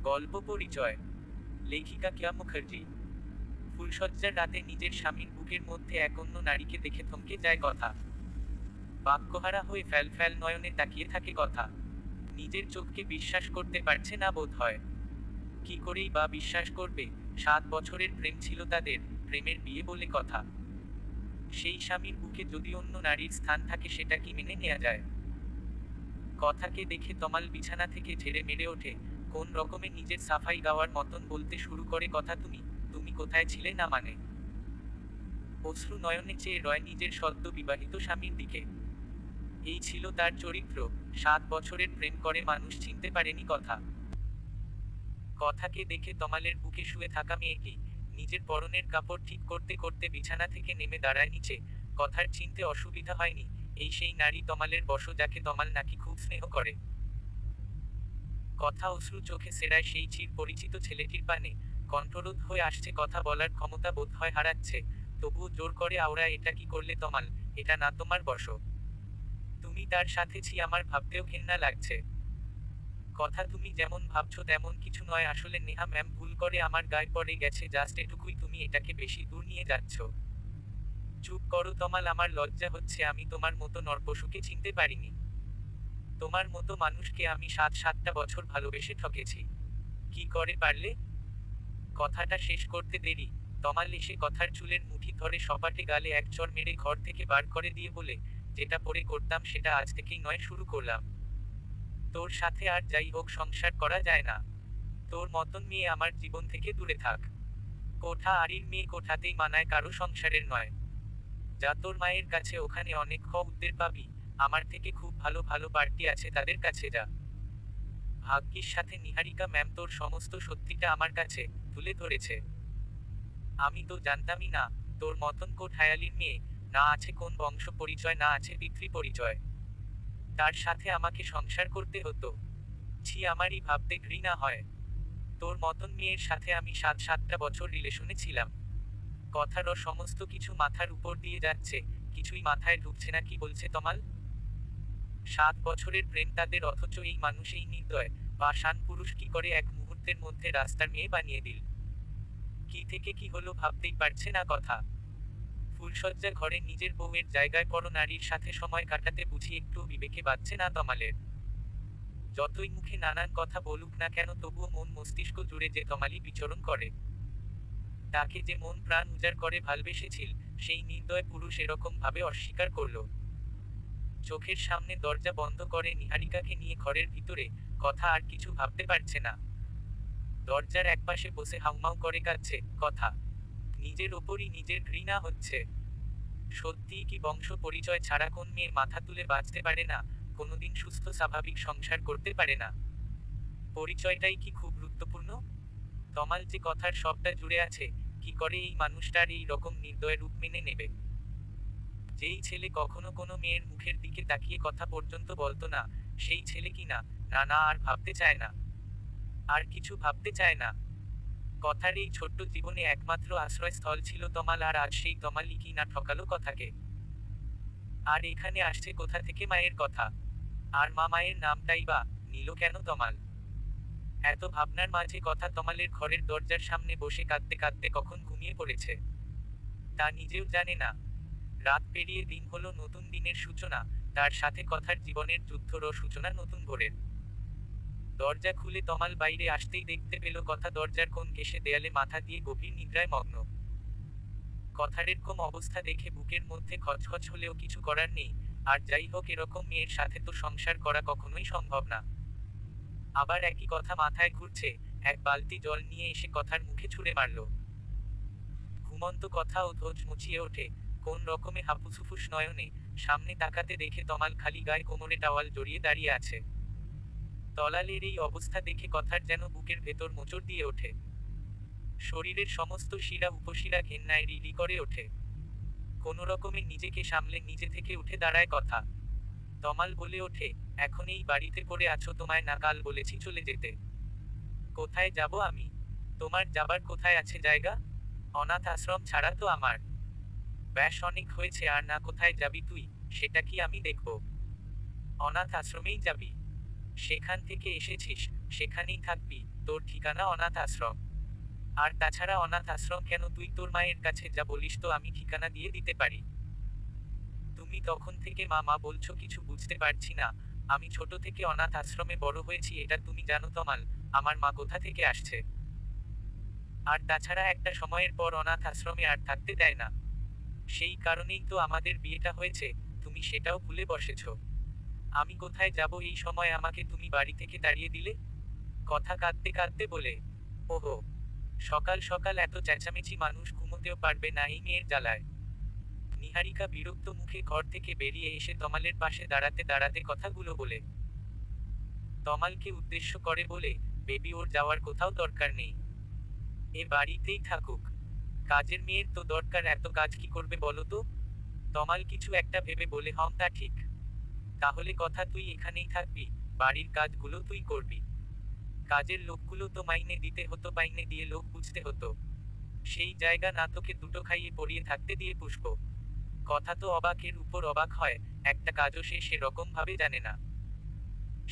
গল্প পরিচয়। লেখিকা কেয়া মুখার্জি। ফুলশয্যার রাতে নিজের স্বামীর বুকের মধ্যে এক অন্য নারীকে দেখে থমকে যায় কথা। বাক্যহারা হয়ে ফ্যাল ফ্যাল নয়নে তাকিয়ে থাকে কথা। নিজের চোখকে বিশ্বাস করতে পারছে না বোধ হয়। কি করেই বা বিশ্বাস করবে? 7 বছরের প্রেম ছিল তাদের, প্রেমের বিয়ে বলে কথা। সেই স্বামীর বুকে যদি অন্য নারীর স্থান থাকে সেটা কি মেনে নেওয়া যায়? কথাকে দেখে তমাল বিছানা থেকে ঝেড়ে মেরে ওঠে, কোন রকমে নিজের সাফাই গাওয়ার মতন বলতে শুরু করে কথা, তুমি তুমি কোথায় ছিলে না মানে। অশ্রু নয়নে চেয়ে রয় নিজের সদ্য বিবাহিত স্বামীর দিকে। এই ছিল তার চরিত্র। 7 বছরের প্রেম করে মানুষ চিনতে পারেনি কথা। কথাকে দেখে তমালের বুকে শুয়ে থাকা মেয়েটি নিজের পরনের কাপড় ঠিক করতে করতে বিছানা থেকে নেমে দাঁড়ায় নিচে। কথার চিনতে অসুবিধা হয়নি, এই সেই নারী তমালের বশ যাকে তমাল নাকি খুব স্নেহ করে। কথা অশ্রু চোখে সেরায় সেই চির পরিচিত ছেলেটির পানে। কণ্ঠরোধ হয়ে আসছে, কথা বলার ক্ষমতা বোধ হয় হারাচ্ছে। তবুও জোর করে আওড়া, এটা কি করলে তমাল? এটা না তোমার বশ। তুমি তার সাথে ছি, আমার ভাবতেও ঘেন্না লাগছে। কথা তুমি যেমন ভাবছো তেমন কিছু নয় আসলে। নেহা ম্যাম ভুল করে আমার গায়ে পড়ে গেছে, জাস্ট এটুকুই। তুমি এটাকে বেশি দূর নিয়ে যাচ্ছ। চুপ করো তমাল, আমার লজ্জা হচ্ছে। আমি তোমার মতো নরপশুকে চিনতে পারিনি। তোমার মতো মানুষকে আমি 7টা বছর ভালোবেসে ঠকেছি। কি করে পারলে? কথাটা শেষ করতে দেরি তমাল এসে কথার চুলের মুঠি ধরে সপাটে গালে এক চড় মেরে ঘর থেকে বার করে দিয়ে বলে, যেটা পরে করতাম সেটা আজ থেকেই নয় শুরু করলাম। তোর সাথে আর যাই হোক সংসার করা যায় না। তোর মতন মেয়ে আমার জীবন থেকে দূরে থাক। কোঠা আড়ির মেয়ে কোঠাতেই মানায়, কারো সংসারের নয়। যা তোর মায়ের কাছে, ওখানে অনেক উদ্দের পাবি। আমার থেকে খুব ভালো ভালো পার্টি আছে, তাদের কাছে যা। ভাগ্যিস সাথে নিহারিকা ম্যাম তোর সমস্ত সত্যিটা আমার কাছে তুলে ধরেছে। আমি তো জানতামই না তোর মতন কোঠায়ালির মেয়ে। না আছে কোন বংশ পরিচয়, না আছে পিতৃ পরিচয়। তার সাথে আমাকে সংসার করতে হতো। ছি, আমারই ভাবতে ঘৃণা হয়। তোর মতন মেয়ের সাথে আমি 7টা বছর রিলেশনে ছিলাম। কথারও সমস্ত কিছু মাথার উপর দিয়ে যাচ্ছে, কিছুই মাথায় ঢুকছে না। কি বলছে তমাল? 7 বছরের প্রেম তাদের, অথচ এই মানুষ, এই নির্দয় পাষাণ পুরুষ কি করে এক মুহূর্তের মধ্যে রাস্তার মেয়ে বানিয়ে দিল? কি থেকে কি হলো ভাবতেই পারছে না কথা। ফুলশয্যা ঘরে নিজের বউয়ের জায়গায় পর নারীর সাথে সময় কাটাতে বুঝি একটু বিবেকে বাজছে না তমালের। যতই মুখে নানান কথা বলুক না কেন, তবুও মন মস্তিষ্ক জুড়ে যে তমালি বিচরণ করে, তাকে যে মন প্রাণ উজাড় করে ভালবেসেছিল, সেই নির্দয় পুরুষ এরকম ভাবে অস্বীকার করলো। চোখের সামনে দরজা বন্ধ করে নিহারিকাকে নিয়ে ঘরের ভিতরে। কথা আর কিছু ভাবতে পারছে না। দরজার একপাশে বসে হাউমাউ করে কাঁদছে কথা। নিজের ওপরই নিজের ঘৃণা হচ্ছে। সত্যিই কি বংশ পরিচয় ছাড়া কোন মেয়ে মাথা তুলে বাঁচতে পারে না, কোনোদিন সুস্থ স্বাভাবিক সংসার করতে পারে না? পরিচয়টাই কি খুব গুরুত্বপূর্ণ? তমাল যে কথার সবটা জুড়ে আছে, কি করে এই মানুষটার এই রকম নির্দয় রূপ মেনে নেবে? যেই ছেলে কখনো কোনো মেয়ের মুখের দিকে তাকিয়ে কথা পর্যন্ত বলতো না, সেই ছেলে কি না? না না, আর ভাবতে চায় না। আর কিছু ভাবতে চায় না। কথার এই ছোট্ট জীবনে একমাত্র আশ্রয়স্থল ছিল তমাল, আর আজ সেই তমালই কি না ঠকালো কথাকে। আর এখানে আসছে কোথা থেকে মায়ের কথা? আর মায়ের নামটাই বা নিল কেন তমাল? এত ভাবনার মাঝে কথা তমালের ঘরের দরজার সামনে বসে কাঁদতে কাঁদতে কখন ঘুমিয়ে পড়েছে তা নিজেও জানে না। রাত পেরিয়ে দিন হলো, নতুন দিনের সূচনা। তার সাথে কথার জীবনের যুদ্ধরও সূচনা নতুন ভোরের। দরজা খুলে তমাল বাইরে আসতেই দেখতে পেল কথা দরজার কোণ ঘেঁষে দেয়ালে মাথা দিয়ে গভীর নিদ্রায় মগ্ন। কথার এরকম অবস্থা দেখে বুকের মধ্যে খচখচ হলেও কিছু করার নেই। আর যাই হোক, এরকম মেয়ের সাথে তো সংসার করা কখনোই সম্ভব না। আবার একই কথা মাথায় ঘুরছে। এক বালতি জল নিয়ে এসে কথার মুখে ছুঁড়ে মারল। ঘুমন্ত কথা ও ধোঁজ মুছিয়ে ওঠে, কোন রকমে হাপুসুফুস নয়নে। সামনে তাকাতে দেখে তমাল খালি গায়ে কোমরে টাওয়াল জড়িয়ে দাঁড়িয়ে আছে। তলালের এই অবস্থা দেখে কথার যেন বুকের ভেতর মোচড় দিয়ে ওঠে। শরীরের সমস্ত শিরা উপশিরা ঘেন্নায় রিরি করে ওঠে। কোনো রকমে নিজেকে সামলে নিজে থেকে উঠে দাঁড়ায় কথা। তমাল বলে ওঠে, এখন এই বাড়িতে পড়ে আছো, তোমায় না কাল বলেছি চলে যেতে। কোথায় যাব আমি? তোমার যাবার কোথায় আছে জায়গা? অনাথ আশ্রম ছাড়া তো আমার। ব্যাস, অনেক হয়েছে। আর না, কোথায় যাবি তুই? সেটা কি আমি দেখব? অনাথ আশ্রমেই যাবি? সেখান থেকে এসেছিস, সেখানেই থাকবি, তোর ঠিকানা অনাথ আশ্রম। আর তাছাড়া অনাথ আশ্রম কেন, তুই তোর মায়ের কাছে যা বলিস তো আমি ঠিকানা দিয়ে দিতে পারি। তুমি তখন থেকে মা মা বলছো, কিছু বুঝতে পারছি না। আমি ছোট থেকে অনাথ আশ্রমে বড় হয়েছি, এটা তুমি জানো তমাল, আমার মা কোথা থেকে আসছে। আর তাছাড়া একটা সময়ের পর অনাথ আশ্রমে আর থাকতে দেয় না। সেই কারণেই তো আমাদের বিয়েটা হয়েছে, তুমি সেটাও ভুলে বসেছো। আমি কোথায় যাব এই সময়, আমাকে তুমি বাড়ি থেকে তাড়িয়ে দিলে। কথা কাঁদতে কাঁদতে বলে। ওহো, সকাল সকাল এত চেঁচামেচি, মানুষ ঘুমোতেও পারবে না এই মেয়ের জ্বালায়। নিহারিকা বিরক্ত মুখে ঘর থেকে বেরিয়ে এসে তমালের পাশে দাঁড়াতে দাঁড়াতে কথাগুলো বলে। তমালকে উদ্দেশ্য করে বলে, বেবি ওর যাওয়ার কোথাও দরকার নেই, এ বাড়িতেই থাকুক। কাজের মেয়ের তো দরকার, এত কাজ কি করবে বলো তো। তমাল কিছু একটা ভেবে বলে, হম তা ঠিক। তাহলে কথা, তুই এখানেই থাকবি, বাড়ির কাজগুলো তুই করবি। কাজের লোকগুলো তো মাইনে দিতে হতো, মাইনে দিয়ে লোক বুঝতে হতো। সেই জায়গা না তোকে দুটো খাইয়ে পরিয়ে থাকতে দিয়ে পুষ্প। কথা তো অবাকের উপর অবাক হয়, একটা কাজও সে সেরকম ভাবে জানে না।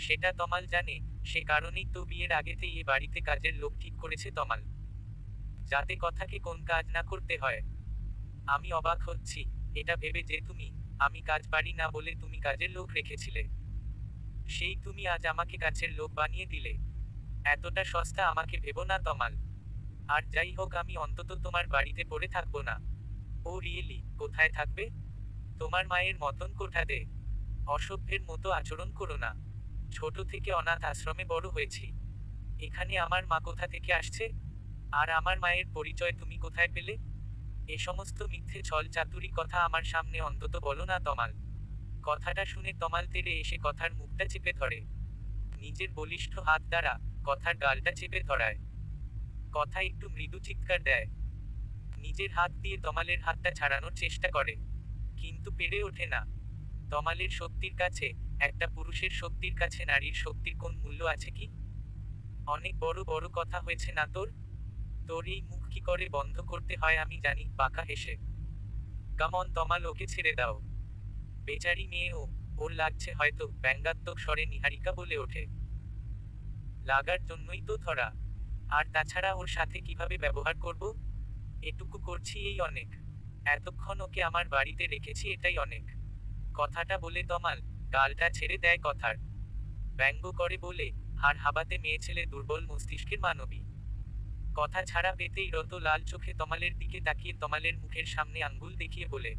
সেটা তমাল জানে, সে কারণেই তো বিয়ের আগেতেই এ বাড়িতে কাজের লোক ঠিক করেছে তমাল, যাতে কথাকে কোন কাজ না করতে হয়। আমি অবাক হচ্ছি এটা ভেবে যে তুমি, আমি কাজ পারি না বলে তুমি কাজের লোক রেখেছিলে, সেই তুমি আজ আমাকে কাছের লোক বানিয়ে দিলে। এতটা সস্তা আমাকে ভেবো না তমাল। আর যাই হোক, আমি অন্তত তোমার বাড়িতে পড়ে থাকবো না। ও রিয়েলি, কোথায় থাকবে? তোমার মায়ের মতন কোঠা দে। অসভ্যের মতো আচরণ করো না। ছোট থেকে অনাথ আশ্রমে বড় হয়েছি, এখানে আমার মা কোথা থেকে আসছে? আর আমার মায়ের পরিচয় তুমি কোথায় পেলে? এ সমস্ত মিথ্যে ছল চাতুরি কথা আমার সামনে অন্তত বলো না তমাল। কথাটা শুনে তমাল তেড়ে এসে কথার মুখটা চেপে ধরে, নিজের বলিষ্ঠ হাত দ্বারা কথার গালটা চেপে ধরায়। কথা একটু মৃদু চিৎকার দেয়, নিজের হাত দিয়ে তমালের হাতটা ছাড়ানোর চেষ্টা করে, কিন্তু পেরে ওঠে না। তমালের শক্তির কাছে, একটা পুরুষের শক্তির কাছে নারীর শক্তির কোন মূল্য আছে কি? অনেক বড় বড় কথা হয়েছে না তোর? তোর এই মুখ কি করে বন্ধ করতে হয় আমি জানি, বাঁকা হেসে। কামন তমাল, ওকে ছেড়ে দাও। বেচারি মেয়ে ও, ওর লাগছে হয়তো, ব্যঙ্গাত্মক স্বরে নিহারিকা বলে ওঠে। লাগার জন্যই তো ধরা। আর তাছাড়া ওর সাথে কিভাবে ব্যবহার করব? এটুকু করছি এই অনেক। এতক্ষণ ওকে আমার বাড়িতে রেখেছি, এটাই অনেক। কথাটা বলে তমাল গালটা ছেড়ে দেয় কথার। ব্যঙ্গ করে বলে, হাড় হাবাতে মেয়ে ছেলে, দুর্বল মস্তিষ্কের মানবী। কথা ছাড়া পেতেই রত লাল চোখে তমালের দিকে তাকিয়ে তমালের মুখের সামনে আঙ্গুল দেখিয়ে বলে,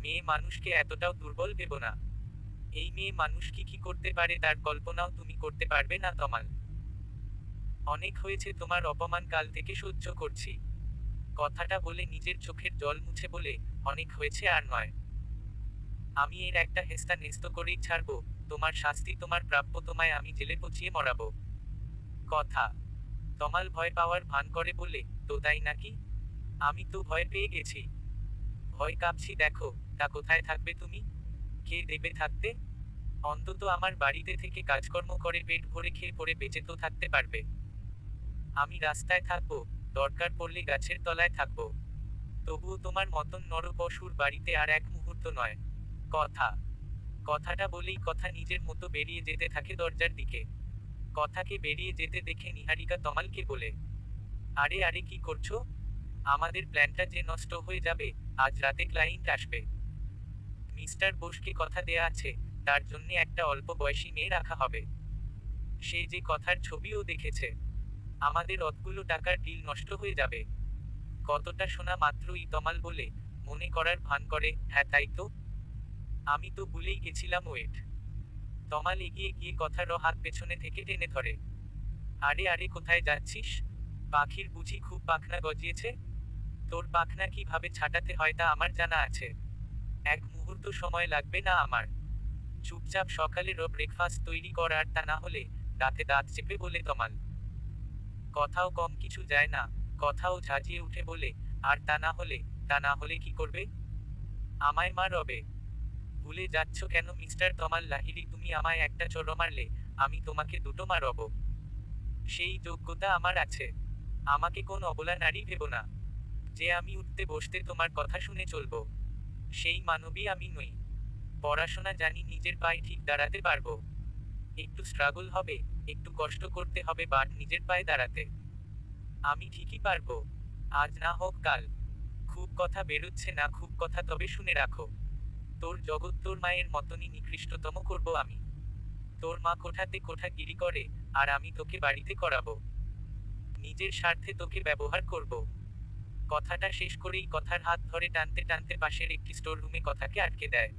মেয়ে মানুষকে এতটাও দুর্বল ভেবো না। এই মেয়ে মানুষ কি কি করতে পারে তার কল্পনাও তুমি করতে পারবে না তমাল। অনেক হয়েছে তোমার অপমান, কাল থেকে সহ্য করছি। কথাটা বলে নিজের চোখের জল মুছে বলে, অনেক হয়েছে আর নয়। আমি এর একটা হেস্তা নেস্ত করেই ছাড়বো, তোমার শাস্তি তোমার প্রাপ্য, তোমায় আমি জেলে পচিয়ে মরাবো। কথা। তমাল ভয় পাওয়ার ভান করে বলে, তো তাই নাকি? আমি তো ভয় পেয়ে গেছি। ভয় কাঁপছি দেখো। তা কোথায় থাকবে তুমি? কে দেবে থাকতে? অন্তত আমার বাড়িতে থেকে কাজকর্ম করে পেট ভরে খেয়ে পরে বেঁচে তো থাকতে পারবে। আমি রাস্তায় থাকবো, দরকার পড়লে গাছের তলায় থাকবো, তবুও তোমার মতন নরপশুর বাড়িতে আর এক মুহূর্ত নয়। কথা। কথাটা বলেই কথা নিজের মতো বেরিয়ে যেতে থাকে দরজার দিকে। কথাকে বেরিয়ে যেতে দেখে নিহারিকা তমালকে বলে, আরে আরে কি করছো? আমাদের প্ল্যানটা যে নষ্ট হয়ে যাবে। আজ রাতে ক্লায়েন্ট আসবে। মিস্টার বোসকে কথা দেয়া আছে, তার জন্য একটা অল্প বয়সী মেয়ে রাখা হবে। সে যে কথার ছবিও দেখেছে। আমাদের অতগুলো টাকার ডিল নষ্ট হয়ে যাবে। কতটা শোনা মাত্রই তমাল বলে, মনে করার ভান করে, হ্যাঁ তাই তো। আমি তো ভুলেই গেছিলাম ওয়েট। তমাল এগিয়ে গিয়ে কথার হাত পেছনে থেকে টেনে ধরে। আরে আরে কোথায় যাচ্ছিস? পাখির বুঝি খুব পাখনা গজিয়েছে? তোর পাখনা কিভাবে ছাটাতে হয় তা আমার জানা আছে। এক মুহূর্ত সময় লাগবে না আমার। চুপচাপ সকালের ব্রেকফাস্ট তৈরি কর, আর তা না হলে, দাঁতে দাঁত চেপে বলে তমাল। কথাও কম কিছু যায় না, কথাও ঝাঁঝিয়ে উঠে বলে, আর তা না হলে? তা না হলে কি করবে? আমায় মা রবে। ভুলে যাচ্ছ কেন মিস্টার তমাল লাহিড়ী, তুমি আমায় একটা চড় মারলে, আমি তোমাকে দুটো মারব। সেই যোগ্যতা আমার আছে। আমাকে কোন অবলা নারী ভেবো না, যে আমি উঠতে বসতে তোমার কথা শুনে চলবো। সেই মানবী আমি নই। পড়াশোনা জানি, নিজের পায়ে ঠিক দাঁড়াতে পারবো। একটু স্ট্রাগল হবে, একটু কষ্ট করতে হবে বাট নিজের পায়ে দাঁড়াতে। আমি ঠিকই পারবো। আজ না হোক কাল। খুব কথা বেরোচ্ছে না, খুব কথা, তবে শুনে রাখো। তোর জগৎ তোর মায়ের মতনই নিকৃষ্টতম করব আমি। তোর মা কোঠাতে কোঠাগিরি করে, আর আমি তোকে বাড়িতে করাবো। নিজের স্বার্থে তোকে ব্যবহার করব। কথাটা শেষ করেই কথার হাত ধরে টানতে টানতে পাশের একটি স্টোর রুমে কথাকে আটকে দেয়।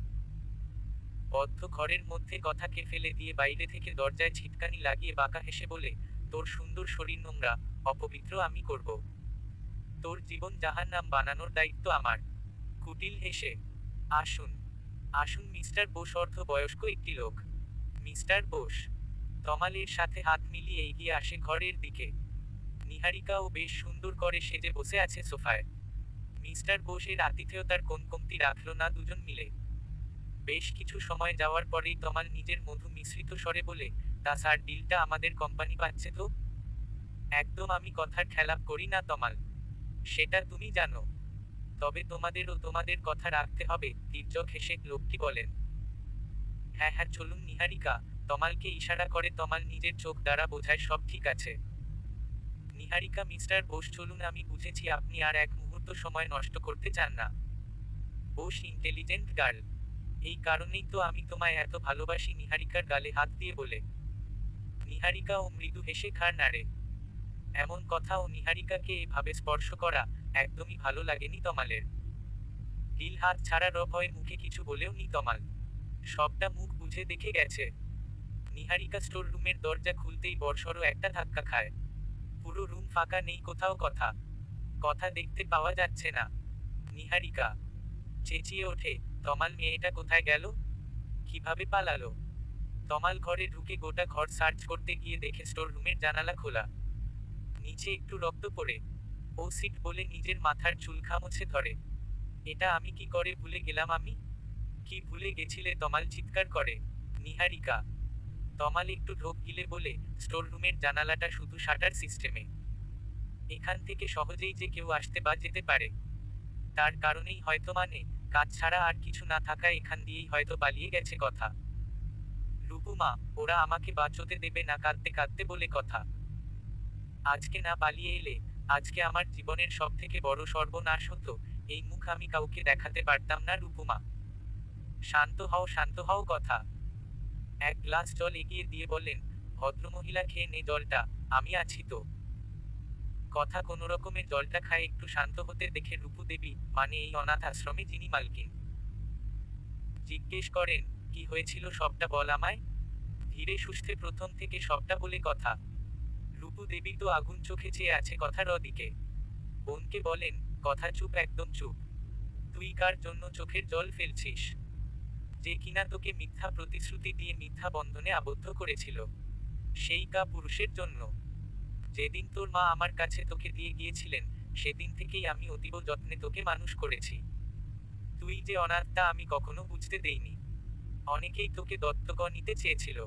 বদ্ধ ঘরের মধ্যে কথাকে ফেলে দিয়ে বাইরে থেকে দরজায় ছিটকানি লাগিয়ে বাঁকা হেসে বলে, তোর সুন্দর শরীর নোংরা, অপবিত্র আমি করব। তোর জীবন জাহান্নাম বানানোর দায়িত্ব আমার। কুটিল হেসে, আসুন আসুন মিস্টার বোস, অর্ধ বয়স্ক একটি লোক। মিস্টার বোস তমালের সাথে হাত মিলিয়ে এগিয়ে আসে ঘরের দিকে। নিহারিকাও বেশ সুন্দর করে সেজে বসে আছে সোফায়। মিস্টার বোসের আতিথেয়তার কোন কমতি রাখলো না দুজন মিলে। বেশ কিছু সময় যাওয়ার পরেই তমাল নিজের মধু মিশ্রিত স্বরে বলে, তা স্যার, ডিলটা আমাদের কোম্পানি পাচ্ছে তো? একদম আমি কথার খেলাপ করি না তমাল, সেটা তুমি জানো। তবে তোমাদেরও তোমাদের কথা রাখতে হবে, তীর্যক হেসে লোকটি বলেন। হ্যাঁ হ্যাঁ চলুন নিহারিকা তমালকে ইশারা করে। তমাল নিজের চোখ দ্বারা বোঝায় সব ঠিক আছে। নিহারিকা, মিস্টার বোস চলুন, আমি বুঝেছি আপনি আর এক মুহূর্ত সময় নষ্ট করতে চান না। বোস ইন্টেলিজেন্ট গার্ল, এই কারণেই তো আমি তোমায় এত ভালোবাসি। নিহারিকার গালে হাত দিয়ে বলে। নিহারিকা ও মৃদু হেসে ঘাড় নাড়ে। এমন কথা ও নিহারিকাকে এভাবে স্পর্শ করা একদমই ভালো লাগেনি তমালের। নীল হাত ছাড়ার ভয়ে মুখে কিছু বলেও নি তমাল। সবটা মুখ বুঝে দেখে গেছে। নিহারিকা স্টোর রুমের দরজা খুলতেই বড়সড় একটা ধাক্কা খায়। পুরো রুম ফাঁকা, নেই কোথাও কথা। কথা দেখতে পাওয়া যাচ্ছে না। নিহারিকা চেঁচিয়ে ওঠে, তমাল, মেয়েটা কোথায় গেল? কিভাবে পালালো? তমাল ঘরে ঢুকে গোটা ঘর সার্চ করতে গিয়ে দেখে স্টোর রুমের জানালা খোলা। নিচে একটু রক্ত পড়ে। ও সিট বলে নিজের মাথার চুল খামুছে ধরে। এটা আমি কি করে ভুলে গেলাম আমি? কি ভুলে গেছিলে? তমাল চিৎকার করে। নিহারিকা তমাল একটু ঢোক গিলে বলে, স্টোর রুমের জানালাটা শুধু শাটার সিস্টেমে। এখান থেকে সহজেই যে কেউ আসতে বা যেতে পারে। তার কারণেই হয়তো, মানে কাজ ছাড়া আর কিছু না থাকায় এখান দিয়েই হয়তো পালিয়ে গেছে কথা। রূপুমা, ওরা আমাকে বাঁচতে দেবে না, কাঁদতে কাঁদতে বলে কথা। আজকে না পালিয়ে এলে, আজকে আমার জীবনের সব থেকে বড় সর্বনাশ হতো। এই মুখ আমি কাউকে দেখাতে পারতাম না। রূপুমা শান্ত হও, শান্ত হও। কথা এক গ্লাস জল এগিয়ে দিয়ে বলেন, ভদ্রমহিলা খেয়ে নে জলটা, আমি আছি তো। কথা কোনো রকমের জলটা খায় একটু শান্ত হতে দেখে রূপু দেবী, মানে এই অনাথ আশ্রমে যিনি মালকিন, জিজ্ঞেস করেন, কি হয়েছিল সবটা বল আমায়। ধীরে সুস্থে প্রথম থেকে সবটা বলে কথা। রূপু দেবী তো আগুন চোখে চেয়ে আছে কথার দিকে। বোনকে বলেন, কথা চুপ, একদম চুপ। তুই কার জন্য চোখের জল ফেলছিস? যে কিনা তোকে মিথ্যা প্রতিশ্রুতি দিয়ে মিথ্যা বন্ধনে আবদ্ধ করেছিল, সেই কা পুরুষের জন্য। যেদিন তোর মা আমার কাছে তোকে দিয়ে গিয়েছিলেন, সেদিন থেকেই আমি অতীব যত্নে তোকে মানুষ করেছি। তুই যে অনাথ আমি কখনো বুঝতে দেইনি। অনেকেই তোকে দত্তক নিতে চেয়েছিল,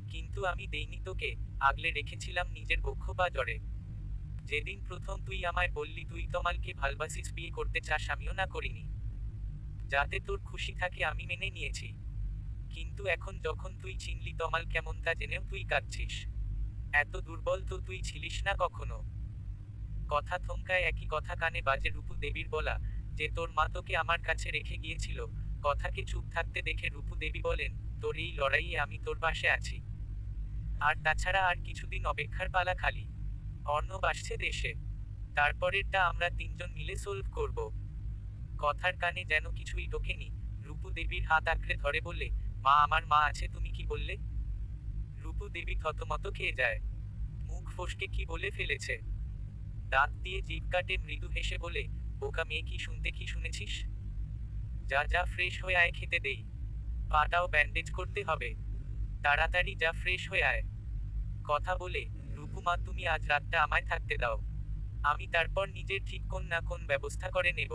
কিন্তু আমি দেইনি তোকে, আগলে রেখেছিলাম নিজের বক্ষ বা জ্বরে। যেদিন প্রথম তুই আমায় বললি তুই তমালকে ভালবাসিস, বিয়ে করতে চাস, আমিও না করিনি। যাতে তোর খুশি থাকে আমি মেনে নিয়েছি। কিন্তু এখন যখন তুই চিনলি তমাল কেমন তা জেনেও তুই কাঁদছিস। এত দুর্বল তো তুই ছিলিস না কখনো। কথা থমকায়, একই কথা কানে বাজে রূপু দেবীর বলা, যে তোর মা তোকে আমার কাছে রেখে গিয়েছিল। কথাকে চুপ থাকতে দেখে রূপু দেবী বলেন, তোর এই লড়াইয়ে আমি তোর পাশে আছি। আর তাছাড়া আর কিছুদিন অপেক্ষার পালা খালি। অর্ণব আসছে দেশে, তারপরেরটা আমরা তিনজন মিলে সলভ করব। কথার কানে যেন কিছুই ঢোকেনি। রূপু দেবীর হাত আঁকড়ে ধরে বলে, মা, আমার মা আছে, তুমি কি বললে? রূপু দেবী থতমত খেয়ে যায়। মুখ ফসকে কি বলে ফেলেছে। দাঁত দিয়ে জিভ কাটে মৃদু হেসে বলে, বোকা মেয়ে, কি শুনতে কি শুনেছিস? যা যা, ফ্রেশ হয়ে আয়, খেতে দেই। পাটাও ব্যান্ডেজ করতে হবে। তাড়াতাড়ি যা, ফ্রেশ হয়ে আয়। কথা বলে, রূপুমা, তুমি আজ রাতটা আমায় থাকতে দাও। আমি তারপর নিজের ঠিক কোন না কোন ব্যবস্থা করে নেব।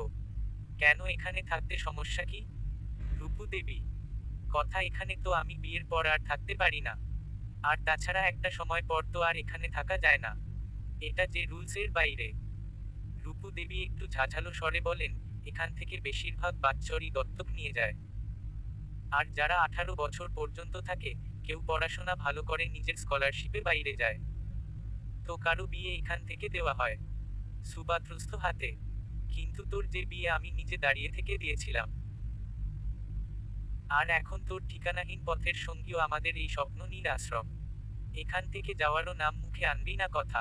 কেন, এখানে থাকতে সমস্যা কি? রূপু দেবী কথা, এখানে তো আমি বিয়ের পর আর থাকতে পারি না। আর তাছাড়া একটা সময় পর তো আর এখানে থাকা যায় না। এটা যে রুলসের বাইরে। রূপু দেবী একটু ঝাঝালো স্বরে বলেন, এখান থেকে বেশিরভাগ বাচ্চরই দত্তক নিয়ে যায়। আর যারা 18 বছর পর্যন্ত থাকে, কেউ পড়াশোনা ভালো করে নিজের স্কলারশিপে বাইরে যায়, তো কারো বিয়ে এখান থেকে দেওয়া হয় সুপাত্রস্থ হাতে। কিন্তু তোর যে বিয়ে আমি নিজে দাঁড়িয়ে থেকে দিয়েছিলাম। আর এখন তোর ঠিকানাহীন পথের সঙ্গীও আমাদের এই স্বপ্ন নীল আশ্রম। এখান থেকে যাওয়ারও নাম মুখে আনবি না কথা।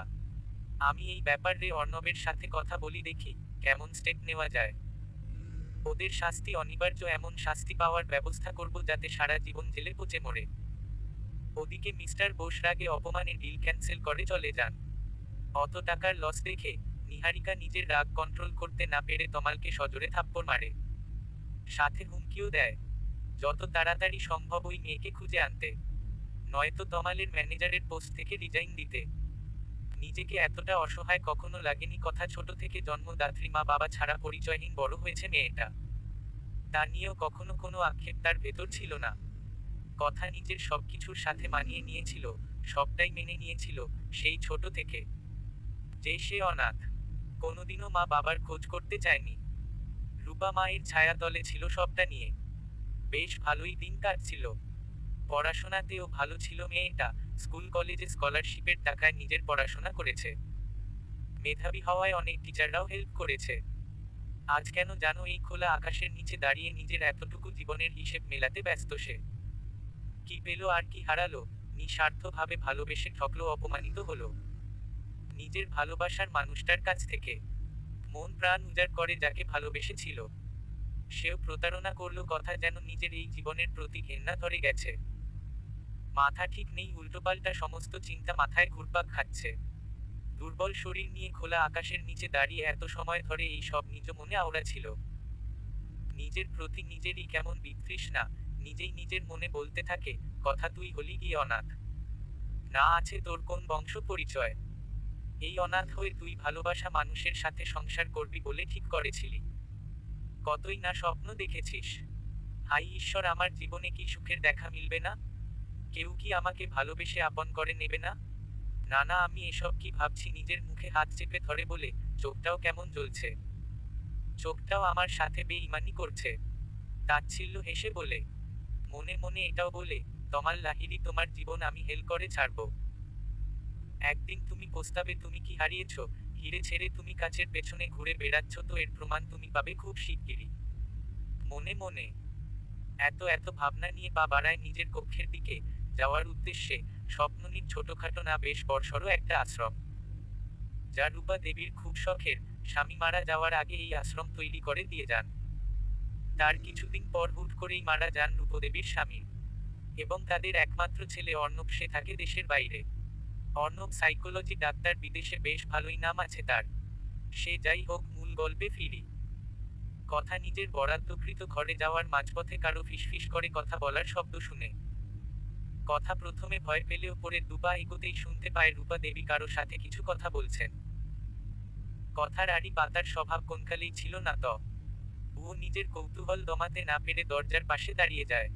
আমি এই ব্যাপারে অর্ণবের সাথে কথা বলি, দেখি কেমন স্টেপ নেওয়া যায়। ওদের শাস্তি অনিবার্য, এমন শাস্তি পাওয়ার ব্যবস্থা করব যাতে সারা জীবন জেলে পচে মরে। ওদিকে মিস্টার বোস রাগে অপমানে ডিল ক্যান্সেল করে চলে যান। অত টাকার লস দেখে নিহারিকা নিজের রাগ কন্ট্রোল করতে না পেরে তমালকে সজোরে থাপ্পড় মারে, সাথে হুমকিও দেয় যত তাড়াতাড়ি সম্ভব ওই মেয়েকে খুঁজে আনতে, নয়তো তমালের ম্যানেজারের পোস্ট থেকে রিজাইন দিতে। নিজেকে এতটা অসহায় কখনো লাগেনি। কথা, ছোট থেকে জন্মদাত্রী মা বাবা ছাড়া পরিচয়হীন বড় হয়েছে মেয়েটা, তা নিয়েও কখনো কোনো আক্ষেপ তার ভেতর ছিল না। কথা, নিজের সবকিছুর সাথে মানিয়ে নিয়েছিল, সবটাই মেনে নিয়েছিল সেই ছোট থেকে। যে সে অনাথ, কোনোদিনও মা বাবার খোঁজ করতে চায়নি। রূপা মায়ের ছায়াতলে ছিল সবটা নিয়ে। বেশ ভালোই দিন কাটছিল, পড়াশোনাতেও ভালো ছিল মেয়েটা। স্কুল কলেজে স্কলারশিপের টাকায় নিজের পড়াশোনা করেছে, মেধাবী হওয়ায় অনেক টিচাররাও হেল্প করেছে। আজ কেন জানো এই খোলা আকাশের নিচে দাঁড়িয়ে নিজের এতটুকু জীবনের হিসেব মেলাতে ব্যস্ত সে। কি পেল আর কি হারালো? নিঃস্বার্থভাবে ভালোবেসে ঠকলো, অপমানিত হলো নিজের ভালোবাসার মানুষটার কাছ থেকে। মন প্রাণ উজাড় করে যাকে ভালোবেসেছিল, সেও প্রতারণা করলো। কথা, যেন নিজের এই জীবনের প্রতি ঘেন্না ধরে গেছে। মাথা ঠিক নেই, উল্টোপাল্টা সমস্ত চিন্তা মাথায় ঘুরপাক খাচ্ছে। দুর্বল শরীর নিয়ে খোলা আকাশের নিচে দাঁড়িয়ে এত সময় ধরে এই সব নিজ মনে আওড়া ছিল। নিজের প্রতি নিজেরই কেমন বিতৃষ্ণা। নিজেই নিজের মনে বলতে থাকে, কথা, তুই হলি গিয়ে অনাথ, না আছে তোর কোন বংশ পরিচয়। এই অনাথ হয়ে তুই ভালোবাসা মানুষের সাথে সংসার করবি বলে ঠিক করেছিলি। কতই না স্বপ্ন দেখেছিস। হাই ঈশ্বর, আমার জীবনে কি সুখের দেখা মিলবে না? কেউ কি আমাকে ভালোবেসে আপন করে নেবে না? না না, আমি এসব কি ভাবছি? নিজের মুখে হাত চেপে ধরে বলে, চোখটাও কেমন জ্বলছে, চোখটাও আমার সাথে বেঈমানি করছে। তাচ্ছিল্য হেসে বলে, মনে মনে এটাও বলে, তমাল লাহিড়ী, তোমার জীবন আমি হেল করে ছাড়বো। একদিন তুমি পস্তাবে তুমি কি হারিয়েছ। হিরে ছেড়ে তুমি কাছের পেছনে ঘুরে বেড়াচ্ছ, তো এর প্রমাণ তুমি পাবে খুব শিগগিরই। মনে মনে এত এত ভাবনা নিয়ে পা বাড়ায় নিজের কক্ষের দিকে যাওয়ার উদ্দেশ্যে। স্বপ্ননীর ছোটখাটো না বেশ বড়সড় একটা আশ্রম, যা রূপা দেবীর খুব শখের। স্বামী মারা যাওয়ার আগে এই আশ্রম তৈরি করে দিয়ে যান। তার কিছুদিন পর হুট করেই মারা যান রূপদেবীর স্বামী এবং তাদের একমাত্র ছেলে অর্ণব। সে থাকে দেশের বাইরে। অর্ণব সাইকোলজি ডাক্তার, বিদেশে বেশ ভালোই নাম আছে তার। সে যাই হোক, মূল গল্পে ফিরি। কথা, নিজের বরাদ্দকৃত ঘরে যাওয়ার মাঝপথে কারো ফিসফিস করে কথা বলার শব্দ শুনে। কথা প্রথমে ভয় পেলেও পরে দুপা এগোতেই শুনতে পায় রূপা দেবী কারো সাথে কিছু কথা বলছেন। কথার আড়ি পাতার স্বভাব কোনকালেই ছিল না তো। ও নিজের কৌতূহল দমাতে না পেরে দরজার পাশে দাঁড়িয়ে যায়।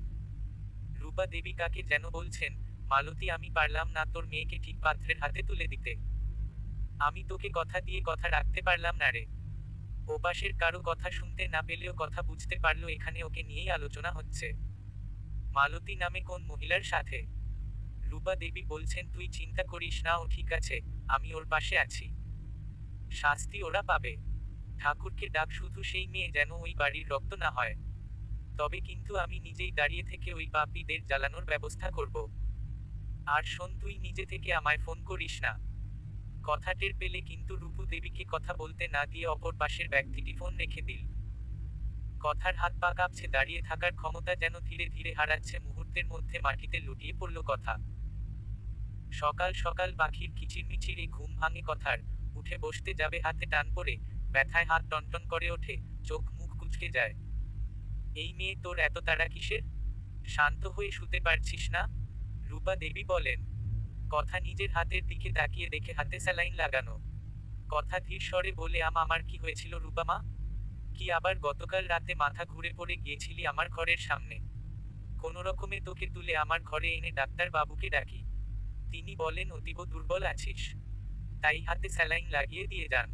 রূপা দেবী কাকে যেন বলছেন, মালতী, আমি পারলাম না তোর মেয়েকে ঠিক পাত্রের হাতে তুলে দিতে। আমি তোকে কথা দিয়ে কথা রাখতে পারলাম না রে। ওপাশের কারো কথা শুনতে না পেলেও কথা বুঝতে পারলো এখানে ওকে নিয়েই আলোচনা হচ্ছে। মালতী নামে কোন মহিলার সাথে। রূপা দেবী বলছেন, তুই চিন্তা করিস না, ও ঠিক আছে, আমি ওর পাশে আছি। শাস্তি ওরা পাবে। ঠাকুরকে ডাক শুধু সেই মেয়ে যেন ওই বাড়ির রক্ত না হয়। তবে কিন্তু আমি নিজেই দাঁড়িয়ে থেকে ওই পাপীদের জ্বালানোর ব্যবস্থা করব। আর শোন, তুই নিজে থেকে আমায় ফোন করিস না। কথা টের পেলে কিন্তু রূপু দেবীকে কথা বলতে না দিয়ে অপর পাশের ব্যক্তিটি ফোন রেখে দিল। কথার হাত পা কাঁপছে, দাঁড়িয়ে থাকার ক্ষমতা যেন ধীরে ধীরে হারাচ্ছে। মুহূর্তের মধ্যে মাটিতে লুটিয়ে পড়ল কথা। সকাল সকাল পাখির কিচিরমিচিরে ঘুম ভাঙে কথার। উঠে বসতে যাবে, হাতে টান পড়ে ব্যথায় হাত টনটন করে ওঠে, চোখ মুখ কুঁচকে যায়। এই মেয়ে, তোর এত তাড়া কিসের? শান্ত হয়ে শুতে পারছিস না? রূপা দেবী বলেন। কথা নিজের হাতের দিকে তাকিয়ে দেখে হাতে স্যালাইন লাগানো। কথা ধীর স্বরে বলে, আমার কি হয়েছিল রূপামা? কি আবার গতকাল রাতে মাথা ঘুরে পড়ে গিয়েছিলি আমার ঘরের সামনে? কোনো রকমে তোকে তুলে আমার ঘরে এনে ডাক্তার বাবুকে ডাকি। তিনি বলেন, অতীব দুর্বল আছিস, তাই হাতে স্যালাইন লাগিয়ে দিয়ে যান,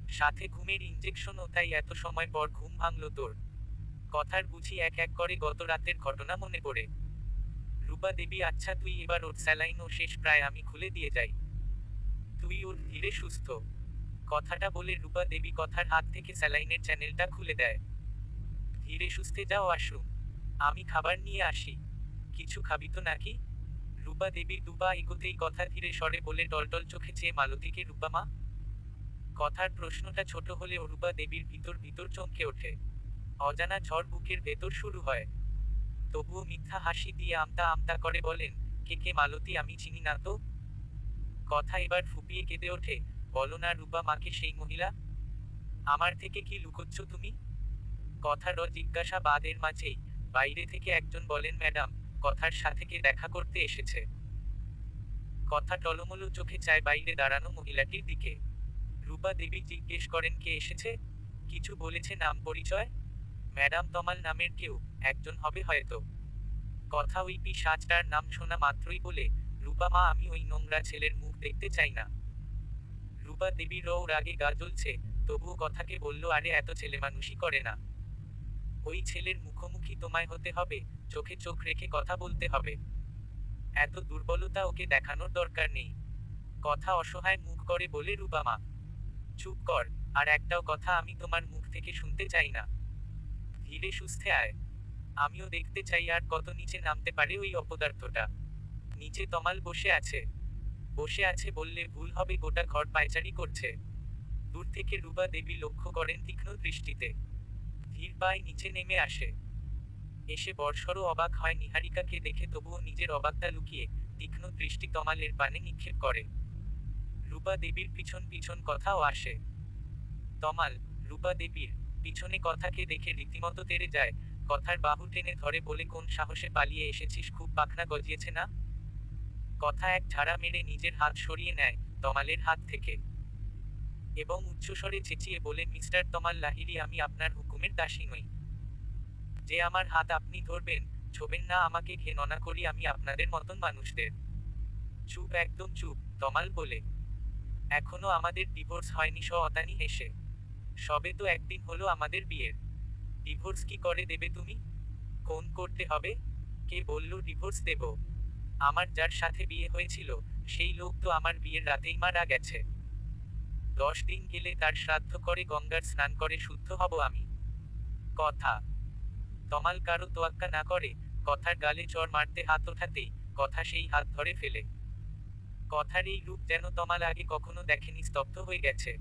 সাথে ঘুমের ইঞ্জেকশনও। তাই এত সময় পর ঘুম ভাঙল তোর? কথার বুঝি এক এক করে গত রাতের ঘটনা মনে পড়ে। রূপা রূপা দেবী আচ্ছা তুই এবার ওর স্যালাইন ও শেষ প্রায় আমি খুলে দিয়ে যাই, তুই ওর ধীরে সুস্থ। কথাটা বলে রূপা দেবী কথার হাত থেকে স্যালাইনের চ্যানেলটা খুলে দেয়। ধীরে সুস্থে যাও আশু, আমি খাবার নিয়ে আসি। কিছু খাবি তো নাকি? রূপা দেবী দুপা এগোতেই কথা ধীরে স্বরে বলে টলটল চোখে চেয়ে মালতীকে রূপা মা। কথার প্রশ্নটা ছোট হলেও রূপা দেবীর ভিতর ভিতর চমকে ওঠে। অজানা ঝড় বুকের ভেতর শুরু হয়। তবুও মিথ্যা হাসি দিয়ে আমতা আমতা করে বলেন, কে কে মালতী আমি চিনি না তো। কথা এবার ফুপিয়ে কেঁদে ওঠে, বলো না রূপা মাকে সেই মহিলা। আমার থেকে কি লুকোচ্ছ তুমি? কথার জিজ্ঞাসা বাদের মাঝেই বাইরে থেকে একজন বলেন ম্যাডাম, কথার সাথে কে দেখা করতে এসেছে। কথা টলমলো চোখে চায় বাইরে দাঁড়ানো মহিলাটির দিকে। রূপা দেবী জিজ্ঞেস করেন কে এসেছে। কিছু বলেছে নাম পরিচয়? ম্যাডাম তমাল নামের কেউ একজন হবে হয়তো। কথা ওই পিশাচটার নাম শোনা মাত্রই বলে, রূপা মা আমি ওই নোংরা ছেলের মুখ দেখতে চাই না। রূপা দেবীর রাগে গা জ্বলছে, তবুও কথাকে বলল আরে এত ছেলে মানুষই করে না। ওই ছেলের মুখোমুখি তোমায় হতে হবে, চোখে চোখ রেখে কথা বলতে হবে। এত দুর্বলতা ওকে দেখানোর দরকার নেই। কথা অসহায় মুখ করে বলে রূপা মা, চুপ কর, আর একটাও কথা আমি তোমার মুখ থেকে শুনতে চাই না। ধীরে সুস্থে আয়, আমিও দেখতে চাই আর কত নিচে নামতে পারে ওই অপদার্থটা। নিচে তমাল বসে আছে। বসে আছে বললে ভুল হবে, গোটা ঘর পায়চারি করছে। দূর থেকে রূপা দেবী লক্ষ্য করেন তীক্ষ্ণ দৃষ্টিতে। ধীর পায়ে নিচে নেমে আসে। এসে বড়সড় অবাক হয় নিহারিকাকে দেখে, তবুও নিজের অবাকটা লুকিয়ে তীক্ষ্ণ দৃষ্টি তমালের পানে নিক্ষেপ করে। রূপা দেবীর পিছন পিছন কথাও আসে। তমাল রূপা দেবীর পিছনে কথাকে দেখে রীতিমতো তেড়ে যায়। কথার বাহু টেনে ধরে বলে কোন সাহসে পালিয়ে এসেছিস, খুব পাখনা গজিয়েছে না। কথা এক ঝাড়া মেরে নিজের হাত সরিয়ে নেয় তমালের হাত থেকে এবং উচ্চস্বরে চেঁচিয়ে বলে মিস্টার তমাল লাহিড়ী আমি আপনার হুকুমের দাসী নই। যে আমার হাত আপনি ধরবেন, ছোবেন না আমাকে ঘেননা করি আমি আপনাদের মতন মানুষদের। চুপ একদম চুপ, তমাল বলে। এখনো আমাদের ডিভোর্স হয়নি। অতানি হেসে, সবে তো একদিন হলো আমাদের বিয়ের। ডিভোর্স কি করে দেবে তুমি? কোন করতে হবে? কে বলল ডিভোর্স দেব? আমার যার সাথে বিয়ে হয়েছিল সেই লোক তো আমার বিয়ের রাতেই মারা গেছে। 10 দিন গেলে তার শ্রাদ্ধ করে গঙ্গার স্নান করে শুদ্ধ হব আমি। কথা তমাল কারো তোয়াক্কা না করে কথার গালে চড় মারতে হাত ওঠাতেই কথা সেই হাত ধরে ফেলে। কথার এই রূপ যেন তমাল আগে কখনো দেখেনি, স্তব্ধ হয়ে গেছে।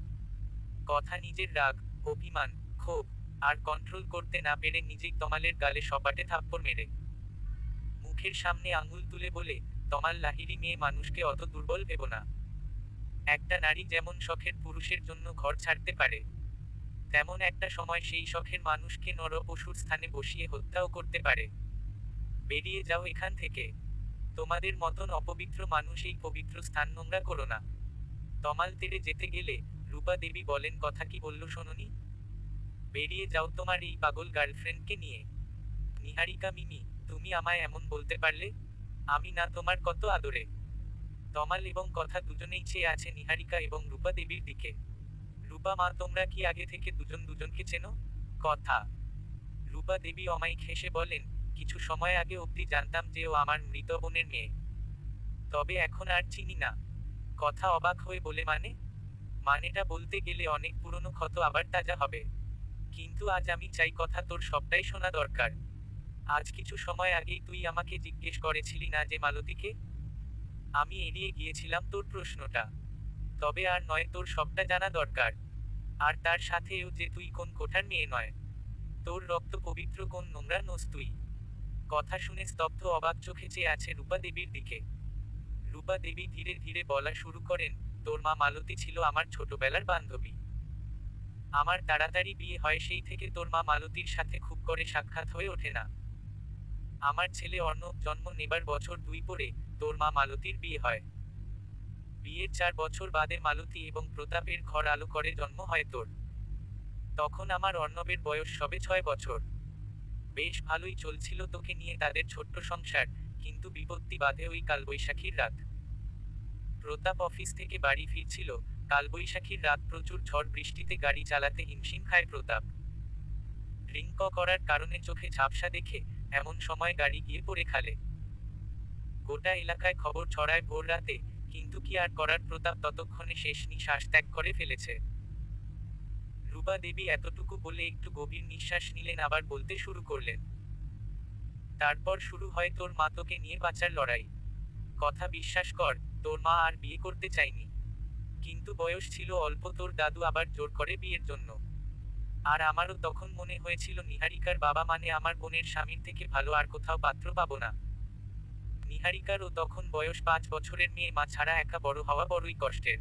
কথা নিজের রাগ, অভিমান, ক্ষোভ আর কন্ট্রোল করতে না পেরে নিজেই তমালের গালে সপাটে থাপ্পড় মেরে মুখের সামনে আঙুল তুলে বলে, তমাল লাহিড়ী মেয়ে মানুষকে অত দুর্বল ভেবো না। একটা নারী যেমন শখের পুরুষের জন্য ঘর ছাড়তে পারে, তেমন একটা সময় সেই শখের মানুষকে নর পশুর স্থানে বসিয়ে হত্যাও করতে পারে। বেরিয়ে যাও এখান থেকে। তোমাদের মতন অপবিত্র মানুষ এই পবিত্র স্থান নোংরা করো না। তমাল তেড়ে যেতে গেলে রূপা দেবী বলেন কথা কি বলল শোনোনি? বেরিয়ে যাও তোমার এই পাগল গার্লফ্রেন্ডকে নিয়ে। নিহারিকা মিমি, তুমি আমায় এমন বলতে পারলে? আমি না তোমার কত আদরে। তমাল এবং কথা দুজনেই চেয়ে আছে নিহারিকা এবং রূপা দেবীর দিকে। রূপা মা তোমরা কি আগে থেকে দুজন দুজনকে চেনো? কথা রূপা দেবী অমায়িক হেসে বলেন, কিছু সময় আগে অবধি জানতাম যে ও আমার মৃত বোনের মেয়ে, তবে এখন আর চিনি না। কথা অবাক হয়ে বলে মানেটা বলতে গেলে অনেক পুরনো ক্ষত আবার তাজা হবে। কিন্তু আজ আমি চাই কথা তোর সবটাই শোনা দরকার। আজ কিছু সময় আগেই তুই আমাকে জিজ্ঞেস করেছিলি না যে মালতীকে? আমি এড়িয়ে গিয়েছিলাম তোর প্রশ্নটা। তবে আর নয়, তোর সবটা জানা দরকার। আর তার সাথেও যে তুই কোন কোঠার মেয়ে নয়। তোর রক্ত পবিত্র, কোন নোংরা নোস তুই। কথা শুনে স্তব্ধ অবাক চোখে চেয়ে আছে রূপা দেবীর দিকে। রূপা দেবী ধীরে ধীরে বলা শুরু করেন, তোর মা মালতী ছিল আমার ছোটবেলার বান্ধবী। আমার তাড়াতাড়ি বিয়ে হয় সেই থেকে তোর মা মালতীর সাথে খুব করে সাক্ষাৎ হয়ে ওঠে না। আমার ছেলে অর্ণব জন্ম নেবার বছর 2 পরে তোর মা মালতীর বিয়ে হয়। বিয়ের 4 বছর বাদে মালতী এবং প্রতাপের ঘর আলো করে জন্ম হয় তোর। তখন আমার অর্ণবের বয়স সবে 6 বছর। বেশ ভালোই চলছিল তোকে নিয়ে তাদের ছোট্ট সংসার, কিন্তু বিপত্তি বাধে ওই কালবৈশাখীর রাত। প্রতাপ অফিস থেকে বাড়ি ফিরছিল। কালবৈশাখীর রাত, প্রচুর ঝড় বৃষ্টিতে গাড়ি চালাতে হিমশিম খায় প্রতাপ। ড্রিঙ্ক করার কারণে চোখে ঝাপসা দেখে এমন সময় গাড়ি গিয়ে পড়ে খালে। গোটা এলাকায় খবর ছড়ায় ভোর রাতে, কিন্তু কি আর করার, প্রতাপ ততক্ষণে শেষ নিঃশ্বাস ত্যাগ করে ফেলেছে। রূপা দেবী এতটুকু বলে একটু গভীর নিঃশ্বাস নিলেন, আবার বলতে শুরু করলেন, তারপর শুরু হয় তোর মা তোকে নিয়ে বাঁচার লড়াই। কথা বিশ্বাস কর, তোর মা আর বিয়ে করতে চায়নি, কিন্তু বয়স ছিল অল্প, তোর দাদু আবার জোর করে বিয়ের জন্য। আর আমারও তখন মনে হয়েছিল নিহারিকার বাবা মানে আমার বোনের স্বামীর থেকে ভালো আর কোথাও পাত্র পাবো না। নিহারিকারও তখন বয়স 5 বছরের, মেয়ে মা ছাড়া একা বড় হওয়া বড়ই কষ্টের।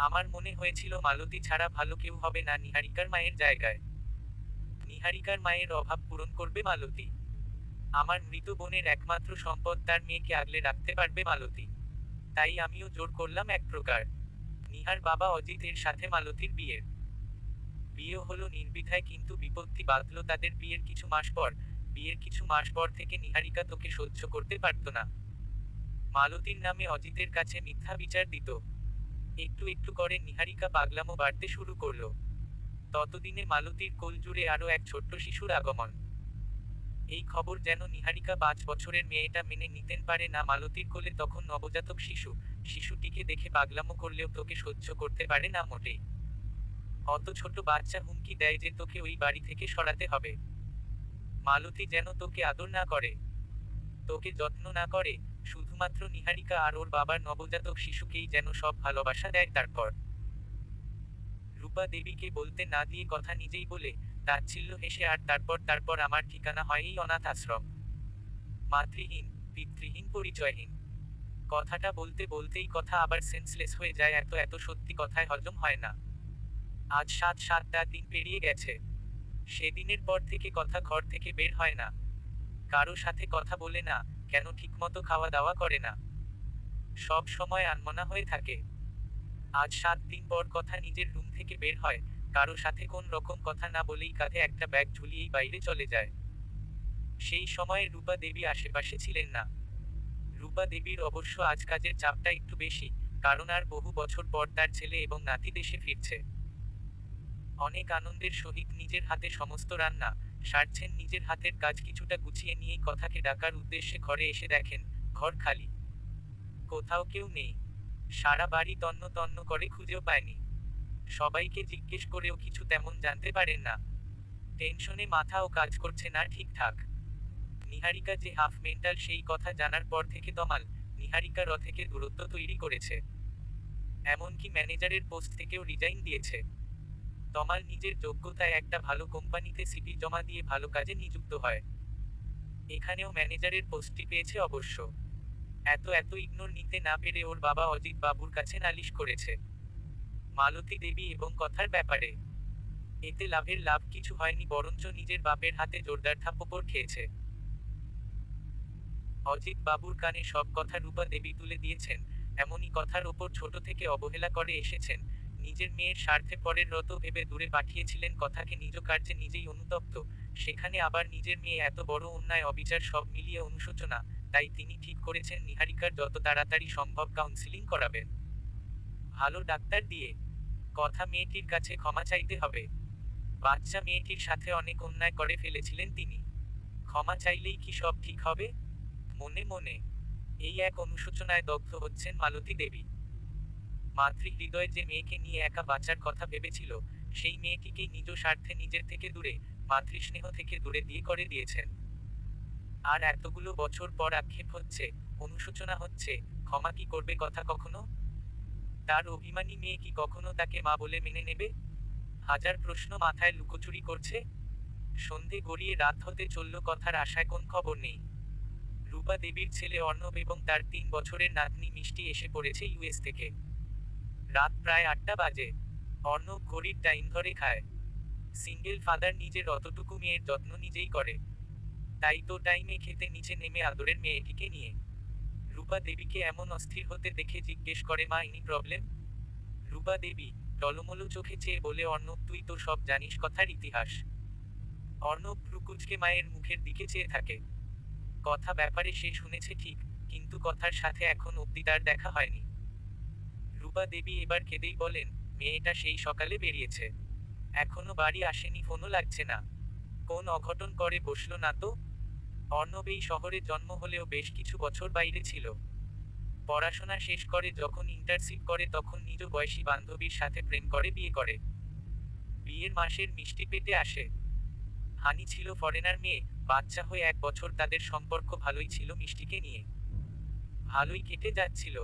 আমার মনে হয়েছিল মালতী ছাড়া ভালো কেউ হবে না নিহারিকার মায়ের জায়গায়। নিহারিকার মায়ের অভাব পূরণ করবে মালতী। আমার মৃত বোনের একমাত্র সম্পদ, তার মেয়েকে আগলে রাখতে পারবে মালতী। তাই আমিও জোর করলাম এক প্রকার। নিহার বাবা অজিত এর সাথে মালতীর বিয়ে হলো নির্বিধায়, কিন্তু বিপত্তি বাঁধলো তাদের বিয়ের কিছু মাস পর থেকে নিহারিকা তোকে সহ্য করতে পারত না। মালতীর নামে অজিতের কাছে মিথ্যা বিচার দিত। একটু একটু করে নিহারিকা পাগলামো বাড়তে শুরু করলো। ততদিনে মালতীর কোল জুড়ে আরো এক ছোট্ট শিশুর আগমন। এই খবর যেন নিহারিকা 5 বছরের মেয়েটা মেনে নিতেন পারে না। মালতীর কোলে তখন নবজাতক শিশুটিকে দেখে পাগলামো করলেও তোকে সহ্য করতে পারে না মোটেই। অত ছোট বাচ্চা হুমকি দেয় যে তোকে ওই বাড়ি থেকে সরাতে হবে। মালতী যেন তোকে আদর না করে, তোকে যত্ন না করে, শুধুমাত্র নিহারিকা আর ওর বাবার নবজাতক শিশুকেই যেন সব ভালোবাসা দেয়। তারপর রূপা দেবীকে বলতে না দিয়ে কথা নিজেই বলে, তাচ্ছিল্য হেসে, আর তারপর আমার ঠিকানা হয় এই অনাথ আশ্রম। মাতৃহীন, পিতৃহীন, পরিচয়হীন। কথাটা বলতে বলতেই কথা আবার সেন্সলেস হয়ে যায়, এত সত্যি কথায় হজম হয় না। আজ 7টা দিন পেরিয়ে গেছে। সেদিনের পর থেকে কথা ঘর থেকে বের হয় না, কারো সাথে কথা বলে না, কেন ঠিকমতো খাওয়া দাওয়া করে না, সব সময় আনমনা হয়ে থাকে। আজ 7 দিন পর কথা নিজের রুম থেকে বের হয়, কারো সাথে কোন রকম কথা না বলেই কাঁধে একটা ব্যাগ ঝুলিয়েই বাইরে চলে যায়। সেই সময়ে রূপা দেবী আশেপাশে ছিলেন না। রূপা দেবীর অবশ্য আজ কাজের চাপটা একটু বেশি, কারণ আর বহু বছর পর তার ছেলে এবং নাতি দেশে ফিরছে। অনেক আনন্দের সহিত নিজের হাতে সমস্ত রান্না সারছেন, নিজের হাতের কাজ কিছুটা গুছিয়ে নিয়েই কথাকে ডাকার উদ্দেশ্যে ঘরে এসে দেখেন, ঘর খালি, কোথাও কেউ নেই। সারা বাড়ি তন্ন তন্ন করে খুঁজেও পায়নি। সবাইকে জিজ্ঞেস করেও কিছু তেমন জানতে পারেন না। টেনশনে মাথাও কাজ করছে না ঠিকঠাক। নিহারিকা যে হাফ মেন্টাল সেই কথা জানার পর থেকে তমাল নিহারিকা থেকে দূরত্ব তৈরি করেছে। এমনকি ম্যানেজারের পোস্ট থেকেও রিজাইন দিয়েছে। তমাল নিজের যোগ্যতায় একটা ভালো কোম্পানিতে সিভি জমা দিয়ে ভালো কাজে নিযুক্ত হয়। এখানেও ম্যানেজারের পোস্টটি পেয়েছে অবশ্য। এত ইগনোর নিতে না পেরে ওর বাবা অজিত বাবুর কাছে নালিশ করেছে মালতী দেবী এবং কথার ব্যাপারে। এতে লাভ কিছু হয়নি, বরঞ্চ নিজের বাপের হাতে জোরদার থাপ্পড় খেয়েছে। অজিত বাবুর কানে সব কথা রূপা দেবী তুলে দিয়েছেন। এমনই কথার ওপর ছোট থেকে অবহেলা করে এসেছেন। নিজের মেয়ের স্বার্থে পরের রত ভেবে দূরে পাঠিয়েছিলেন কথাকে, নিজ কার্যে নিজেই অনুতপ্ত, সেখানে আবার নিজের মেয়ে এত বড় অন্যায় অবিচার, সব মিলিয়ে অনুশোচনা। তাই তিনি ঠিক করেছেন নিহারিকার যত তাড়াতাড়ি সম্ভব কাউন্সিলিং করাবেন, ভালো ডাক্তার দিয়ে। কথা মেয়েটির কাছে ক্ষমা চাইতে হবে। বাচ্চা মেয়েটির সাথে অনেক অন্যায় করে ফেলেছিলেন তিনি, ক্ষমা চাইলেই কি সব ঠিক হবে? মনে মনে এই এক অনুশোচনায় দগ্ধ হচ্ছেন মালতী দেবী। মাতৃ হৃদয়ে যে মেয়েকে নিয়ে একা বাঁচার কথা ভেবেছিল, সেই মেয়েটিকেই নিজ স্বার্থে নিজের থেকে দূরে, মাতৃস্নেহ থেকে দূরে দিয়ে করে দিয়েছেন। আর এতগুলো বছর পর আক্ষেপ হচ্ছে, অনুশোচনা হচ্ছে, ক্ষমা কি করবে কথা কখনো? তার অভিমানী মেয়ে কি কখনো তাকে মা বলে মেনে নেবে? হাজার প্রশ্ন মাথায় লুকোচুরি করছে। সন্ধে গড়িয়ে রাত হতে চলল, কথার আশায় কোন খবর নেই। রূপা দেবীর ছেলে অর্ণব এবং তার 3 বছরের নাতনি মিষ্টি এসে পড়েছে ইউএস থেকে। রাত প্রায় 8টা বাজে। অর্ণব ঘড়ির টাইম ধরে খায়। সিঙ্গেল ফাদার, নিজের অতটুকু মেয়ের যত্ন নিজেই করে, তাই তো টাইমে খেতে নিচে নেমে আদরের মেয়েটিকে নিয়ে। রূপা দেবীকে এমন অস্থির হতে দেখে জিজ্ঞেস করে, মা এনি প্রবলেম? রূপা দেবী টলমলো চোখে চেয়ে বলে, অর্ণব তুই তো সব জানিস কথার ইতিহাস। অর্ণব ভ্রুকুঁচকে মায়ের মুখের দিকে চেয়ে থাকে। কথা ব্যাপারে সে শুনেছে ঠিক, কিন্তু কথার সাথে এখন অব্দি তার দেখা হয়নি। রূপা দেবী এবার কেঁদেই বলেন, মেয়েটা সেই সকালে বেরিয়েছে, এখনো বাড়ি আসেনি, ফোনও লাগছে না। কোন অঘটন করে বসলো না তো? অর্ণব এই শহরে জন্ম হলেও বেশ কিছু বছর বাইরে ছিল। পড়াশোনা শেষ করে যখন ইন্টার্নশিপ করে তখন নিজ বয়সী বান্ধবীর সাথে প্রেম করে বিয়ে করে। বিয়ের মাসের মিষ্টি পেটে আসে। হানি ছিল ফরেনার মেয়ে, বাচ্চা হয়ে 1 বছর তাদের সম্পর্ক ভালোই ছিল মিষ্টিকে নিয়ে। ভালোই কেটে যাচ্ছিল।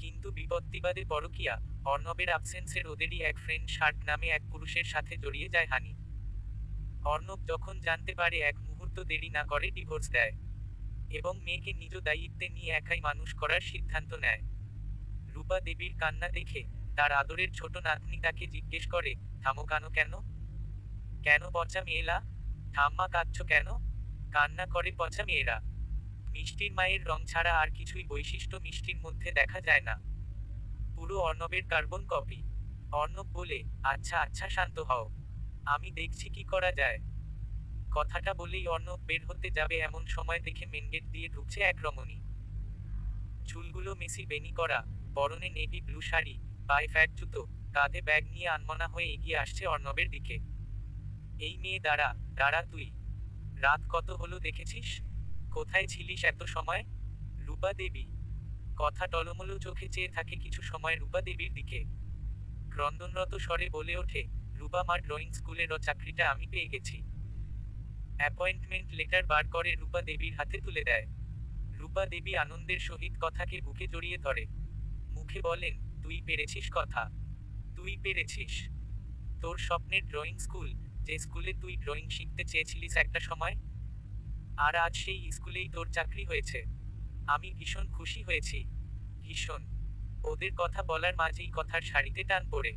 কিন্তু বিপত্তিবাদে পরকীয়া, অর্ণবের অ্যাবসেন্সের ওদেরই এক ফ্রেন্ড শার্ট নামে এক পুরুষের সাথে জড়িয়ে যায় হানি। অর্ণব যখন জানতে পারে এক মুহূর্ত দেরি না করে ডিভোর্স দেয় এবং মেয়েকে নিজ দায়িত্বে নিয়ে একাই মানুষ করার সিদ্ধান্ত নেয়। রূপা দেবীর কান্না দেখে তার আদরের ছোট নাতনি তাকে জিজ্ঞেস করে, থামো কানো কেন? কেন পচা মেয়েলা? ঠাম্মা কাঁদছ কেন? কান্না করে পচা মেয়েরা। মিষ্টির মায়ের রং ছাড়া আর কিছুই বৈশিষ্ট্য মিষ্টির মধ্যে দেখা যায় না। পুরো অর্ণবের কার্বন কপি। অর্ণব বলে, আচ্ছা আচ্ছা শান্ত হও, আমি দেখছি কি করা যায়। কথাটা বলেই অর্ণব বের হতে যাবে এমন সময় দেখে মেন গেট দিয়ে ঢুকছে এক রমণী। চুলগুলো মেসি বেনি করা, পরনে নেভি ব্লু শাড়ি, পায়ে ফ্যাট জুতো, কাঁধে ব্যাগ নিয়ে আনমনা হয়ে এগিয়ে আসছে অর্ণবের দিকে। এই মেয়ে দাঁড়া, দাঁড়া তুই। রাত কত হলো দেখেছিস? কোথায় ছিলিস এত সময়? রূপা দেবী। কথা টলমলো চোখে চেয়ে থাকে কিছু সময় রূপা দেবীর দিকে। ক্রন্দনরত স্বরে বলে ওঠে, রূপা মার ড্রয়িং স্কুলের চাকরিটা আমি পেয়ে গেছি। অ্যাপয়েন্টমেন্ট লেটার বার করে রূপা দেবীর হাতে তুলে দেয়। রূপা দেবী আনন্দের সহিত কথাকে বুকে জড়িয়ে ধরে। মুখে বলেন, তুই পেরেছিস কথা, তুই পেরেছিস। তোর স্বপ্নের ড্রয়িং স্কুল, যে স্কুলে তুই ড্রয়িং শিখতে চেয়েছিলিস একটা সময়, আর আজ সেই স্কুলেই তোর চাকরি হয়েছে। আমি ভীষণ খুশি হয়েছি, ভীষণ। ওদের কথা বলার মাঝেই কথার শাড়িতে টান পড়ে।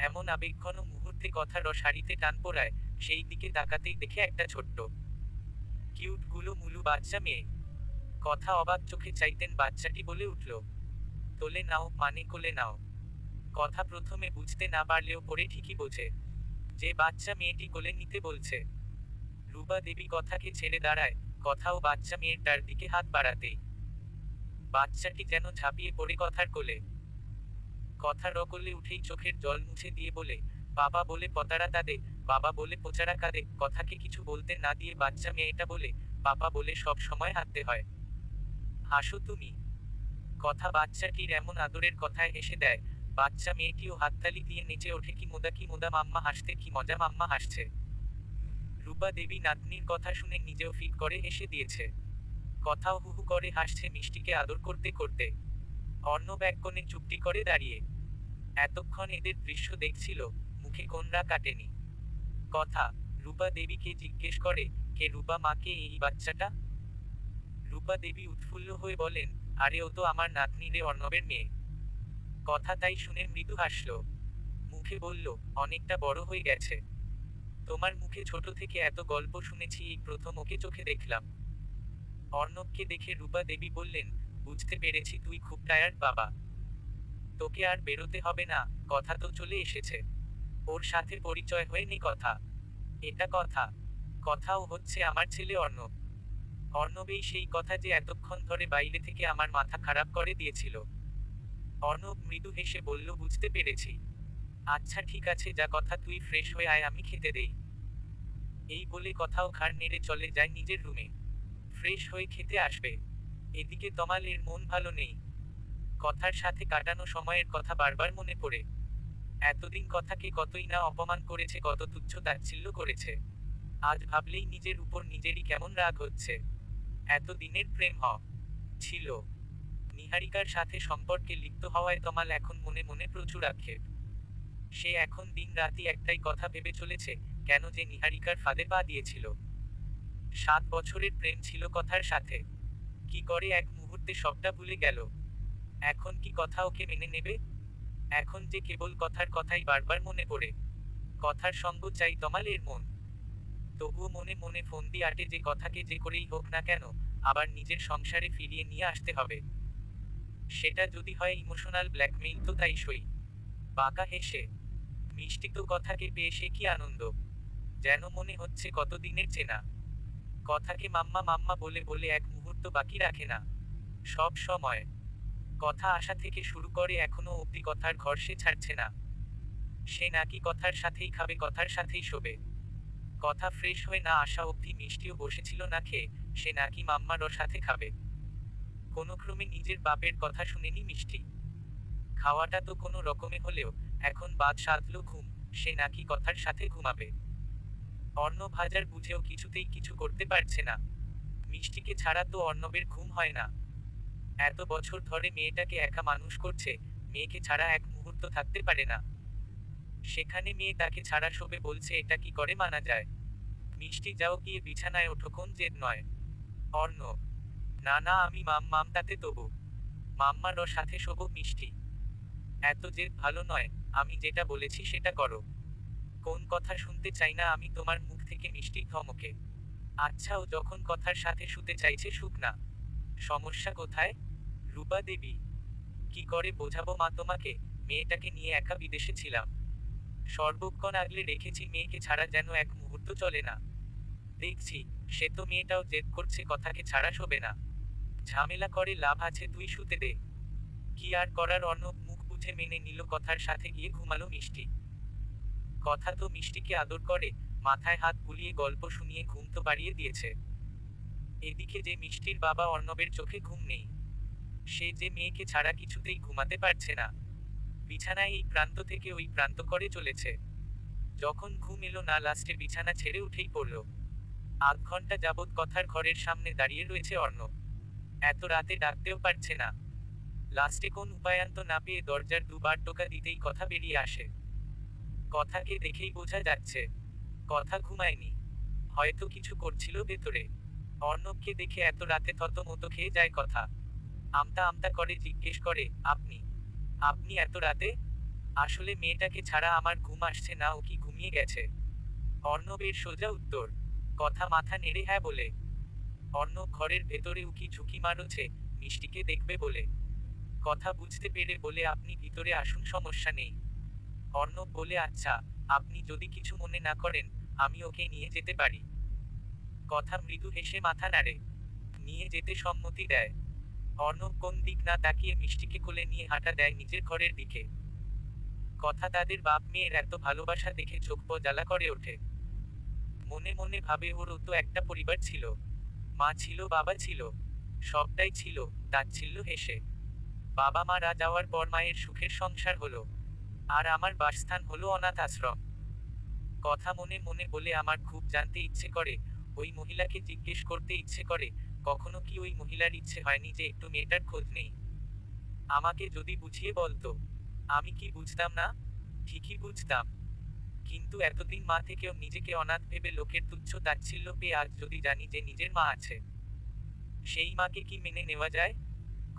এমন আবেগঘন মুহূর্তে কথার শাড়িতে টান পড়ায়, সেই দিকে তাকাতেই দেখে একটা ছোট্ট কিউট গুলো মুলু বাচ্চা মেয়ে। কথা অবাক চোখে চাইতেন বাচ্চাটি বলে উঠল, তোলে নাও মানে কোলে নাও। কথা প্রথমে বুঝতে না পারলেও পরে ঠিকই বোঝে যে বাচ্চা মেয়েটি কোলে নিতে বলছে। রূপা দেবী কথাকে ছেড়ে দাঁড়ায়, কথাও বাচ্চা মেয়েটার দিকে হাত বাড়াতেই বাচ্চাটি যেন ঝাঁপিয়ে পড়ে কথার কোলে। কথা রকলে উঠেই চোখের জল মুছে দিয়ে বলে, বাবা বলে পতারা কাঁদে, বাবা বলে পোচারা কাঁদে। কথাকে কিছু বলতে না দিয়ে বাচ্চা মেয়েটা বলে, পাপা বলে সব সময় হাঁটতে হয়। হাসো তুমি। কথা বাচ্চাটির এমন আদরের কথায় হেসে দেয়। বাচ্চা মেয়েটিও হাততালি দিয়ে নেচে ওঠে, কি মোদা মাম্মা হাসতে, কি মজা মাম্মা হাসছে। রূপা দেবী নাতনির কথা শুনে নিজেও ফিট করে হেসে দিয়েছে। কথাও হুহু করে হাসছে মিষ্টিকে আদর করতে করতে। অর্ণব এক কোণে চুপটি করে দাঁড়িয়ে এতক্ষণ এদের দৃশ্য দেখছিল, মুখে কোনরা কাটেনি। কথা রূপা দেবীকে জিজ্ঞেস করে, কে রূপা মাকে এই বাচ্চাটা? রূপা দেবী উৎফুল্ল হয়ে বলেন, আরে ও তো আমার নাতনি রে, অর্ণবের মেয়ে। কথা তাই শুনে মৃদু হাসল। মুখে বলল, অনেকটা বড় হয়ে গেছে। তোমার মুখে ছোট থেকে এত গল্প শুনেছি, এই প্রথম ওকে চোখে দেখলাম। অর্ণবকে দেখে রূপা দেবী বললেন, বুঝতে পেরেছি তুই খুব টায়ার্ড বাবা। তোকে আর বেরোতে হবে না, কথা তো চলে এসেছে। ওর সাথে পরিচয় হয়ে নি কথা। এটা কথা। কথাও হচ্ছে আমার ছেলে অর্ণব। অর্ণবেই সেই কথা যে এতক্ষণ ধরে বাইরে থেকে আমার মাথা খারাপ করে দিয়েছিল। অর্ণব মৃদু হেসে বলল, বুঝতে পেরেছি। আচ্ছা ঠিক আছে, যা কথা তুই ফ্রেশ হয়ে আয়, আমি খেতে দেই। এই বলে কথাও ঘাড় নেড়ে চলে যায় নিজের রুমে। ফ্রেশ হয়ে খেতে আসবে। এদিকে তমালের মন ভালো নেই। কথার সাথে কাটানো সময়ের কথা বারবার মনে পড়ে। এতদিন কথাকে কতই না অপমান করেছে, কত তুচ্ছ তাচ্ছিল্য করেছে। আজ ভাবলেই নিজের উপর নিজেরই কেমন রাগ হচ্ছে। এতদিনের প্রেম ছিল। নিহারিকার সাথে সম্পর্কে লিপ্ত হওয়ায় তমাল এখন মনে মনে প্রচুর আক্ষেপ। সে এখন দিন রাতি একটাই কথা ভেবে চলেছে, কেন যে নিহারিকার ফাঁদে পা দিয়েছিল। 7 বছরের প্রেম ছিল কথার সাথে। কি করে এক মুহূর্তে সবটা ভুলে গেল। এখন কি কথা ওকে মেনে নেবে? এখন যে কেবল কথার কথাই বারবার মনে পড়ে। কথার সঙ্গ চাই তমালের মন। তবুও মনে মনে ফন্দি আটে যে কথাকে যে করেই হোক না কেন, আবার নিজের সংসারে ফিরিয়ে নিয়ে আসতে হবে। সেটা যদি হয় ইমোশনাল ব্ল্যাকমেইল তো তাই সই। বাঁকা হেসে মিষ্টি তো কথাকে পেয়ে সে কি আনন্দ। যেন মনে হচ্ছে কতদিনের চেনা। কথাকে মাম্মা মাম্মা বলে বলে এক মুহূর্ত বাকি রাখে না। সব সময় কথা আসা থেকে শুরু করে এখনো অবধি কথার ঘর সে ছাড়ছে না। সে নাকি কথার সাথেই খাবে, কথার সাথেই শোবে। কথা ফ্রেশ হয়ে না আসা অবধি মিষ্টিও বসেছিল না খেয়ে, সে নাকি মাম্মারও সাথে খাবে। কোনো ক্রমে নিজের বাপের কথা শুনেনি মিষ্টি। খাওয়াটা তো কোনো রকমে হলেও, এখন বাদ সাধল ঘুম, সে নাকি কথার সাথে ঘুমাবে। অর্ণব হাজার বুঝেও কিছুতেই কিছু করতে পারছে না। মিষ্টিকে ছাড়া তো অর্ণবের ঘুম হয় না। এত বছর ধরে মেয়েটাকে একা মানুষ করছে, মেয়েকে ছাড়া এক মুহূর্ত থাকতে পারে না। সেখানে মেয়ে তাকে ছাড়া শোবে বলছে, এটা কি করে মানা যায়? মিষ্টি, যাও গিয়ে বিছানায় ওঠো। কোন জেদ নয়। অর্ণব: না না, আমি মাম তাতে তবু মাম্মারও সাথে শোবো। মিষ্টি: এত জেদ ভালো নয়, আমি যেটা বলেছি সেটা করো। কোন কথা শুনতে চাই না আমি তোমার মুখ থেকে। মিষ্টি ধমকে: আচ্ছা, ও যখন কথার সাথে শুতে চাইছে শুক না, সমস্যা কোথায়? রূপা দেবী: কি করে বোঝাবো মা তোমাকে, মেয়েটাকে নিয়ে একা বিদেশে ছিলাম, সর্বক্ষণ আগলে রেখেছি, মেয়েকে ছাড়া যেন এক মুহূর্ত চলে না। দেখছি সে তো মেয়েটাও জেদ করছে, কথাকে ছাড়া শোবে না। ঝামেলা করে লাভ আছে, তুই শুতে দে। কি আর করার। অর্ণব মুখ বুঝে মেনে নিল, কথার সাথে গিয়ে ঘুমালো মিষ্টি। কথা তো মিষ্টিকে আদর করে, মাথায় হাত বুলিয়ে গল্প শুনিয়ে ঘুম তো পাড়িয়ে দিয়েছে। এদিকে যে মিষ্টির বাবা অর্ণবের চোখে ঘুম নেই। সে যে মেয়েকে ছাড়া কিছুতেই ঘুমাতে পারছে না। বিছানায় এই প্রান্ত থেকে ওই প্রান্ত করে চলেছে। যখন ঘুম এলো না, লাস্টে বিছানা ছেড়ে উঠেই পড়ল। আধ ঘন্টা যাবৎ কথার ঘরের সামনে দাঁড়িয়ে রয়েছে অর্ণব। এত রাতে ডাকতেও পারছে না। লাস্টে কোন উপায়ান্ত না পেয়ে দরজার দুবার টোকা দিতেই কথা বেরিয়ে আসে। কথাকে দেখেই বোঝা যাচ্ছে কথা ঘুমায়নি, হয়তো কিছু করছিল ভেতরে। অর্ণবকে দেখে এত রাতে থতমত খেয়ে যায় কথা। আমতা আমতা করে জিজ্ঞেস করে, আপনি আপনি এত রাতে? আসলে মেয়েটাকে ছাড়া আমার ঘুম আসছে না, ও কি ঘুমিয়ে গেছে? অর্ণবের সোজা উত্তর। কথা মাথা নেড়ে হ্যাঁ বলে। অর্ণব ঘরের ভেতরে উকি ঝুঁকি মারছে, মিষ্টিকে দেখবে বলে। কথা বুঝতে পেরে বলে, আপনি ভিতরে আসুন, সমস্যা নেই। অর্ণব বলে, আচ্ছা, আপনি যদি কিছু মনে না করেন, আমি ওকে নিয়ে যেতে পারি। কথা মৃদু হেসে মাথা নাড়ে, নিয়ে যেতে সম্মতি দেয়। অর্ণব কোন দিক না তাকিয়ে মিষ্টিকে কোলে নিয়ে হাঁটা দেয় নিজের ঘরের দিকে। কথা তাদের বাপ মেয়ের এত ভালোবাসা দেখে চোখ জ্বালা করে ওঠে। মনে মনে ভাবে, ওরও তো একটা পরিবার ছিল, মা ছিল, বাবা ছিল, সবটাই ছিল। তাচ্ছিল্য হেসে, বাবা মারা যাওয়ার পর মায়ের সুখের সংসার হলো, আর আমার বাসস্থান হলো অনাথ আশ্রম। কথা মনে মনে বলে, আমার খুব জানতে ইচ্ছে করে, ওই মহিলাকে জিজ্ঞেস করতে ইচ্ছে করে, কখনো কি ওই মহিলার ইচ্ছে হয়নি যে একটু মেয়েটার খোঁজ নেই? আমাকে যদি বুঝিয়ে বলতো, আমি কি বুঝতাম না? ঠিকই বুঝতাম। কিন্তু এতদিন মা থেকেও নিজেকে অনাথ ভেবে লোকের তুচ্ছ তাচ্ছিল্য পেয়ে আজ যদি জানি যে নিজের মা আছে, সেই মাকে কি মেনে নেওয়া যায়?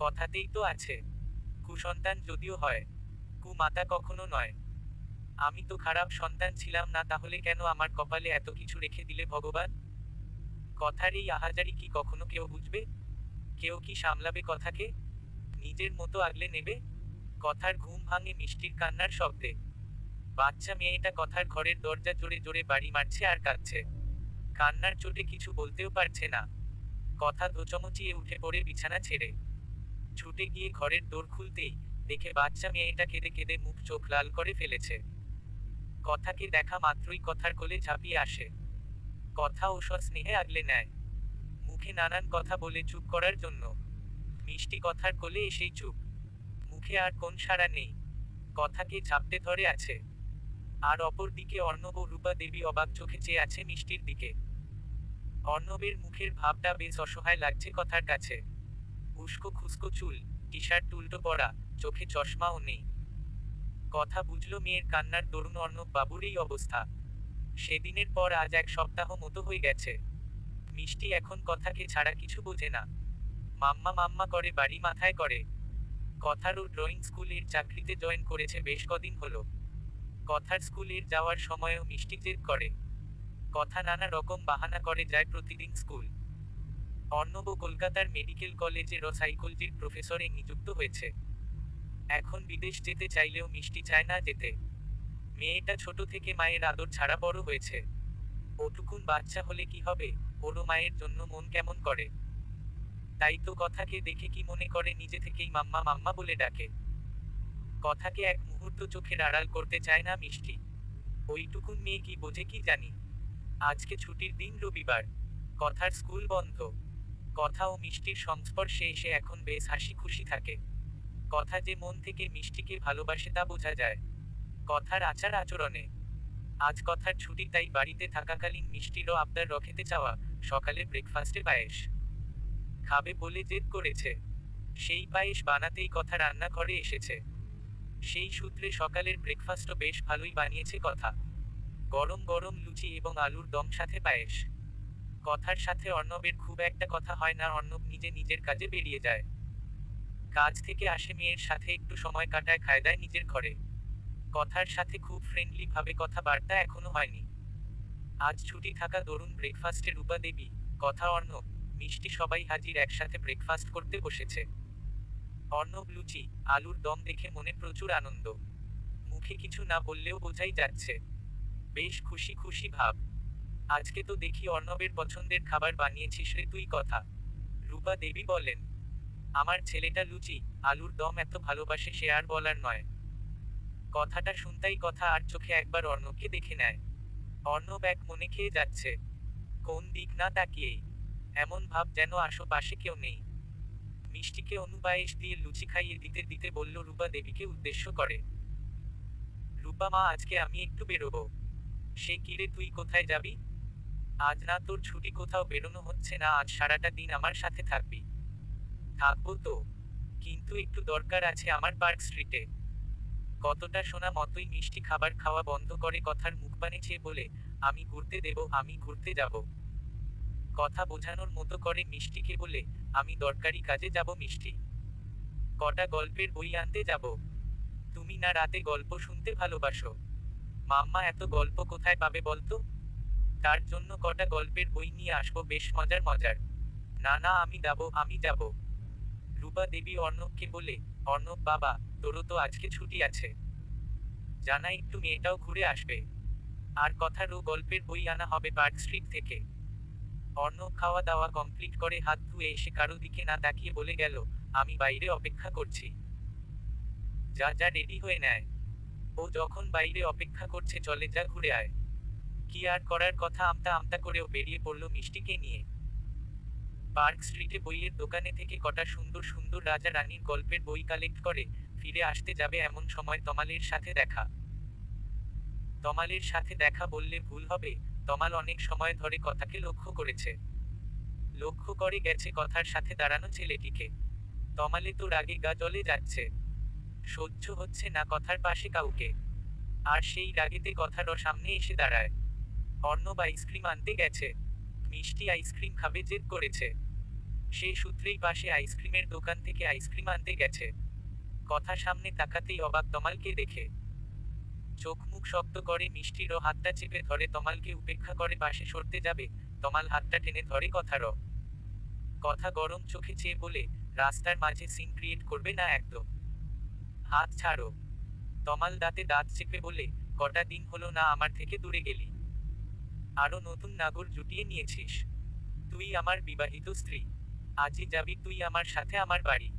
কথাতেই তো আছে, কুসন্তান যদিও হয়, কুমাতা কখনো নয়। আমি তো খারাপ সন্তান ছিলাম না, তাহলে কেন আমার কপালে এত কিছু রেখে দিলে ভগবান? কথার এই আহাজারি কি কখনো কেউ বুঝবে? কেউ কি সামলাবে কথাকে? নিজের মতো আগলে নেবে? কথার ঘুম ভাঙে মিষ্টির কান্নার শব্দে। বাচ্চা মেয়েটা কথার ঘরের দরজা জোরে জোরে বাড়ি মারছে আর কাঁদছে। কান্নার চোটে কিছু বলতেও পারছে না। কথা দোচমচিয়ে উঠে পড়ে বিছানা ছেড়ে ছুটে গিয়ে ঘরের দোর খুলতেই দেখে বাচ্চা মেয়েটা কেঁদে কেঁদে মুখ চোখ লাল করে ফেলেছে। কথাকে দেখা মাত্রই কথার কোলে ঝাঁপিয়ে আসে। কথা ও সস্নেহে আগলে নেয়, মুখে নানান কথা বলে চুপ করার জন্য। মিষ্টি কথার কোলে এসেই চুপ, মুখে আর কোন সাড়া নেই। কথাকে ঝাপটে ধরে আছে। আর অপর দিকে অর্ণব ও রূপা দেবী অবাক চোখে চেয়ে আছে মিষ্টির দিকে। অর্ণবের মুখের ভাবটা বেশ অসহায় লাগছে কথার কাছে। উস্কো খুস্কো চুল, টি শার্ট উল্টো পরা, চোখে চশমাও নেই। কথা বুঝলো মেয়ের কান্নার দরুন অর্ণব বাবুর এই অবস্থা। সেদিনের পর আজ এক সপ্তাহ মতো হয়ে গেছে। মিষ্টি এখন কথাকে ছাড়া কিছু বোঝে না। মাম্মা মাম্মা করে বাড়ি মাথায় করে। কথারও ড্রয়িং স্কুলের চাকরিতে জয়েন করেছে বেশ কদিন হলো। কথার স্কুলের যাওয়ার সময়ও মিষ্টি জেদ করে। কথা নানা রকম বাহানা করে যায় প্রতিদিন স্কুল। অর্ণব কলকাতার মেডিকেল কলেজের সাইকোলজির প্রফেসরে নিযুক্ত হয়েছে। এখন বিদেশ যেতে চাইলেও মিষ্টি চায় না যেতে। মেয়েটা ছোট থেকে মায়ের আদর ছাড়া বড় হয়েছে। ওটুকুন বাচ্চা হলে কি হবে, ওরও মায়ের জন্য মন কেমন করে। তাই তো কথাকে দেখে কি মনে করে নিজে থেকেই মাম্মা মাম্মা বলে ডাকে। কথাকে এক মুহূর্ত চোখের আড়াল করতে চায় না মিষ্টি। ওইটুকুন মেয়ে কি বোঝে কি জানি। আজকে ছুটির দিন, রবিবার। কথার স্কুল বন্ধ। কথা ও মিষ্টির সংস্পর্শে এসে এখন বেশ হাসি খুশি থাকে। কথা যে মন থেকে মিষ্টিকে ভালোবাসে তা বোঝা যায় কথার আচার আচরণে। আজ কথার ছুটি, তাই বাড়িতে থাকাকালীন মিষ্টিরও আবদার রখেতে চাওয়া। সকালে ব্রেকফাস্টে পায়েস খাবে বলে জেদ করেছে। সেই পায়েস বানাতেই কথা রান্নাঘরে এসেছে। সেই সূত্রে সকালের ব্রেকফাস্টও বেশ ভালোই বানিয়েছে কথা। গরম গরম লুচি এবং আলুর দম, সাথে পায়েস। কথার সাথে অর্ণবের খুব একটা কথা হয় না। অর্ণব নিজের কাজে বেরিয়ে যায়। কাজ থেকে আসে, মেয়ের সাথে একটু সময় কাটায়, খায় দায় নিজের ঘরে। কথার সাথে খুব ফ্রেন্ডলি ভাবে কথাবার্তা এখনো হয়নি। আজ ছুটি থাকা দরুন ব্রেকফাস্টে রূপা দেবী, কথা, অর্ণব, মিষ্টি সবাই হাজির, একসাথে ব্রেকফাস্ট করতে বসেছে। অর্ণব লুচি, আলুর দম দেখে মনে প্রচুর আনন্দ। মুখে কিছু না বললেও বোঝাই যাচ্ছে বেশ খুশি খুশি ভাব। আজকে তো দেখি অর্ণবের পছন্দের খাবার বানিয়েছিস রে তুই, কথা। রূপা দেবী বলেন, আমার ছেলেটা লুচি আলুর দম এত ভালোবাসে সে আর বলার নয়। কথাটা শুনতাই কথা আর চোখে একবার অর্ণবকে দেখে নেয়। অর্ণব এক মনে খেয়ে যাচ্ছে, কোন দিক না তাকিয়েই। এমন ভাব যেন আশেপাশে কেউ নেই। মিষ্টিকে অনুপায়েশ দিয়ে লুচি খাইয়ে দিতে দিতে বলল রূপা দেবীকে উদ্দেশ্য করে, রূপা মা, আজকে আমি একটু বেরোবো। সে কিরে, তুই কোথায় যাবি? আজ না তোর ছুটি, কোথাও বেরোনো হচ্ছে না? আজ সারাটা দিন আমার সাথে থাকবি। থাকবো তো, কিন্তু একটু দরকার আছে আমার পার্ক স্ট্রিটে। কতটা শোনা মতোই মিষ্টি খাবার খাওয়া বন্ধ করে কথার মুখপানে চেয়ে বলে, আমি ঘুরতে দেব, আমি ঘুরতে যাব। কথা বোঝানোর মতো করে মিষ্টিকে বলে, আমি দরকারি কাজে যাব মিষ্টি। কটা গল্পের বই আনতে যাব। তুমি না রাতে গল্প শুনতে ভালোবাসো? মাম্মা এত গল্প কোথায় পাবে বলতো? তার জন্য কটা গল্পের বই নিয়ে আসবো, বেশ মজার মজার। না না, আমি যাব, আমি যাব। রূপা দেবী অর্ণবকে বলে, অর্ণব বাবা, তোরও তো আজকে ছুটি আছে, জানা একটু মেয়েটাও ঘুরে আসবে। আর কথারও গল্পের বই আনা হবে পার্ক স্ট্রিট থেকে। অর্ণব খাওয়া দাওয়া কমপ্লিট করে হাত ধুয়ে এসে কারো দিকে না তাকিয়ে বলে গেল, আমি বাইরে অপেক্ষা করছি। যা যা রেডি হয়ে নেয়। ও যখন বাইরে অপেক্ষা করছে চলে যা, ঘুরে আয়। কি আর করার কথা, আমতা আমতা করেও বেরিয়ে পড়ল মিষ্টিকে নিয়ে। পার্ক স্ট্রিটে বইয়ের দোকানে থেকে কটা সুন্দর সুন্দর রাজা রানীর গল্পের বই কালেক্ট করে ফিরে আসতে যাবে এমন সময় তমালের সাথে দেখা। তমালের সাথে দেখা বললে ভুল হবে, তমাল অনেক সময় ধরে কথাকে লক্ষ্য করেছে। লক্ষ্য করে গেছে কথার সাথে দাঁড়ানো ছেলেটিকে। তমালে তো রাগে গা জ্বলে যাচ্ছে। সহ্য হচ্ছে না কথার পাশে কাউকে। আর সেই রাগেতে কথারও সামনে এসে দাঁড়ায়। অর্ণব আইসক্রিম আনতে গেছে। মিষ্টি আইসক্রিম খাবে জেদ করেছে। সেই সূত্রেই পাশে আইসক্রিমের দোকান থেকে আইসক্রিম আনতে গেছে। কথা সামনে তাকাতেই অবাক তমালকে দেখে। চোখ মুখ শক্ত করে মিষ্টিরও হাতটা চেপে ধরে তমালকে উপেক্ষা করে পাশে সরতে যাবে। তমাল হাতটা টেনে ধরে কথারও। কথা গরম চোখে চেয়ে বলে, রাস্তার মাঝে সিন ক্রিয়েট করবে না একদম। হাত ছাড়ো। তমাল দাঁতে দাঁত চেপে বলে, কটা দিন হলো না আমার থেকে দূরে গেলি। আরো নতুন নাগর জুটিয়ে নিয়েছিস। তুই আমার বিবাহিত স্ত্রী। আজই যাবি তুই আমার সাথে আমার বাড়ি।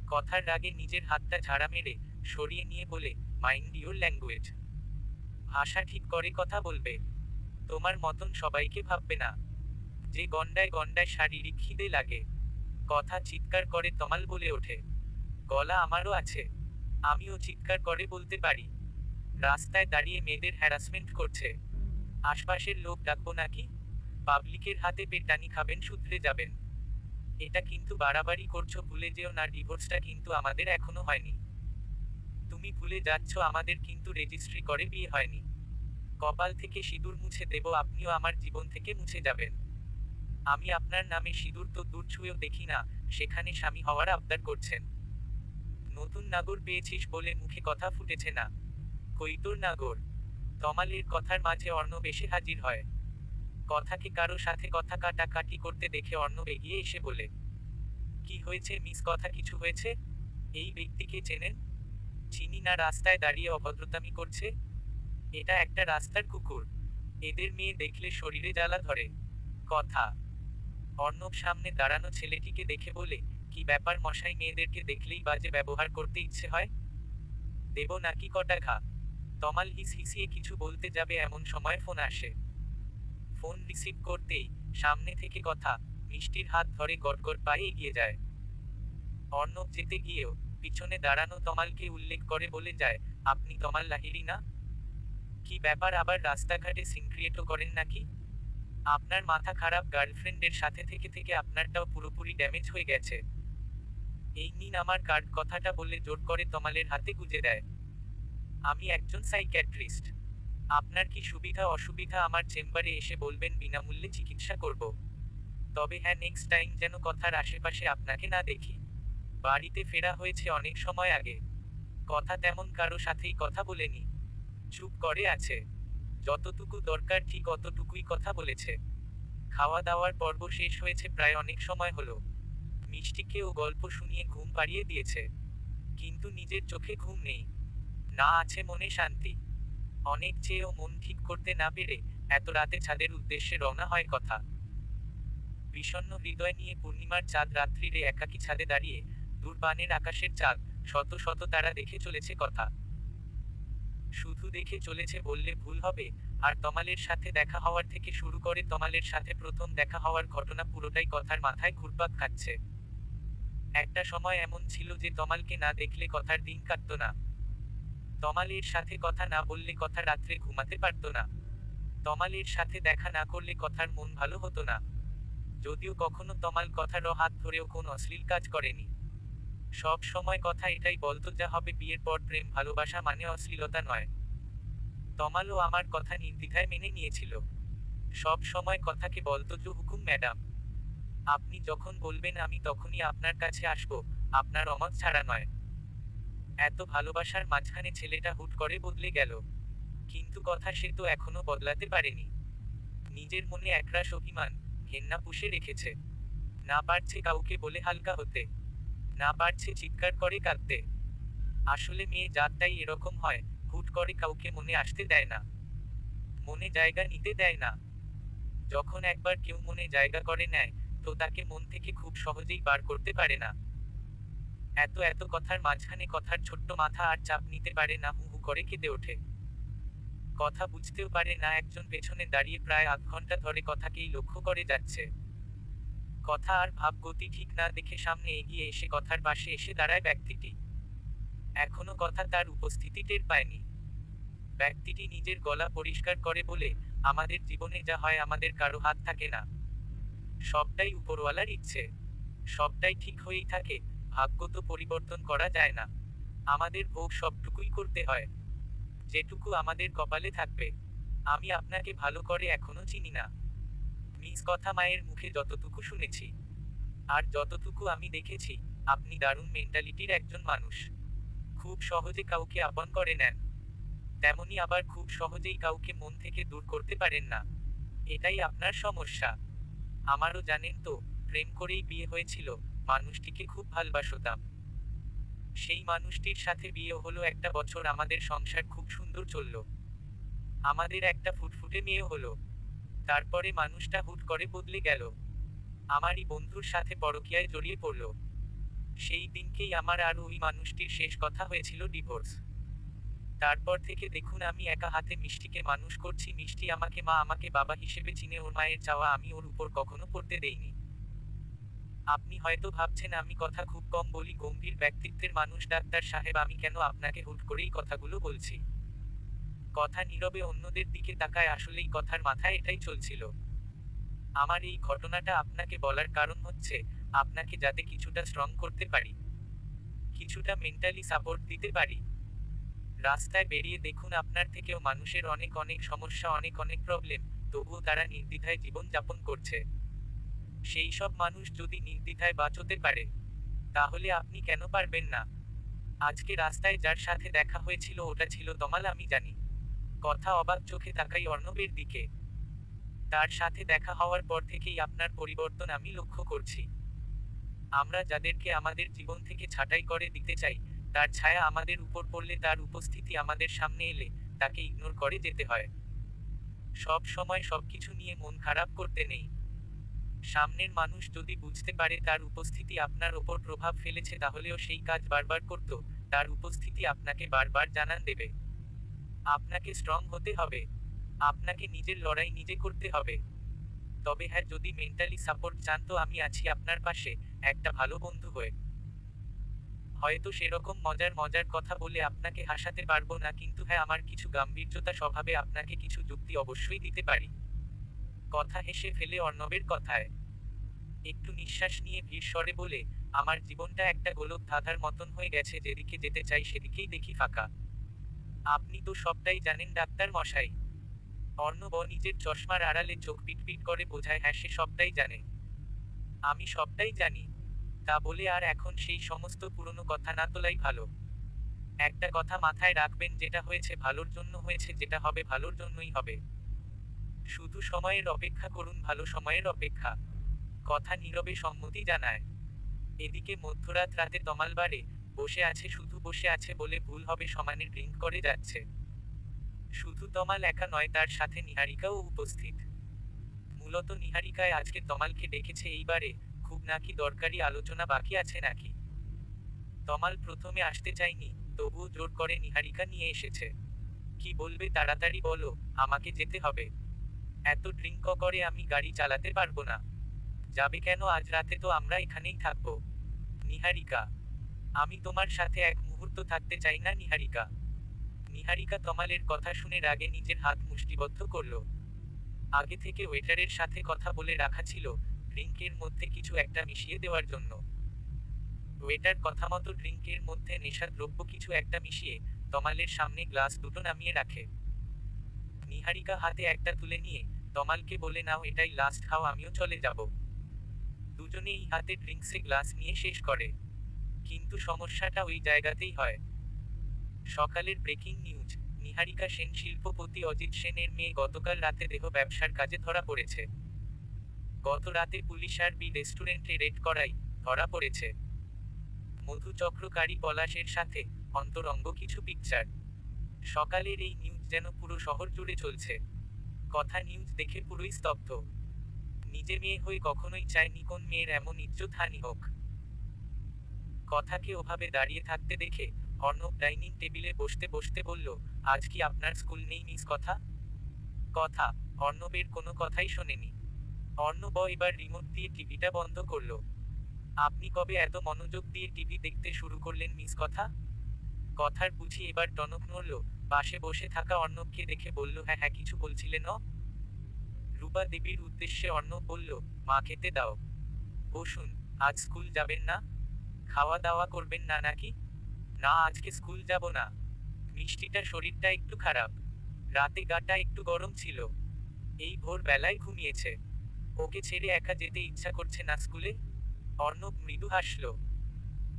কথার রাগে নিজের হাতটা ঝাড়া মেরে সরিয়ে নিয়ে বলে, মাইন্ড ইউর ল্যাঙ্গুয়েজ। ভাষা ঠিক করে কথা বলবে। তোমার মতন সবাইকে ভাববে না। যে গন্ডায় গন্ডায় শারীরিক খিদে লাগে। কথা চিৎকার করে তমাল বলে ওঠে, গলা আমারও আছে, আমিও চিৎকার করে বলতে পারি। রাস্তায় দাঁড়িয়ে মেয়েদের হ্যারাসমেন্ট করছে। আশপাশের লোক ডাকবো নাকি? পাবলিকের হাতে পেটানি খাবেন, শুধরে যাবেন। এটা কিন্তু বাড়াবাড়ি করছো, ভুলে যেও না ডিভোর্সটা কিন্তু আমাদের এখনো হয়নি। তুমি ভুলে যাচ্ছ আমাদের কিন্তু রেজিস্ট্রি করে বিয়ে হয়নি। কপাল থেকে সিঁদুর মুছে দেব, আপনিও আমার জীবন থেকে মুছে যাবেন। আমি আপনার নামে সিঁদুর তো দূর ছুঁয়েও দেখি না, সেখানে স্বামী হওয়ার আবদার করছেন। নতুন নাগর পেয়েছিস বলে মুখে কথা ফুটেছে না। কই তোর নাগর? তমালের কথার মাঝে অর্ণব এসে হাজির হয়। কথাকে কারো সাথে কথা কাটাকাটি করতে দেখে অর্ণব এগিয়ে এসে বলে, কি হয়েছে মিস, কথা কিছু হয়েছে? এই ব্যক্তিকে চেনেন? চিনি না, রাস্তায় দাঁড়িয়ে অভদ্রতামি করছে। এটা একটা রাস্তার কুকুর। এদের মেয়ে দেখলে শরীরে জ্বালা ধরে। কথা। অর্ণব সামনে দাঁড়ানো ছেলেটিকে দেখে বলে, কি ব্যাপার মশাই, মেয়েদেরকে দেখলেই বাজে ব্যবহার করতে ইচ্ছে হয়? দেব নাকি কটা ঘা? তমাল হিস হিসিয়ে কিছু বলতে যাবে এমন সময় ফোন আসে। ফোন রিসিভ করতেই সামনে থেকে কথা মিষ্টির হাত ধরে গটগট পায়ে এগিয়ে যায়। অর্ণব যেতে গিয়েও পিছনে দাঁড়ানো তমালকে উল্লেখ করে বলে যায়, আপনি তমাল লাহিড়ী না? কি ব্যাপার, আবার রাস্তাঘাটে সিন ক্রিয়েটও করেন নাকি? আপনার মাথা খারাপ, গার্লফ্রেন্ডের সাথে থেকে থেকে আপনারটাও পুরোপুরি ড্যামেজ হয়ে গেছে। এই নিন আমার কার্ড, কথাটা বলে জোর করে তমালের হাতে গুজে দেয়। আমি একজন সাইকিয়াট্রিস্ট। আপনার কি সুবিধা অসুবিধা আমার চেম্বারে এসে বলবেন, বিনামূল্যে চিকিৎসা করব। তবে হ্যাঁ, নেক্সট টাইম যেন কথার আশেপাশে আপনাকে না দেখি। বাড়িতে ফেরা হয়েছে অনেক সময় আগে। কথা তেমন কারো সাথেই কথা বলেনি। চুপ করে আছে। যতটুকু দরকার ঠিক অতটুকুই কথা বলেছে। খাওয়া দাওয়ার পর্ব শেষ হয়েছে প্রায় অনেক সময় হলো। মিষ্টিকেও গল্প শুনিয়ে ঘুম পাড়িয়ে দিয়েছে। কিন্তু নিজের চোখে ঘুম নেই। না আছে মনে শান্তি। অনেক চেয়েও মন ঠিক করতে না পেরে এত রাতে ছাদের উদ্দেশ্যে রওনা হয় কথা। বিষণ্ণ হৃদয় নিয়ে পূর্ণিমার চাঁদ রাত্রিরে একাকী ছাদে দাঁড়িয়ে দূরপানের আকাশের চাঁদ শত শত তারা দেখে চলেছে কথা। শুধু দেখে চলেছে বললে ভুল হবে। আর তমালের সাথে দেখা হওয়ার থেকে শুরু করে তমালের সাথে প্রথম দেখা হওয়ার ঘটনা পুরোটাই কথার মাথায় ঘুরপাক খাচ্ছে। একটা সময় এমন ছিল যে তমালকে না দেখলে কথার দিন কাটতো না। তমালের সাথে কথা না বললে কথা রাত্রে ঘুমাতে পারতো না। তমালের সাথে দেখা না করলে কথার মন ভালো হতো না। যদিও কখনো তমাল কথারও হাত ধরেও কোন অশ্লীল কাজ করেনি। সব সময় কথা এটাই বলতো, যা হবে বিয়ের পর প্রেম ভালোবাসা মানে অশ্লীলতা নয়। তমালও আমার কথা নির্দ্বিধায় মেনে নিয়েছিল। সব সময় কথাকে বলতো, জো হুকুম ম্যাডাম, আপনি যখন বলবেন আমি তখনই আপনার কাছে আসবো, আপনার অমত ছাড়া নয়। এত ভালোবাসার মাঝখানে ছেলেটা হুট করে বদলে গেল। কিন্তু কথা সে তো এখনো বদলাতে পারেনি। নিজের মনে একরাশ অভিমান ঘেন্না পুষে রেখেছে। না পারছে কাউকে বলে হালকা হতে, না পারছে চিৎকার করে কাঁদতে। আসলে মেয়ে জাতটাই এরকম হয়, হুট করে কাউকে মনে আসতে দেয় না, মনে জায়গা নিতে দেয় না। যখন একবার কেউ মনে জায়গা করে নেয়, তো তাকে মন থেকে খুব সহজেই বার করতে পারে না। এত এত কথার মাঝখানে কথার ছোট্ট মাথা আর চাপ নিতে পারে না, হু হু করে কেঁদে ওঠে। কথা বুঝতেও পারে না একজন পেছনে দাঁড়িয়ে প্রায় আধ ঘন্টা ধরে কথাকেই লক্ষ্য করে যাচ্ছে। কথা আর ভাবগতি ঠিক না দেখে সামনে এগিয়ে এসে কথার পাশে এসে দাঁড়ায় ব্যক্তিটি। এখনো কথা তার উপস্থিতি টের পায়নি। ব্যক্তিটি নিজের গলা পরিষ্কার করে বলে, আমাদের জীবনে যা হয় আমাদের কারো হাত থাকে না। সবটাই উপরওয়ালার ইচ্ছে। সবটাই ঠিক হয়েই থাকে, ভাগ্য তো পরিবর্তন করা যায় না। আমাদের ভোগ সবটুকুই করতে হয়, যেটুকু আমাদের কপালে থাকবে। আমি আপনাকে ভালো করে এখনো চিনি না। মিস কথা মায়ের মুখে যতটুকু শুনেছি আর যতটুকু আমি দেখেছি, আপনি দারুণ মেন্টালিটির একজন মানুষ। খুব সহজে কাউকে আপন করে নেন, তেমনি আবার খুব সহজেই কাউকে মন থেকে দূর করতে পারেন না। এটাই আপনার সমস্যা। আমারও জানেন তো, প্রেম করেই বিয়ে হয়েছিল, মানুষটিকে খুব ভালবাসতাম। সেই মানুষটির সাথে বিয়ে হলো, একটা বছর আমাদের সংসার খুব সুন্দর চলল। আমাদের একটা ফুটফুটে মেয়ে হলো। তারপরে মানুষটা হুট করে বদলে গেল। আমারই বন্ধুর সাথে পরকীয়ায় জড়িয়ে পড়ল। সেই দিনকেই আমার আর ওই মানুষটির শেষ কথা হয়েছিল ডিভোর্স। তারপর থেকে দেখুন আমি একা হাতে মিষ্টিকে মানুষ করছি। মিষ্টি আমাকে মা, আমাকে বাবা হিসেবে চিনে। ওর মায়ের চাওয়া আমি ওর উপর কখনো পড়তে দেইনি। আপনি হয়তো ভাবছেন আমি কথা খুব কম বলি, গম্ভীর ব্যক্তিত্বের মানুষ ডাক্তার সাহেব, আমি কেন আপনাকে হুট করেই কথাগুলো বলছি। কথা নীরবে অন্যদের দিকে তাকায়, আসলেই কথার মাথায় এটাই চলছিল। আমার এই ঘটনাটা আপনাকে বলার কারণ হচ্ছে, আপনাকে যাতে কিছুটা স্ট্রং করতে পারি, কিছুটা মেন্টালি সাপোর্ট দিতে পারি। রাস্তায় বেরিয়ে দেখুন আপনার থেকেও মানুষের অনেক অনেক সমস্যা, অনেক অনেক প্রবলেম, তবুও তারা নির্দ্বিধায় জীবন যাপন করছে। সেই সব মানুষ যদি নির্দ্বিধায় বাঁচতে পারে, তাহলে আপনি কেন পারবেন না? আজকে রাস্তায় যার সাথে দেখা হয়েছিল ওটা ছিল তমাল, আমি জানি। কথা অবাক চোখে তাকাই অর্ণবের দিকে। তার সাথে দেখা হওয়ার পর থেকেই আপনার পরিবর্তন আমি লক্ষ্য করছি। আমরা যাদেরকে আমাদের জীবন থেকে ছাঁটাই করে দিতে চাই, তার ছায়া আমাদের উপর পড়লে, তার উপস্থিতি আমাদের সামনে এলে, তাকে ইগনোর করে যেতে হয়। সব সময় সবকিছু নিয়ে মন খারাপ করতে নেই। সামনের মানুষ যদি বুঝতে পারে তার উপস্থিতি আপনার ওপর প্রভাব ফেলেছে, তাহলেও সেই কাজ বারবার করত, তার উপস্থিতি আপনাকে বারবার জানান দেবে। আপনাকে স্ট্রং হতে হবে। আপনাকে নিজের লড়াই নিজে করতে হবে। তবে হ্যাঁ, যদি মেন্টালি সাপোর্ট চান তো আমি আছি আপনার পাশে, একটা ভালো বন্ধু হয়ে। হয়তো সেরকম মজার মজার কথা বলে আপনাকে হাসাতে পারবো না, কিন্তু হ্যাঁ, আমার কিছু গাম্ভীর্যতা স্বভাবে আপনাকে কিছু যুক্তি অবশ্যই দিতে পারি। কথা হেসে ফেলে অর্ণবের কথায়। একটু নিঃশ্বাস নিয়ে ধীর স্বরে বলে, আমার জীবনটা একটা গোলক ধাঁধার মতন হয়ে গেছে, যেদিকে যেতে চাই সেদিকেই দেখি ফাঁকা। আপনি তো সবটাই জানেন ডাক্তার মশাই। অর্ণব নিজের চশমার আড়ালে চোখ পিটপিট করে বোঝায়, হ্যাঁ সে সবটাই জানে। আমি সবটাই জানি। তা বলে আর এখন সেই সমস্ত পুরনো কথা না তোলাই ভালো। একটা কথা মাথায় রাখবেন, যেটা হয়েছে ভালোর জন্য হয়েছে, যেটা হবে ভালোর জন্যই হবে। শুধু সময়ের অপেক্ষা করুন, ভালো সময়ের অপেক্ষা। কথা নীরবে সম্মতি জানায়। এদিকে মধ্যরাত রাতে তমাল বারে বসে আছে, শুধু বসে আছে বলে ভুল হবে, সমানে ড্রিঙ্ক করে যাচ্ছে। শুধু তমাল একা নয়, তার সাথে নিহারিকাও উপস্থিত। মূলত নিহারিকায় আজকে তমালকে ডেকেছে এইবারে, খুব নাকি দরকারি আলোচনা বাকি আছে নাকি। তমাল প্রথমে আসতে চায়নি, তবুও জোর করে নিহারিকা নিয়ে এসেছে। কি বলবে তাড়াতাড়ি বলো, আমাকে যেতে হবে। এত ড্রিঙ্ক করে আমি গাড়ি চালাতে পারবো না। যাবে কেন, আজ রাতে তো আমরা এখানেই থাকবো। নিহারিকা, আমি তোমার সাথে এক মুহূর্ত থাকতে চাই না নিহারিকা। নিহারিকা তমালের কথা শুনে রাগে নিজের হাত মুষ্টিবদ্ধ করলো। আগে থেকে ওয়েটারের সাথে কথা বলে রাখা ছিল, ড্রিঙ্কের মধ্যে কিছু একটা মিশিয়ে দেওয়ার জন্য। ওয়েটার কথামতো ড্রিঙ্কের মধ্যে নেশাদ্রব্য কিছু একটা মিশিয়ে তমালের সামনে গ্লাস দুটো নামিয়ে রাখে। নিহারিকা হাতে একটা তুলে নিয়ে তমালকে বলে, নাও এটাই লাস্ট, খাও, আমিও চলে যাব। দুজনেই হাতে ড্রিঙ্কসে গ্লাস নিয়ে শেষ করে। কিন্তু সমস্যাটা ওই জায়গাতেই হয়। সকালের ব্রেকিং নিউজ, নিহারিকা সেন শিল্পপতি অজিত সেনের মেয়ে গতকাল রাতে দেহ ব্যবসার কাজে ধরা পড়েছে। গত রাতে পুলিশ আর বি রেস্টুরেন্টে রেড করাই ধরা পড়েছে মধু চক্রকারী পলাশের সাথে অন্তরঙ্গ কিছু পিকচার। সকালের এই নিউজ যেন পুরো শহর জুড়ে চলছে। কথা নিউজ দেখে পুরোই স্তব্ধ। নিজে মেয়ে হয়ে কখনোই চায়নি কোন মেয়ের এমন ইজ্জত হানি হোক। কথাকে ওভাবে দাঁড়িয়ে থাকতে দেখে অর্ণব ডাইনিং টেবিলে বসতে বসতে বলল, আজ কি আপনার স্কুল নেই মিস? কথা কথা অর্ণবের কোনো কথাই শোনেনি। অর্ণব এবার রিমোট দিয়ে টিভিটা বন্ধ করলো। আপনি কবে এত মনোযোগ দিয়ে টিভি দেখতে শুরু করলেন মিস? কথা কথার বুঝি এবার টনক নড়ল। পাশে বসে থাকা অর্ণবকে দেখে বলল, হ্যাঁ হ্যাঁ, কিছু বলছিলে ন? রূপা দেবীর উদ্দেশ্যে অর্ণব বলল, মা খেতে দাও। বসুন। আজ স্কুল যাবেন না? খাওয়া দাওয়া করবেন না নাকি? না, আজকে স্কুল যাব না। মিষ্টিটার শরীরটা একটু খারাপ, রাতে গাটা একটু গরম ছিল, এই ভোর বেলায় ঘুমিয়েছে, ওকে ছেড়ে একা যেতে ইচ্ছা করছে না স্কুলে। অর্ণব মৃদু হাসল।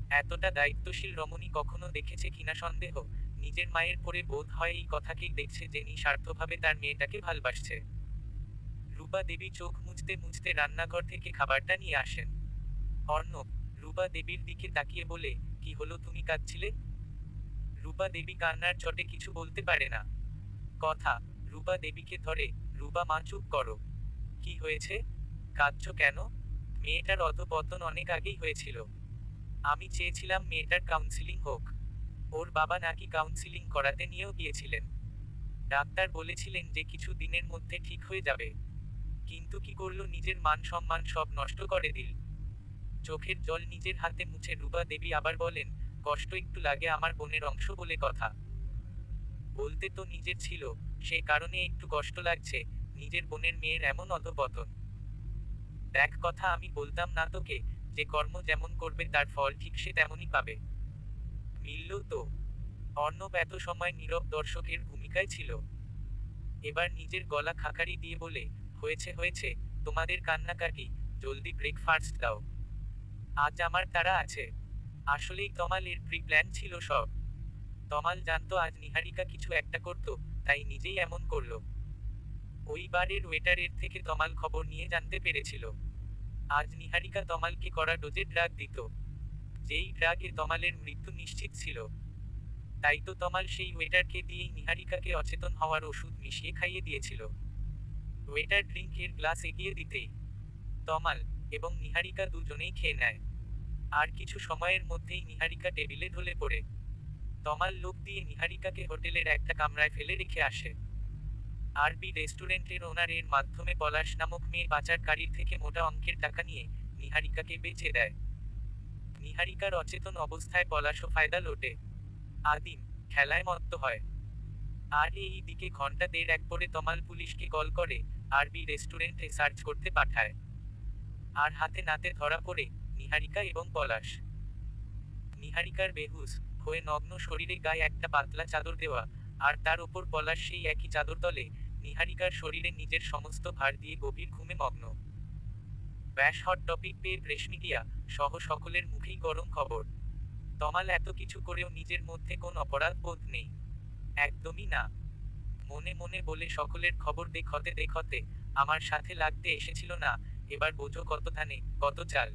এতটা দায়িত্বশীল রমণী কখনো দেখেছে কিনা সন্দেহ। নিজের মায়ের পরে বোধ হয় এই কথাকেই দেখছে যে নিঃস্বার্থভাবে তার মেয়েটাকে ভালবাসছে। রূপা দেবী চোখ মুছতে মুছতে রান্নাঘর থেকে খাবারটা নিয়ে আসেন। অর্ণব রূপা দেবীর দিকে তাকিয়ে বলে, কি হলো, তুমি কাঁদছিলে? রূপা দেবী কান্নার চটে কিছু বলতে পারে না। কথা রূপা দেবীকে ধরে, রূপা মা চুপ করো। কি হয়েছে, কাঁদছো কেন? মেয়েটার অধঃপতন অনেক আগেই হয়েছিল। আমি চেয়েছিলাম মেয়েটার কাউন্সিলিং হোক। ওর বাবা নাকি কাউন্সিলিং করাতে নিয়েও গিয়েছিলেন। ডাক্তার বলেছিলেন যে কিছু দিনের মধ্যে ঠিক হয়ে যাবে। কিন্তু কি করলো, নিজের মান সম্মান সব নষ্ট করে দিল। চোখের জল নিজের হাতে মুছে রূপা দেবী আবার বলেন, কষ্ট একটু লাগে, আমার বোনের অংশ বলে কথা। বলতে তো নিজের ছিল, সে কারণে একটু কষ্ট লাগছে, নিজের বোনের মেয়ের এমন অধঃপতন। দেখ কথা, আমি বলতাম না তোকে, যে কর্ম যেমন করবে তার ফল ঠিক সে তেমনই পাবে। মিলল তো? অর্ণব এত সময় নীরব দর্শকের ভূমিকায় ছিল। এবার নিজের গলা খাকারি দিয়ে বলে, হয়েছে হয়েছে, তোমাদের কান্নাকাটি, জলদি ব্রেকফাস্ট দাও। আজ আমার তাড়া আছে। আসলেই তমাল এর প্রি প্ল্যান ছিল সব। তমাল জানতো আজ নিহারিকা কিছু একটা করত, তাই নিজেই এমন করলো। ওই বারের ওয়েটারের থেকে তমাল খবর নিয়ে জানতে পেরেছিল আজ নিহারিকা তমালকে করা ডোজের ড্রাগ দিত, যেই ড্রাগে তমালের মৃত্যু নিশ্চিত ছিল। তাই তো তমাল সেই ওয়েটারকে দিয়েই নিহারিকাকে অচেতন হওয়ার ওষুধ মিশিয়ে খাইয়ে দিয়েছিল। ওয়েটার ড্রিঙ্কের গ্লাস এগিয়ে দিতেই তমাল এবং নিহারিকা দুজনেই খেয়ে নেয়। আর কিছু সময়ের মধ্যেই নিহারিকা টেবিলে ঢলে পড়ে। তমাল লোক দিয়ে নিহারিকাকে হোটেলের একটা কামরায় ফেলে রেখে আসে। আরবি রেস্টুরেন্টের ওনারের মাধ্যমে পলাশ নামক মেয়ে পাচারকারীর থেকে মোটা অঙ্কের টাকা নিয়ে নিহারিকাকে বেচে দেয়। নিহারিকার অচেতন অবস্থায় পলাশও ফায়দা লোটে। আদিম খেলায় মত্ত হয়। আর এই দিকে ঘন্টা দেড় এক পরে তমাল পুলিশকে কল করে আরবি রেস্টুরেন্টে সার্চ করতে পাঠায়। আর হাতে নাতে ধরা পড়ে নিহারিকা এবং পলাশ। নিহারিকার বেহুশ হয়ে নগ্ন শরীরে গায়ে একটা পাতলা চাদর দেওয়া, আর তার ওপর পলাশ সেই একই চাদর তলে নিহারিকার শরীরে নিজের সমস্ত ভার দিয়ে গভীর ঘুমে মগ্ন। ব্যাস হট টপিক পেয়ে প্রেস মিডিয়া সহ সকলের মুখেই গরম খবর। তমাল এত কিছু করেও নিজের মধ্যে কোন অপরাধ বোধ নেই, একদমই না। মনে মনে বলে সকলের খবর দেখতে দেখতে আমার সাথে লাগতে এসেছিল না, এবার বোঝো কত ধানে কত চাল।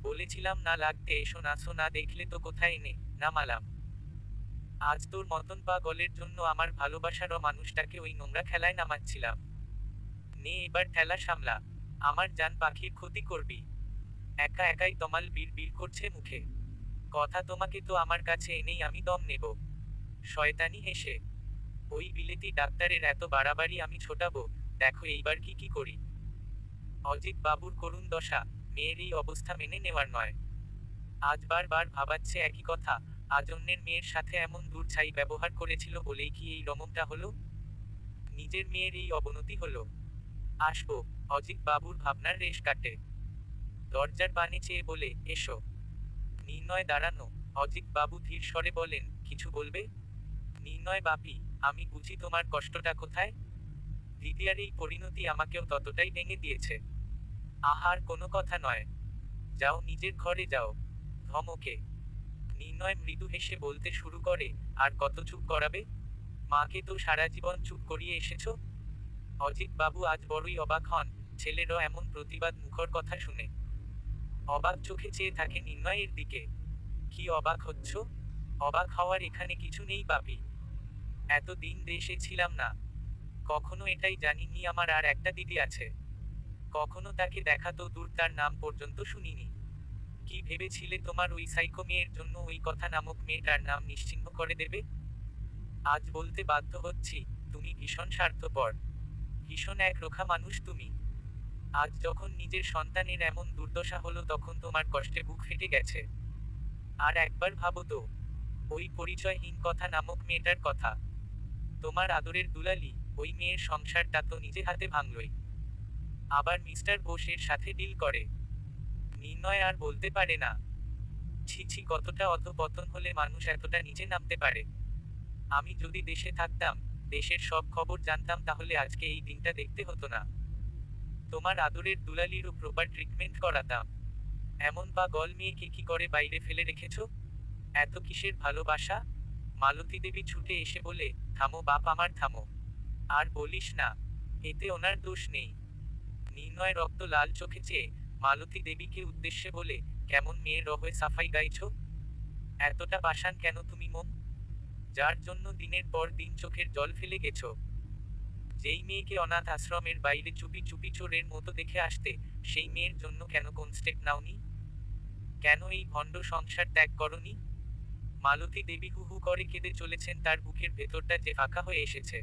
বলেছিলাম না লাগতে এসো নাচো, না দেখলে তো কোথায় এনে নামালাম। আজ তোর মতন পাগলের জন্য আমার ভালোবাসার মানুষটাকে ওই নোংরা খেলায় নামাচ্ছিলাম। নে এবার ঠেলা সামলা, আমার জান পাখির ক্ষতি করবি। একা একাই তমাল বীর বীর করছে মুখে। কথা তোমাকে তো আমার কাছে এনেই আমি দম নেব। শয়তানি হেসে, ওই বিলেতি ডাক্তারের এত বাড়াবাড়ি আমি ছোটাবো, দেখো এইবার কি কি করি। অজিত বাবুর করুণ দশা মেয়ের এই অবস্থা মেনে নেওয়ার নয়। আজ বারবার ভাবাচ্ছে একই কথা, আজ অন্যের মেয়ের সাথে এমন দূরছাই ব্যবহার করেছিল বলেই কি এই রমকটা হলো, নিজের মেয়ের এই অবনতি হলো। আসবো, অজিত বাবুর ভাবনার রেশ কাটে। দরজার পানে চেয়ে বলে এসো। নির্ণয় দাঁড়ানো। অজিত বাবু ধীর স্বরে বলেন, কিছু বলবে? নির্ণয় বাপি, আমি বুঝি তোমার কষ্টটা কোথায়। দিদিয়ার এই পরিণতি আমাকেও ততটাই ভেঙে দিয়েছে। আহার কোনো কথা নয়, যাও নিজের ঘরে যাও। ধমকে নির্ণয় মৃদু হেসে বলতে শুরু করে, আর কত চুপ করাবে? মাকে তো সারা জীবন চুপ করিয়ে এসেছো। অজিত বাবু আজ বড়ই অবাক হন ছেলেরও এমন প্রতিবাদ মুখর কথা শুনে। অবাক চোখে চেয়ে থাকে নির্ণয়ের দিকে। কি অবাক হচ্ছ? অবাক হওয়ার এখানে কিছু নেই বাপি। এতদিন দেশে ছিলাম না, কখনো এটাই জানিনি আমার আর একটা দিদি আছে। কখনো তাকে দেখা তো দূর, তার নাম পর্যন্ত শুনিনি। কি ভেবেছিলে তোমার ওই সাইকো মেয়ের জন্য ওই কথা নামক মেয়েটার নাম নিশ্চিহ্ন করে দেবে? আজ বলতে বাধ্য হচ্ছি, তুমি ভীষণ স্বার্থপর, ভীষণ একরোখা মানুষ তুমি। আজ যখন নিজের সন্তানের এমন দুর্দশা হলো তখন তোমার কষ্টে বুক ফেটে গেছে। আর একবার ভাবো তো, ওই পরিচয়হীন কথা নামক মেয়েটার কথা। তোমার আদরের দুলালি, ওই মেয়ের সংসারটা তো নিজে হাতে ভাঙলই। আবার মিস্টার বোসের সাথে ডিল করে। নির্ণয় আর বলতে পারে না। ছি ছি, কতটা অধঃপতন হলে মানুষ এতটা নিচে নামতে পারে। আমি যদি দেশে থাকতাম, দেশের সব খবর জানতাম, তাহলে আজকে এই দিনটা দেখতে হতো না। তোমার আদরের দুলালিরও প্রপার ট্রিটমেন্ট করাতাম। এমন পাগল মেয়েকে কি করে বাইরে ফেলে রেখেছো? এত কিসের ভালোবাসা? মালতী দেবী ছুটে এসে বলে, থামো বাপ আমার থামো। আর বলিস না, এতে ওনার দোষ নেই। নির্ণয় রক্ত লাল চোখে চেয়ে মালতী দেবীকে উদ্দেশ্যে বলে, কেমন মেয়ের রহয়ে সাফাই গাইছো? এতটা পাষাণ কেন তুমি মন, যার জন্য দিনের পর দিন চোখের জল ফেলে গেছো? যেই মেয়েকে অনাথ আশ্রমের বাইরে চুপি চুপি চোরের মতো দেখে আসতে, সেই মেয়ের জন্য কেন কোন স্টেপ নাওনি? কেন এই ভণ্ড সংসার ত্যাগ করনি? মালতী দেবী হু হু করে কেঁদে চলেছেন, তার বুকের ভেতরটা যে ফাঁকা হয়ে এসেছে।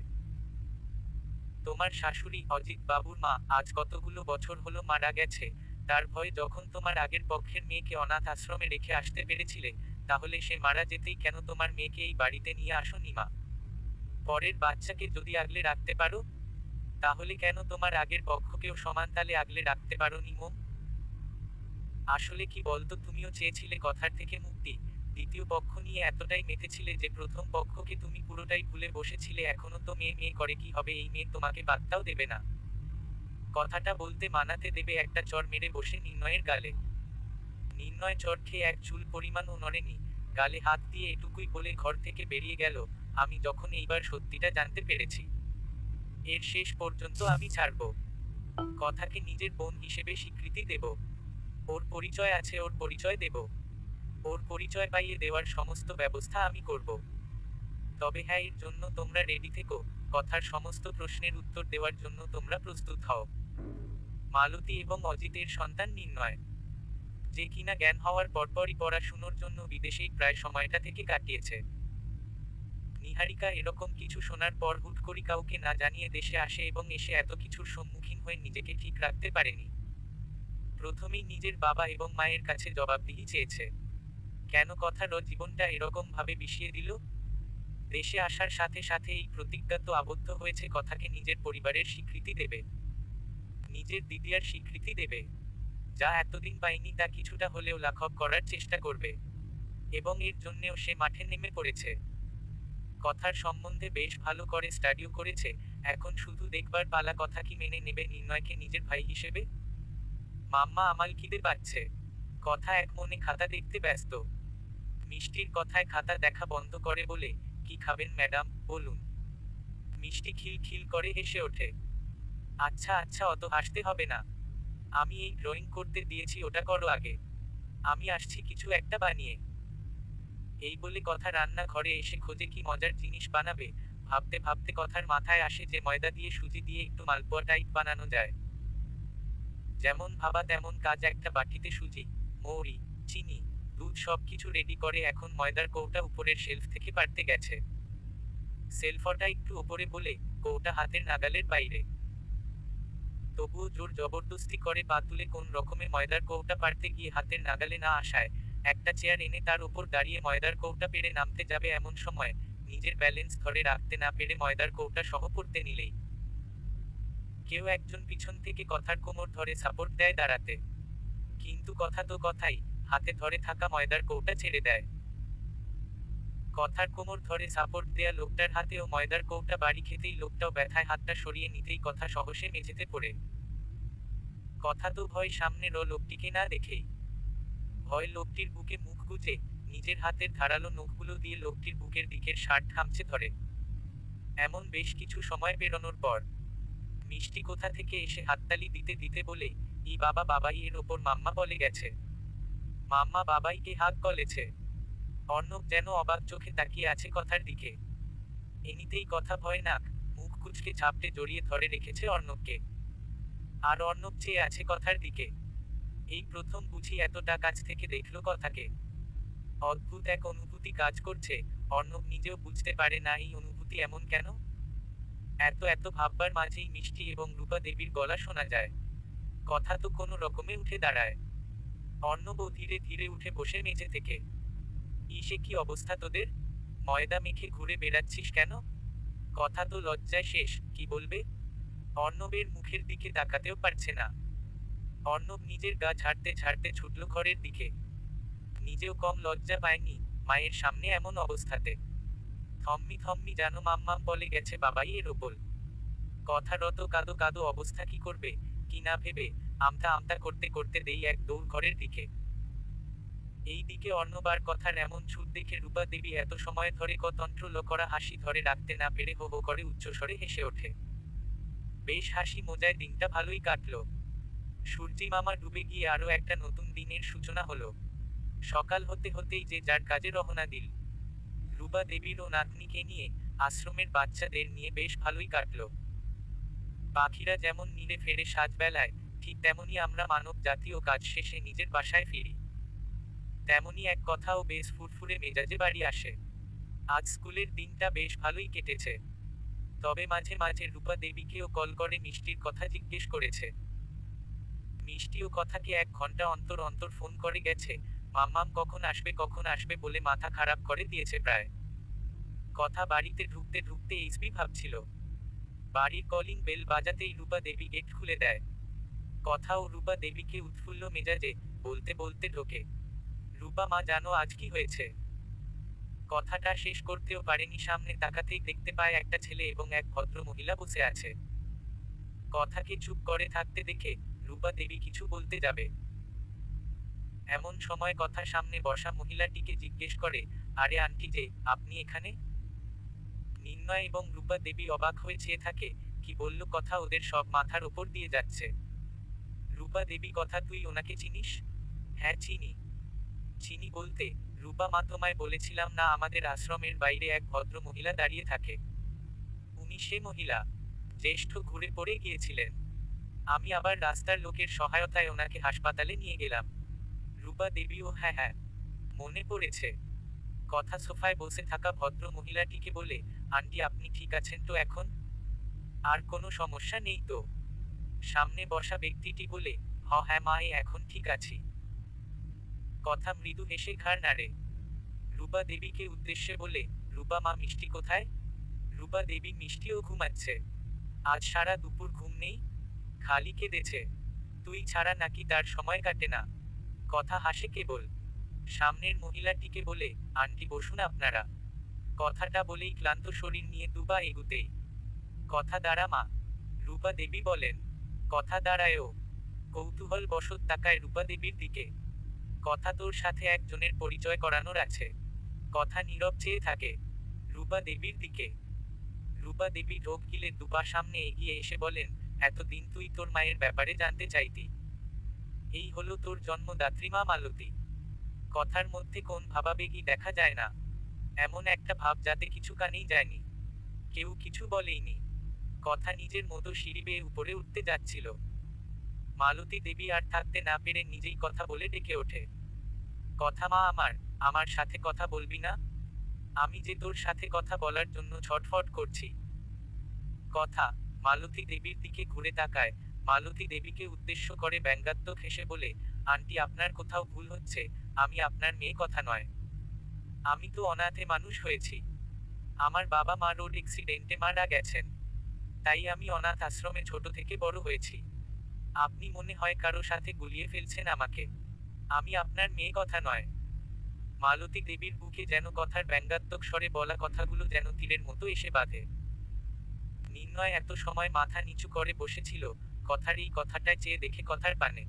তোমার শাশুড়ি অজিত বাবুর মা আজ কতগুলো বছর হলো মারা গেছে, তার ভয়ে যখন তোমার আগের পক্ষের মেয়েকে অনাথ আশ্রমে রেখে আসতে পেরেছিলে, তাহলে সে মারা যেতেই কেন তোমার মেয়েকে এই বাড়িতে নিয়ে আসোনি মা? পরের বাচ্চাকে যদি আগলে রাখতে পারো, তাহলে কেন তোমার আগের পক্ষকেও সমান তালে আগলে রাখতে পারোনি মো? আসলে কি বলতো, তুমিও চেয়েছিলে কথার থেকে মুক্তি, দ্বিতীয় পক্ষ নিয়ে এতটাই মেতেছিলে যে প্রথম পক্ষকে তুমি পুরোটাই ভুলে বসেছিলে। এখনো তো মেয়ে মেয়ে করে, কি হবে এই মেয়ে তোমাকে পাত্তাও দেবে না। কথাটা বলতে মানাতে দেবে একটা চড় মেরে বসে নির্ণয়ের গালে। নির্ণয় চড় খেয়ে এক চুল পরিমাণও নড়েনি, গালে হাত দিয়ে এটুকুই বলে ঘর থেকে বেরিয়ে গেল, আমি যখন এইবার সত্যিটা জানতে পেরেছি, এর শেষ পর্যন্ত আমি ছাড়ব। কথাকে নিজের বোন হিসেবে স্বীকৃতি দেব। ওর পরিচয় আছে, ওর পরিচয় দেব। ওর পরিচয় পাইয়ে দেওয়ার সমস্ত ব্যবস্থা আমি করব। তবে হ্যাঁ, এর জন্য তোমরা রেডি থেকো, কথার সমস্ত প্রশ্নের উত্তর দেওয়ার জন্য তোমরা প্রস্তুত হও। মালতী এবং অজিতের সন্তান নির্ণয়, যে কিনা জ্ঞান হওয়ার পরপরই পড়াশুনোর জন্য বিদেশেই প্রায় সময়টা থেকে কাটিয়েছে। নিহারিকা এরকম কিছু শোনার পর হুট করে কাউকে না জানিয়ে দেশে আসে এবং এসে এত কিছুর সম্মুখীন হয়ে নিজেকে ঠিক রাখতে পারেনি। প্রথমেই নিজের বাবা এবং মায়ের কাছে জবাবদিহি চেয়েছে। কেন কথার জীবনটা এরকম ভাবে বিষিয়ে দিল? দেশে আসার সাথে সাথে এই প্রতিজ্ঞা তো আবদ্ধ হয়েছে কথাকে নিজের পরিবারের স্বীকৃতি দেবে, নিজের দিদিয়ার স্বীকৃতি দেবে, যা এতদিন পায়নি তা কিছুটা হলেও লাঘব করার চেষ্টা করবে। এবং এর জন্যেও সে মাঠে নেমে পড়েছে। কথার সম্বন্ধে বেশ ভালো করে স্টাডিও করেছে। এখন শুধু দেখবার পালা কথা কি মেনে নেবে নির্ণয়কে নিজের ভাই হিসেবে। মাম্মা আমাল খিদে পাচ্ছে। কথা এক মনে খাতা দেখতে ব্যস্ত। মিষ্টির কথায় খাতা দেখা বন্ধ করে বলে, কি খাবেন ম্যাডাম, বলুন। মিষ্টি খিল খিল করে হেসে ওঠে। আচ্ছা আচ্ছা, অত হাসতে হবে না। আমি এই ড্রয়িং করতে দিয়েছি, ওটা করো আগে। আমি আসছি কিছু একটা বানিয়ে। এই বলে কথা রান্না ঘরে এসে খোঁজে কি মজার জিনিস বানাবে। ভাবতে ভাবতে কথার মাথায় আসে যে ময়দা দিয়ে সুজি দিয়ে একটু মালপোয়া টাইপ বানানো যায়। যেমন ভাবা তেমন কাজ। একটা বাটিতে সুজি, মৌরি, চিনি, দুধ সবকিছু রেডি করে এখন ময়দার কৌটা উপরের শেলফ থেকে পারতে গেছে। সেলফটা একটু ওপরে বলে কৌটা হাতের নাগালের বাইরে। তবুও জোর জবরদস্তি করে পা তুলে কোন রকমে ময়দার কৌটা পারতে গিয়ে হাতের নাগালে না আসায় একটা চেয়ার এনে তার উপর দাঁড়িয়ে ময়দার কৌটা পেরে নামতে যাবে এমন সময় নিজের ব্যালেন্স ধরে রাখতে না পেরে ময়দার কৌটা সহ পড়তে নিলেই কেউ একজন পিছন থেকে কথার কোমর ধরে সাপোর্ট দেয় দাঁড়াতে। কিন্তু কথা তো কথাই, হাতে ধরে থাকা ময়দার কৌটা ছেড়ে দেয়। কথার কোমর ধরে সাপোর্ট দেয়া লোকটার হাতেও ময়দার কৌটা বাড়ি খেতেই লোকটাও ব্যথায় হাতটা সরিয়ে নিতেই কথা সহসে মেঝেতে পড়ে। কথা তো ভয় সামনের লোকটিকে না দেখেই। ভয় লোকটির বুকে মুখ গুজে নিজের হাতের ধারালো নখগুলো দিয়ে লোকটির বুকের দিকের শার্ট খামচে ধরে। এমন বেশ কিছু সময় পেরোনোর পর মিষ্টি কোথা থেকে এসে হাততালি দিতে দিতে বলে, ই বাবা, বাবাই এর ওপর মাম্মা বলে গেছে। মাম্মা বাবাইকে হাত বলেছে। অর্ণব যেন অবাক চোখে তাকিয়ে আছে কথার দিকে। এমনিতেই কথা ভয় নাক মুখ কুঁচকে ঝাপটে জড়িয়ে ধরে রেখেছে অর্ণবকে। আর অর্ণব চেয়ে আছে কথার দিকে। এই প্রথম বুঝি এতটা কাছ থেকে দেখলো কথাকে। অদ্ভুত এক অনুভূতি কাজ করছে। অর্ণব নিজেও বুঝতে পারে না এই অনুভূতি এমন কেন। এত এত ভাববার মাঝেই মিষ্টি এবং রূপা দেবীর গলা শোনা যায়। কথা তো কোনো রকমে উঠে দাঁড়ায়। অর্ণবও ধীরে ধীরে উঠে বসে মেঝে থেকে। ইসে কি অবস্থা তোদের? ময়দা মেখে ঘুরে বেড়াচ্ছিস কেন? কথা তো লজ্জায় শেষ, কি বলবে? অর্ণবের মুখের দিকে তাকাতেও পারছে না। অর্ণব নিজের গা ঝাড়তে ঝাড়তে ছুটল ঘরের দিকে। নিজেও কম লজ্জা পায়নি মায়ের সামনে এমন অবস্থাতে। থম্মি থম্মি যেন মাম্মাম বলে গেছে বাবাই এর ওপর। কথারত কাদো কাদো অবস্থা কি করবে কি না ভেবে আমতা আমতা করতে করতে দেই এক দৌড় ঘরের দিকে। এই দিকে অর্ণবার কথার এমন ছুট দেখে রূপা দেবী এত সময় ধরে কতন্ত্রল করা হাসি ধরে রাখতে না পেরে হো হো করে উচ্চস্বরে হেসে ওঠে। বেশ হাসি মজায় দিনটা ভালোই কাটলো। সূর্যি মামা ডুবে গিয়ে আরো একটা নতুন দিনের সূচনা হলো। সকাল হতে হতেই যে যার কাজে রওনা দিল। রূপা দেবীর ও নাতনিকে নিয়ে আশ্রমের বাচ্চাদের নিয়ে বেশ ভালোই কাটলো। পাখিরা যেমন নীড়ে ফেরে সাজবেলায়, ঠিক তেমনি আমরা মানব জাতীয় কাজ শেষে নিজের বাসায় ফিরি। তেমনি এক কথাও বেশ ফুরফুরে মেজাজে বাড়ি আসে। আজ স্কুলের দিনটা বেশ ভালোই কেটেছে। তবে মাঝে মাঝে রূপা দেবীকেও কল করে মিষ্টির কথা জিজ্ঞেস করেছে। মিষ্টিও কথাকে 1 ঘন্টা অন্তর অন্তর ফোন করে গেছে। মাম্মাম কখন আসবে বলে মাথা খারাপ করে দিয়েছে প্রায়। কথা বাড়িতে ঢুকতে ঢুকতে এইচবি ভাবছিল। বাড়ির কলিং বেল বাজাতেই রূপা দেবী গেট খুলে দেয়। কথা ও রূপা দেবীকে উৎফুল্ল মেজাজে বলতে বলতে ঢোকে, রূপা মা জানো আজ কি হয়েছে। কথাটা শেষ করতেও পারেনি সামনে তাকাতেই দেখতে পায় একটা ছেলে এবং এক ভদ্র মহিলা বসে আছে। কথাকে চুপ করে থাকতে দেখে রূপা দেবী কিছু বলতে যাবে এমন সময় কথা সামনে বসা মহিলাটিকে জিজ্ঞেস করে, আরে আন্টি যে আপনি এখানে? নির্ণয় এবং রূপা দেবী অবাক হয়ে চেয়ে থাকে। কি বলল কথা, ওদের সব মাথার ওপর দিয়ে যাচ্ছে। রূপা দেবী কথা তুই ওনাকে চিনিস? হ্যাঁ চিনি। চিনি বলতে রূপা মা তোমায় বলেছিলাম না আমাদের আশ্রমের বাইরে এক ভদ্র মহিলা দাঁড়িয়ে থাকে। উনি সে মহিলা। জ্যেষ্ঠ ঘুরে পড়ে গিয়েছিলেন। আমি আবার রাস্তার লোকের সহায়তায় ওনাকে হাসপাতালে নিয়ে গেলাম। রূপা দেবী ও হ্যাঁ হ্যাঁ, মনে পড়েছে। কথা সোফায় বসে থাকা ভদ্র মহিলাটিকে বলে, আন্টি আপনি ঠিক আছেন তো এখন? আর কোনো সমস্যা নেই তো? সামনে বসা ব্যক্তিটি বলে, হ্যাঁ মা এখন ঠিক আছি। কথা মৃদু হেসে ঘাড় নাড়ে। রূপা দেবীকে উদ্দেশ্যে বলে, রূপা মা মিষ্টি কোথায়? রূপা দেবী মিষ্টিও ঘুমাচ্ছে। আজ সারা দুপুর ঘুম নেই? খালি কেঁদেছে। তুই ছাড়া নাকি তার সময় কাটে না? কথা হাসে কেবল। সামনের মহিলাটিকে বলে, আন্টি বসুন আপনারা। কথাটা বলেই ক্লান্ত শরীর নিয়ে দুপা এগুতেই। কথা দাঁড়া মা। রূপা দেবী বলেন। কথা দাঁড়ায়ও। কৌতূহল বশত তাকায় রূপা দেবীর দিকে। কথা তোর সাথে একজনের পরিচয় করানোর আছে। কথা নীরব চেয়ে থাকে রূপা দেবীর দিকে। রূপা দেবী ঢোক গিলে দুপা সামনে এগিয়ে এসে বলেন, এতদিন তুই তোর মায়ের ব্যাপারে জানতে চাইতি। এই হলো তোর জন্মদাত্রী মা মালতী। কথার মধ্যে কোন ভাবাবেগই দেখা যায় না। এমন একটা ভাব যাতে কিছু কানেই যায়নি। কেউ কিছু বলেইনি। কথা নিজের মতো সিঁড়ি বেয়ে উপরে উঠতে যাচ্ছিল। মালতী দেবী আর থাকতে না পেরে নিজেই কথা বলে ডেকে ওঠে। কথা মা আমার সাথে কথা বলবি না? আমি যে তোর সাথে কথা বলার জন্য ছটফট করছি। কথা মালতী দেবীর দিকে ঘুরে তাকায়। মালতী দেবীকে উদ্দেশ্য করে ব্যঙ্গাত্মক হেসে বলে, আন্টি আপনার কোথাও ভুল হচ্ছে, আমি আপনার মেয়ে কথা নয়। আমি তো অনাথে মানুষ হয়েছি। আমার বাবা মা রোড অ্যাক্সিডেন্টে মারা গেছেন। তাই আমি অনাথ আশ্রমে ছোট থেকে বড় হয়েছি। আপনি মনে হয় কারো সাথে গুলিয়ে ফেলছেন আমাকে। আমি আপনার মেয়ে কথা নয়। মালতী দেবীর বুকে যেন কথার ব্যঙ্গাত্মক স্বরে বলা কথাগুলো যেন তীরের মতো এসে বাঁধে। নির্ণয় এত সময় মাথা নিচু করে বসেছিল, কথার এই কথাটায় চেয়ে দেখে কথার পানে।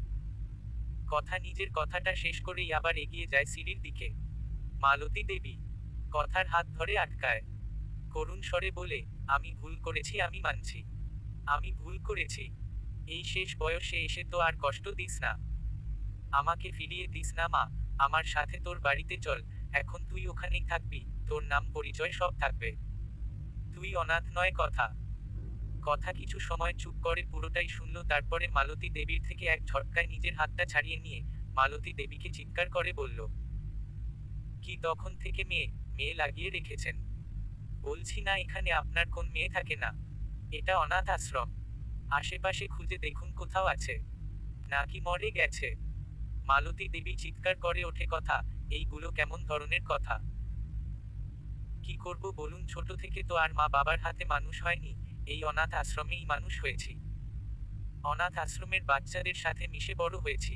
কথা নিজের কথাটা শেষ করেই আবার এগিয়ে যায় সিঁড়ির দিকে। মালতী দেবী কথার হাত ধরে আটকায়। করুণ স্বরে বলে, আমি ভুল করেছি, আমি মানছি। আমি ভুল করেছি। এই শেষ বয়সে এসে তো আর কষ্ট দিস না। আমাকে ফিরিয়ে দিস না মা। আমার সাথে তোর বাড়িতে চল। এখন তুই ওখানেই থাকবি, তোর নাম পরিচয় সব থাকবে। তুই অনাথ নয় কথা। কথা কিছু সময় চুপ করে পুরোটাই শুনল, তারপরে মালতী দেবীর থেকে এক ঝটকায় নিজের হাতটা ছাড়িয়ে নিয়ে মালতী দেবীকে চিৎকার করে বলল, কি তখন থেকে মেয়ে মেয়ে লাগিয়ে রেখেছেন? বলছি না এখানে আপনার কোন মেয়ে থাকে না? এটা অনাথ আশ্রম। আশেপাশে খুঁজে দেখুন কোথাও আছে নাকি মরে গেছে। মালতী দেবী চিৎকার করে ওঠে, কথা এইগুলো কেমন ধরনের কথা? কি করব বলুন, ছোট থেকে তো আর মা বাবার হাতে মানুষ হয়নি, এই অনাথ আশ্রমেই মানুষ হয়েছি। অনাথ আশ্রমের বাচ্চাদের সাথে মিশে বড় হয়েছি।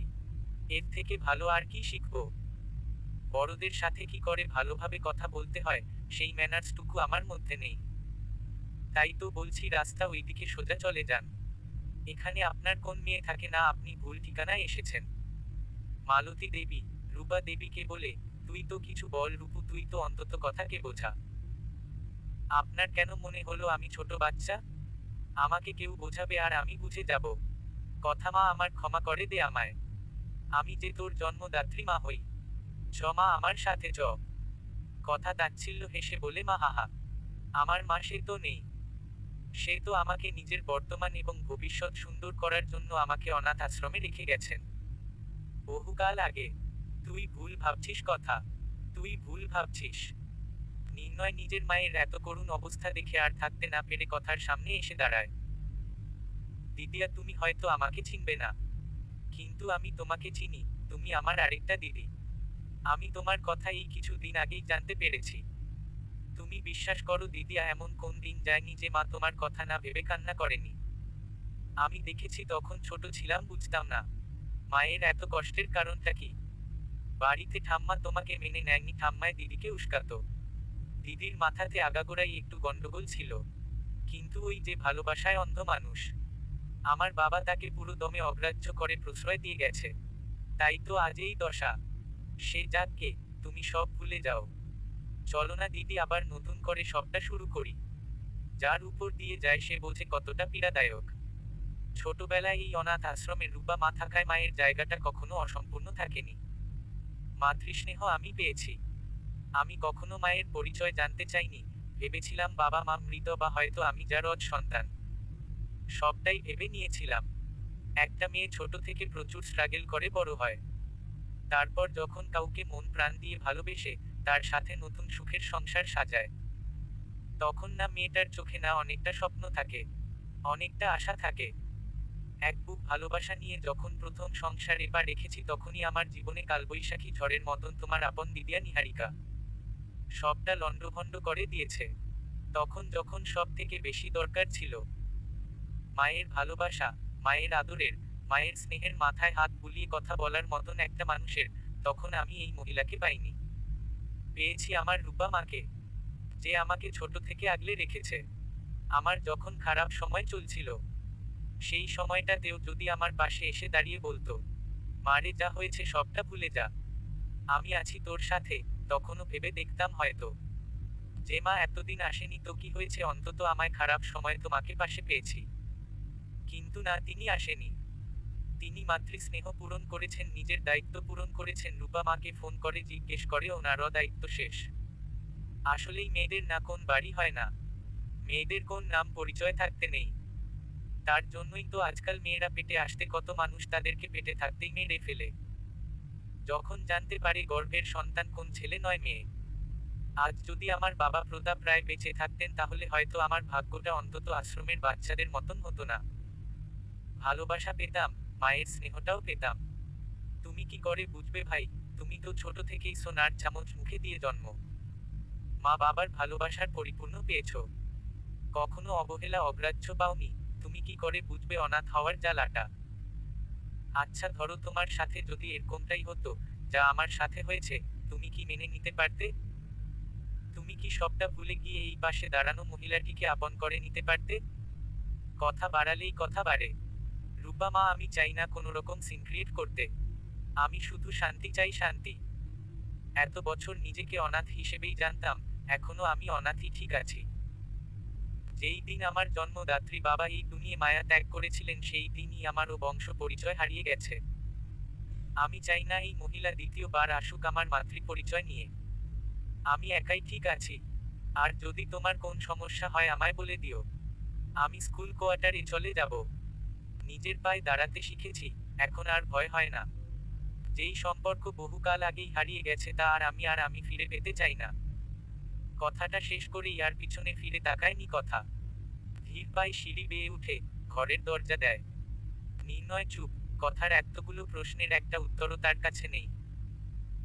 এর থেকে ভালো আর কি শিখব? বড়দের সাথে কি করে ভালোভাবে কথা বলতে হয়, সেই ম্যানার্সটুকু আমার মধ্যে নেই। তাই তো বলছি রাস্তা ওইদিকে সোজা চলে যান। এখানে আপনার কোন মেয়ে থাকে না, আপনি ভুল ঠিকানায় এসেছেন। মালতী দেবী রূপা দেবীকে বলে, তুই তো কিছু বল রূপু, তুই তো অন্তত কথাকে বোঝা। আপনার কেন মনে হলো আমি ছোট বাচ্চা? আমাকে কেউ বোঝাবে আর আমি বুঝে যাব? কথা মা আমার ক্ষমা করে দে আমায়। আমি যে তোর জন্মদাত্রী মা হই। চ মা আমার সাথে চ। কথা তাচ্ছিল্য হেসে বলে, মা হাহা, আমার মা সে তো নেই। সে তো আমাকে নিজের বর্তমান এবং ভবিষ্যৎ সুন্দর করার জন্য আমাকে অনাথ আশ্রমে রেখে গেছেন বহুকাল আগে। তুই ভুল ভাবছিস কথা। তুই ভুল ভাবছিস। নির্ণয় নিজের মায়ের এত করুণ অবস্থা দেখে আর থাকতে না পেরে কথার সামনে এসে দাঁড়ায়। দিদিয়া তুমি হয়তো আমাকে চিনবে না, কিন্তু আমি তোমাকে চিনি। তুমি আমার আরেকটা দিদি। আমি তোমার কথা এই কিছু দিন আগেই জানতে পেরেছি। তুমি বিশ্বাস করো দিদিয়া, এমন কোন দিন যায়নি যে মা তোমার কথা না ভেবে কান্না করেনি। আমি দেখেছি তখন ছোট ছিলাম, বুঝতাম না মায়ের এত কষ্টের কারণটা কি। বাড়িতে ঠাম্মা তোমাকে মেনে নেয়নি, ঠাম্মায় দিদিকে উস্কাতো। দিদির মাথাতে আগাগোড়াই একটু গন্ডগোল ছিল, কিন্তু ওই যে ভালোবাসায় অন্ধ মানুষ, আমার বাবা তাকে পুরো দমে অগ্রাহ্য করে প্রশ্রয় দিয়ে গেছে। তাই তো আজ এই দশা। সে যাকে, তুমি সব ভুলে যাও। চলো না দিদি, আবার নতুন করে সবটা শুরু করি। যার উপর দিয়ে যায় সে বোঝে কতটা পীড়াদায়ক। ছোটবেলায় এই অনাথ আশ্রমে রূপা মা থাকায় মায়ের জায়গাটা কখনো অসম্পূর্ণ থাকেনি। মাতৃস্নেহ আমি পেয়েছি। আমি কখনো মায়ের পরিচয় জানতে চাইনি। ভেবেছিলাম বাবা মা মৃত, বা হয়তো আমি যার সন্তান। সবটাই ভেবে নিয়েছিলাম। একটা মেয়ে ছোট থেকে প্রচুর স্ট্রাগল করে বড় হয়। তারপর যখন কাউকে মন প্রাণ দিয়ে ভালোবেসে তার সাথে নতুন সুখের সংসার সাজায়। তখন না মেয়েটার চোখে না অনেকটা স্বপ্ন থাকে, অনেকটা আশা থাকে। এক বুক ভালোবাসা নিয়ে যখন প্রথম সংসার এবার রেখেছি তখনই আমার জীবনে কালবৈশাখী ঝড়ের মতন তোমার আপন দিদিয়া নিহারিকা সবটা লণ্ডভণ্ড করে দিয়েছে। তখন যখন সব থেকে বেশি দরকার ছিল মায়ের ভালোবাসা, মায়ের আদরের, মায়ের স্নেহের, মাথায় হাত বুলিয়ে কথা বলার মতন একটা মানুষের, তখন আমি এই মহিলাকে পাইনি। পেয়েছি আমার রূপা মাকে, যে আমাকে ছোট থেকে আগলে রেখেছে। আমার যখন খারাপ সময় চলছিল সেই সময়টাতেও যদি আমার পাশে এসে দাঁড়িয়ে বলতো, মারে যা হয়েছে সবটা ভুলে যা, আমি আছি তোর সাথে, তখনও ভেবে দেখতাম হয়তো যে মা এতদিন আসেনি তো কি হয়েছে, অন্তত আমায় খারাপ সময় তোমাকে পাশে পেয়েছি। কিন্তু না, তিনি আসেনি। তিনি মাতৃস্নেহ পূরণ করেছেন, নিজের দায়িত্ব পূরণ করেছেন। রূপা মাকে ফোন করে জিজ্ঞেস করে ওনারও দায়িত্ব শেষ। আসলেই মেয়েদের না কোন বাড়ি হয় না, মেয়েদের কোন নাম পরিচয় থাকতে নেই। তার জন্যই তো আজকাল মেয়েরা পেটে আসতে কত মানুষ তাদেরকে পেটে থাকতেই মেরে ফেলে, যখন জানতে পারে গর্ভের সন্তান কোন ছেলে নয় মেয়ে। আজ যদি আমার বাবা প্রতাপ রায় বেঁচে থাকতেন তাহলে হয়তো আমার ভাগ্যটা অন্তত আশ্রমের বাচ্চাদের মতন হতো না। ভালোবাসা পেতাম, মায়ের স্নেহটাও পেতাম। তুমি কি করে বুঝবে ভাই, তুমি তো ছোট থেকেই সোনার চামচ মুখে দিয়ে জন্ম, মা বাবার ভালোবাসার পরিপূর্ণ পেয়েছো, কখনো অবহেলা অগ্রাহ্য পাওনি। তুমি কি করে বুঝবে অনাথ হওয়ার জ্বালাটা। আচ্ছা ধরো তোমার সাথে যদি এরকমটাই হতো যা আমার সাথে হয়েছে, তুমি কি মেনে নিতে পারতে? তুমি কি সবটা ভুলে গিয়ে এই পাশে দাঁড়ানো মহিলাটিকে আপন করে নিতে পারতে? কথা বাড়ালেই কথা বাড়ে। রূপা মা, আমি চাই না কোনো রকম সিন ক্রিয়েট করতে, আমি শুধু শান্তি চাই, শান্তি। এত বছর নিজেকে অনাথ হিসেবেই জানতাম, এখনো আমি অনাথই, ঠিক আছি। যেই দিন আমার জন্মদাত্রী বাবা এই দুনিয়ে মায়া ত্যাগ করেছিলেন সেই দিনই আমারও বংশ পরিচয় হারিয়ে গেছে। আমি চাই না এই মহিলা দ্বিতীয়বার আসুক আমার মাতৃ পরিচয় নিয়ে। আমি একাই ঠিক আছি। আর যদি তোমার কোন সমস্যা হয় আমায় বলে দিও, আমি স্কুল কোয়ার্টারে চলে যাব। নিজের পায়ে দাঁড়াতে শিখেছি, এখন আর ভয় হয় না। যেই সম্পর্ক বহুকাল আগেই হারিয়ে গেছে তা আর আমি ফিরে পেতে চাই না। কথাটা শেষ করেই আর পিছনে ফিরে তাকায়নি কথা। ধীর পায়ে সিঁড়ি বেয়ে উঠে ঘরের দরজা দেয়। নির্ণয় চুপ, কথার এতগুলো প্রশ্নের একটা উত্তরও তার কাছে নেই।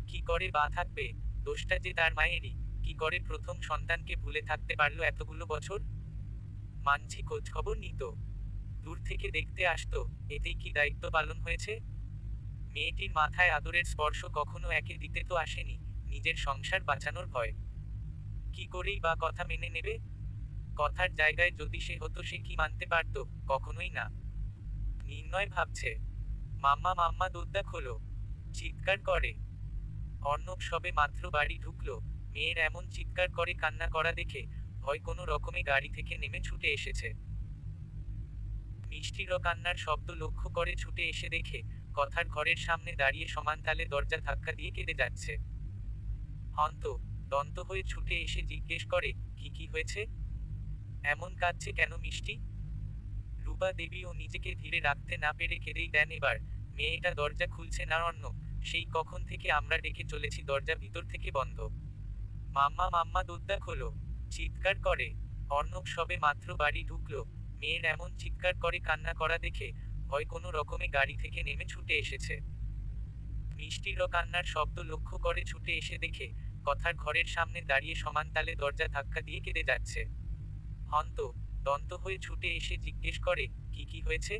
কি করে বা থাকবে, দোষটা যে তার মায়েরই। কি করে প্রথম সন্তানকে ভুলে থাকতে পারলো এতগুলো বছর? মানছি খোঁজ খবর নিত, দূর থেকে দেখতে আসতো, এতেই কি দায়িত্ব পালন হয়েছে? মেয়েটির মাথায় আদরের স্পর্শ কখনো একে দিতে তো আসেনি, নিজের সংসার বাঁচানোর ভয়। কি করেই বা কথা মেনে নেবে? কথার জায়গায় যদি সে হতো সে কি মানতে পারতো? কখনোই না। নির্ণয় ভাবছে, মাম্মা মাম্মা দরজা খোলো, চিৎকার করে। অর্ণব সবে মাত্র বাড়ি ঢুকলো, মেয়ের এমন চিৎকার করে কান্না করা দেখে ভয় কোনো রকমে গাড়ি থেকে নেমে ছুটে এসেছে। মিষ্টিরও কান্নার শব্দ লক্ষ্য করে ছুটে এসে দেখে কথার ঘরের সামনে দাঁড়িয়ে সমান তালে দরজা ধাক্কা দিয়ে কেঁদে যাচ্ছে। হন্ত দন্ত হয়ে ছুটে এসে জিজ্ঞেস করে, কি কি হয়েছে? এমন কাঁদছে কেন মিষ্টি? রূপা দেবীও নিজেকে ধীরে রাখতে না পেরে কেঁদেই দেন এবার। মেয়েটা দরজা খুলছে না অর্ণব, সেই কখন থেকে আমরা ডেকে চলেছি দরজা ভিতর থেকে বন্ধ। মাম্মা মাম্মা দরজা খোলো, চিৎকার করে। অর্ণব সবে মাত্র বাড়ি ঢুকলো, মেয়ের এমন চিৎকার করে কান্না করা দেখে ভয় কোনো রকমে গাড়ি থেকে নেমে ছুটে এসেছে। মিষ্টিরও কান্নার শব্দ লক্ষ্য করে ছুটে এসে দেখে কথার ঘরের সামনে দাঁড়িয়ে সমান তালে দরজা ধাক্কা দিয়ে কেঁদে যাচ্ছে। হন্ত দন্ত হয়ে ছুটে এসে জিজ্ঞেস করে, কি কি হয়েছে?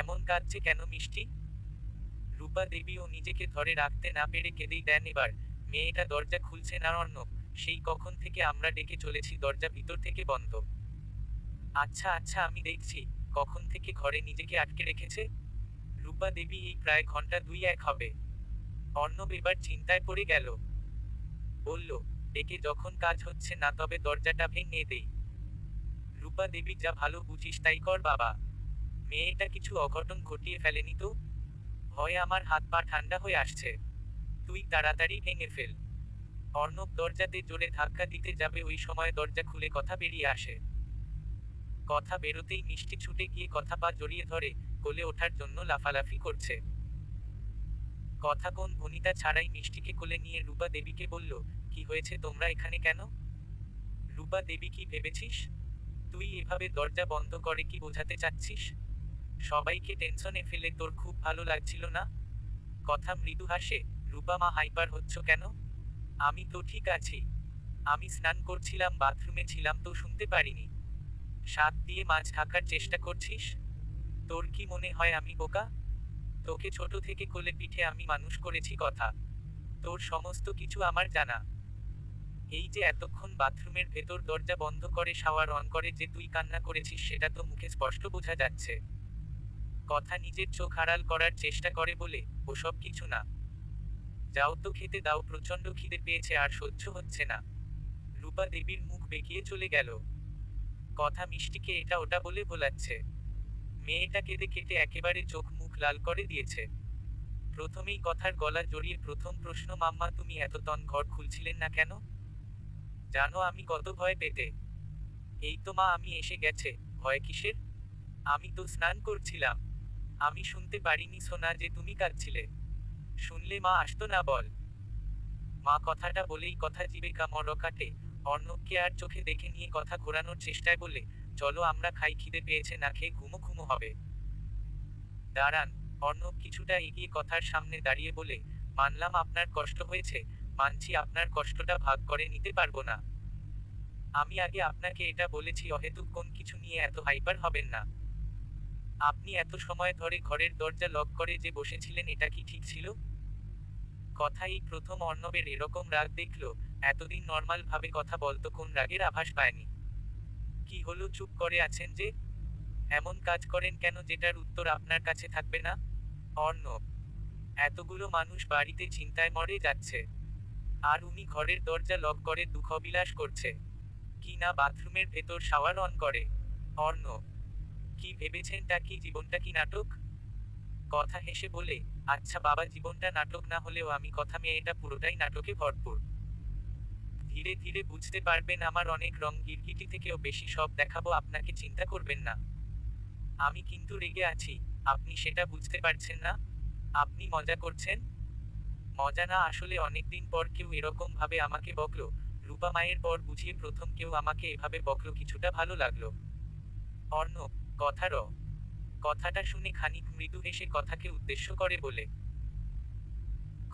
এমন কাঁদছে কেন মিষ্টি? রূপা দেবীও নিজেকে ধরে রাখতে না পেরে কেঁদেই দেন এবার। মেয়েটা দরজা খুলছে না অর্ণব, সেই কখন থেকে আমরা ডেকে চলেছি দরজা ভিতর থেকে বন্ধ। আচ্ছা আচ্ছা আমি দেখছি, কখন থেকে ঘরে নিজেকে আটকে রেখেছে। রূপা দেবী এই প্রায় ঘন্টা 2-1 হবে। অর্ণব এবার চিন্তায় পড়ে গেল, বলল, ডেকে যখন কাজ হচ্ছে না তবে দরজাটা ভেঙে দেই। রূপা দেবী, যা ভালো বুঝিস তাই কর বাবা, মেয়েটা কিছু অঘটন ঘটিয়ে ফেলেনি তো? ভয়ে আমার হাত পা ঠান্ডা হয়ে আসছে, তুই তাড়াতাড়ি ভেঙে ফেল। অর্ণব দরজাতে জোরে ধাক্কা দিতে যাবে ওই সময় দরজা খুলে কথা বেরিয়ে আসে। কথা বেরোতেই মিষ্টি ছুটে গিয়ে কথা পা জড়িয়ে ধরে কোলে ওঠার জন্য লাফালাফি করছে। কথা কোন ভনিতা ছাড়াই মিষ্টিকে কোলে নিয়ে রূপা দেবীকে বলল, কি হয়েছে, তোমরা এখানে কেন? রূপা দেবী, কি ভেবেছিস তুই এভাবে দরজা বন্ধ করে কি বোঝাতে চাচ্ছিস? সবাইকে টেনশনে ফেলে তোর খুব ভালো লাগছিল না? কথা মৃদু হাসে। রূপা, মা হাইপার হচ্ছ কেন? আমি তো ঠিক আছি। আমি স্নান করছিলাম, বাথরুমে ছিলাম তো শুনতে পারিনি। শাক দিয়ে মাছ ঢাকার চেষ্টা করছিস? তোর কি মনে হয় আমি বোকা? তোকে ছোট থেকে কোলে পিঠে আমি মানুষ করেছি কথা। তোর সমস্ত কিছু আমার জানা। এই যে এতক্ষণ বাথরুমের ভেতর দরজা বন্ধ করে শাওয়ার অন করে যে তুই কান্না করেছিস, সেটা তো মুখে স্পষ্ট বোঝা যাচ্ছে। কথা নিজের চোখ আড়াল করার চেষ্টা করে বলে, ওসব কিছু না। যাও তো খেতে দাও, প্রচন্ড খিদে পেয়েছে আর সহ্য হচ্ছে না। রূপা দেবীর মুখ বেঁকিয়ে চলে গেল। কথা মিষ্টিকে এটা ওটা বলে ভোলাচ্ছে। মেয়েটা কেঁদে কেটে একেবারে চোখ মুখ লাল করে দিয়েছে। প্রথমেই কথার গলা জড়িয়ে প্রথম প্রশ্ন, মাম্মা তুমি এতক্ষণ ঘর খুলছিলেন না কেন? জানো আমি কত ভয় পেতে। এই তো মা, আমি এসে গেছে। ভয় কিসের? আমি তো স্নান করছিলাম। আমি শুনতে পারিনি সোনা যে তুমি কাঁদছিলে। শুনলে মা আসতো না বল? মা কথাটা বলেই কথা জিবে কামড় কাটে। অর্ণবকে আর চোখে দেখে নিয়ে কথা ঘোরানোর চেষ্টায় বলে, চলো আমরা খাই, খিদে পেয়েছে, না খেয়ে ঘুমো ঘুমো হবে। দাঁড়ান। অর্ণব কিছুটা এগিয়ে কথার সামনে দাঁড়িয়ে বলে, মানলাম আপনার কষ্ট হয়েছে, মানছি আপনার কষ্টটা ভাগ করে নিতে পারবো না। আমি আগে আপনাকে এটা বলেছি অহেতুক কোন কিছু নিয়ে এত হাইপার হবেন না। আপনি এত সময় ধরে ঘরের দরজা লক করে যে বসেছিলেন, এটা কি ঠিক ছিল? কথাই প্রথম অর্ণবের এরকম রাগ দেখলো। এতদিন নর্মাল ভাবে কথা বলতো, কোন রাগের আভাস পায়নি। কি হলো, চুপ করে আছেন যে? এমন কাজ করেন কেন যেটার উত্তর আপনার কাছে থাকবে না? অর্ণব, এতগুলো মানুষ বাড়িতে চিন্তায় মরে যাচ্ছে, আর উনি ঘরের দরজা লক করে দুঃখ বিলাস করছে, কি না বাথরুমের ভেতর শাওয়ার অন করে। অর্ণব, কি ভেবেছেনটা কি, জীবনটা কি নাটক? কথা হেসে বলে, আচ্ছা বাবা, জীবনটা নাটক না হলেও আমি কথা মেয়েটা পুরোটাই নাটকে ভরপুর। ধীরে ধীরে বুঝতে পারবেন আমার অনেক রং, গিরগিটি থেকেও বেশি সব দেখাবো আপনাকে, চিন্তা করবেন না। আমি কিন্তু রেগে আছি, আপনি সেটা বুঝতে পারছেন না? আপনি মজা করছেন। মজা না, আসলে অনেকদিন পর কেউ এরকম ভাবে আমাকে বকলো। রূপা মায়ের পর বুঝিয়ে প্রথম কেউ আমাকে এভাবে বকলো, কিছুটা ভালো লাগলো। অর্ণব, কথার কথাটা শুনে খানিক মৃদু হেসে কথাকে উদ্দেশ্য করে বলে,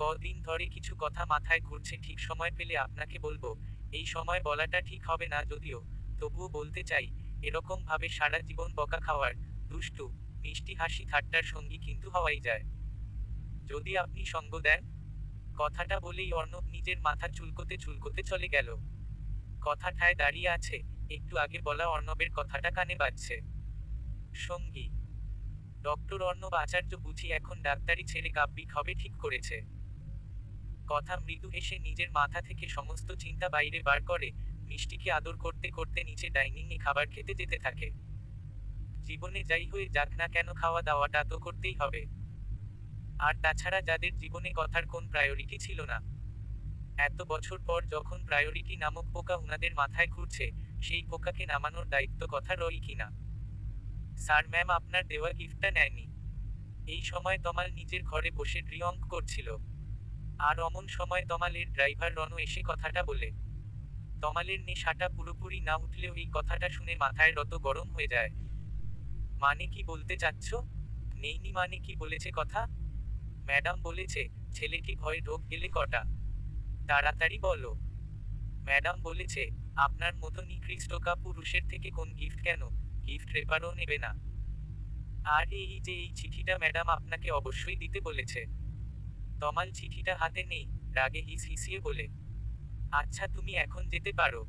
কদিন ধরে কিছু কথা মাথায় ঘুরছে, ঠিক সময় পেলে আপনাকে বলবো। এই সময় বলাটা ঠিক হবে না যদিও, তবুও বলতে চাই। এরকম ভাবে সারা জীবন বকা খাওয়ার, দুষ্টু মিষ্টি হাসি ঠাট্টার সঙ্গী কিন্তু হওয়াই যায়, যদি আপনি সঙ্গ দেন। কথাটা বলেই অর্ণব নিজের মাথা চুলকোতে চুলকোতে চলে গেল। কথাটায় দাঁড়িয়ে আছে। একটু আগে বলা অর্ণবের কথাটা কানে বাজছে। সঙ্গী, ডক্টর অর্ণব আচার্য বুঝি এখন ডাক্তারি ছেড়ে কাব্যিক হবে ঠিক করেছে। কথা মৃদু হেসে নিজের মাথা থেকে সমস্ত চিন্তা বাইরে বার করে, মিষ্টিকে আদর করতে করতে নিচে ডাইনিং এ খাবার খেতে যেতে থাকে। জীবনে যাই হয়ে যাক না কেন, খাওয়া দাওয়াটা তো করতেই হবে। আর তাছাড়া যাদের জীবনে কথার কোন প্রায়োরিটি ছিল না, এত বছর পর যখন প্রায়োরিটি নামক পোকা উনাদের মাথায় ঘুরছে, সেই পোকাকে নামানোর দায়িত্ব কথা রই কিনা। স্যার ম্যাম আপনার দেওয়া গিফটটা নেয়নি। এই সময় তমাল নিজের ঘরে বসে ড্রিঙ্ক করছিল। আর অমন সময় তমালের ড্রাইভার রনু এসে কথাটা বলে। তমালের নেশাটা পুরোপুরি না উঠলেও এই কথাটা শুনে মাথায় রত গরম হয়ে যায়। মানে কি বলতে চাচ্ছ? নেইনি মানে কি বলেছে কথা? ম্যাডাম বলেছে, ছেলেটি ভয়ে ঢোক গেলে কটা। তাড়াতাড়ি বলো। ম্যাডাম বলেছে, আপনার মতো নিকৃষ্ট পুরুষের থেকে কোন গিফট কেন, গিফট রেপারও নেবে না। আর এই যে এই চিঠিটা ম্যাডাম আপনাকে অবশ্যই দিতে বলেছে। তমাল চিঠিটা হাতে নেই, রাগে হিস হিসিয়ে বলে, আচ্ছা তুমি এখন যেতে পারো।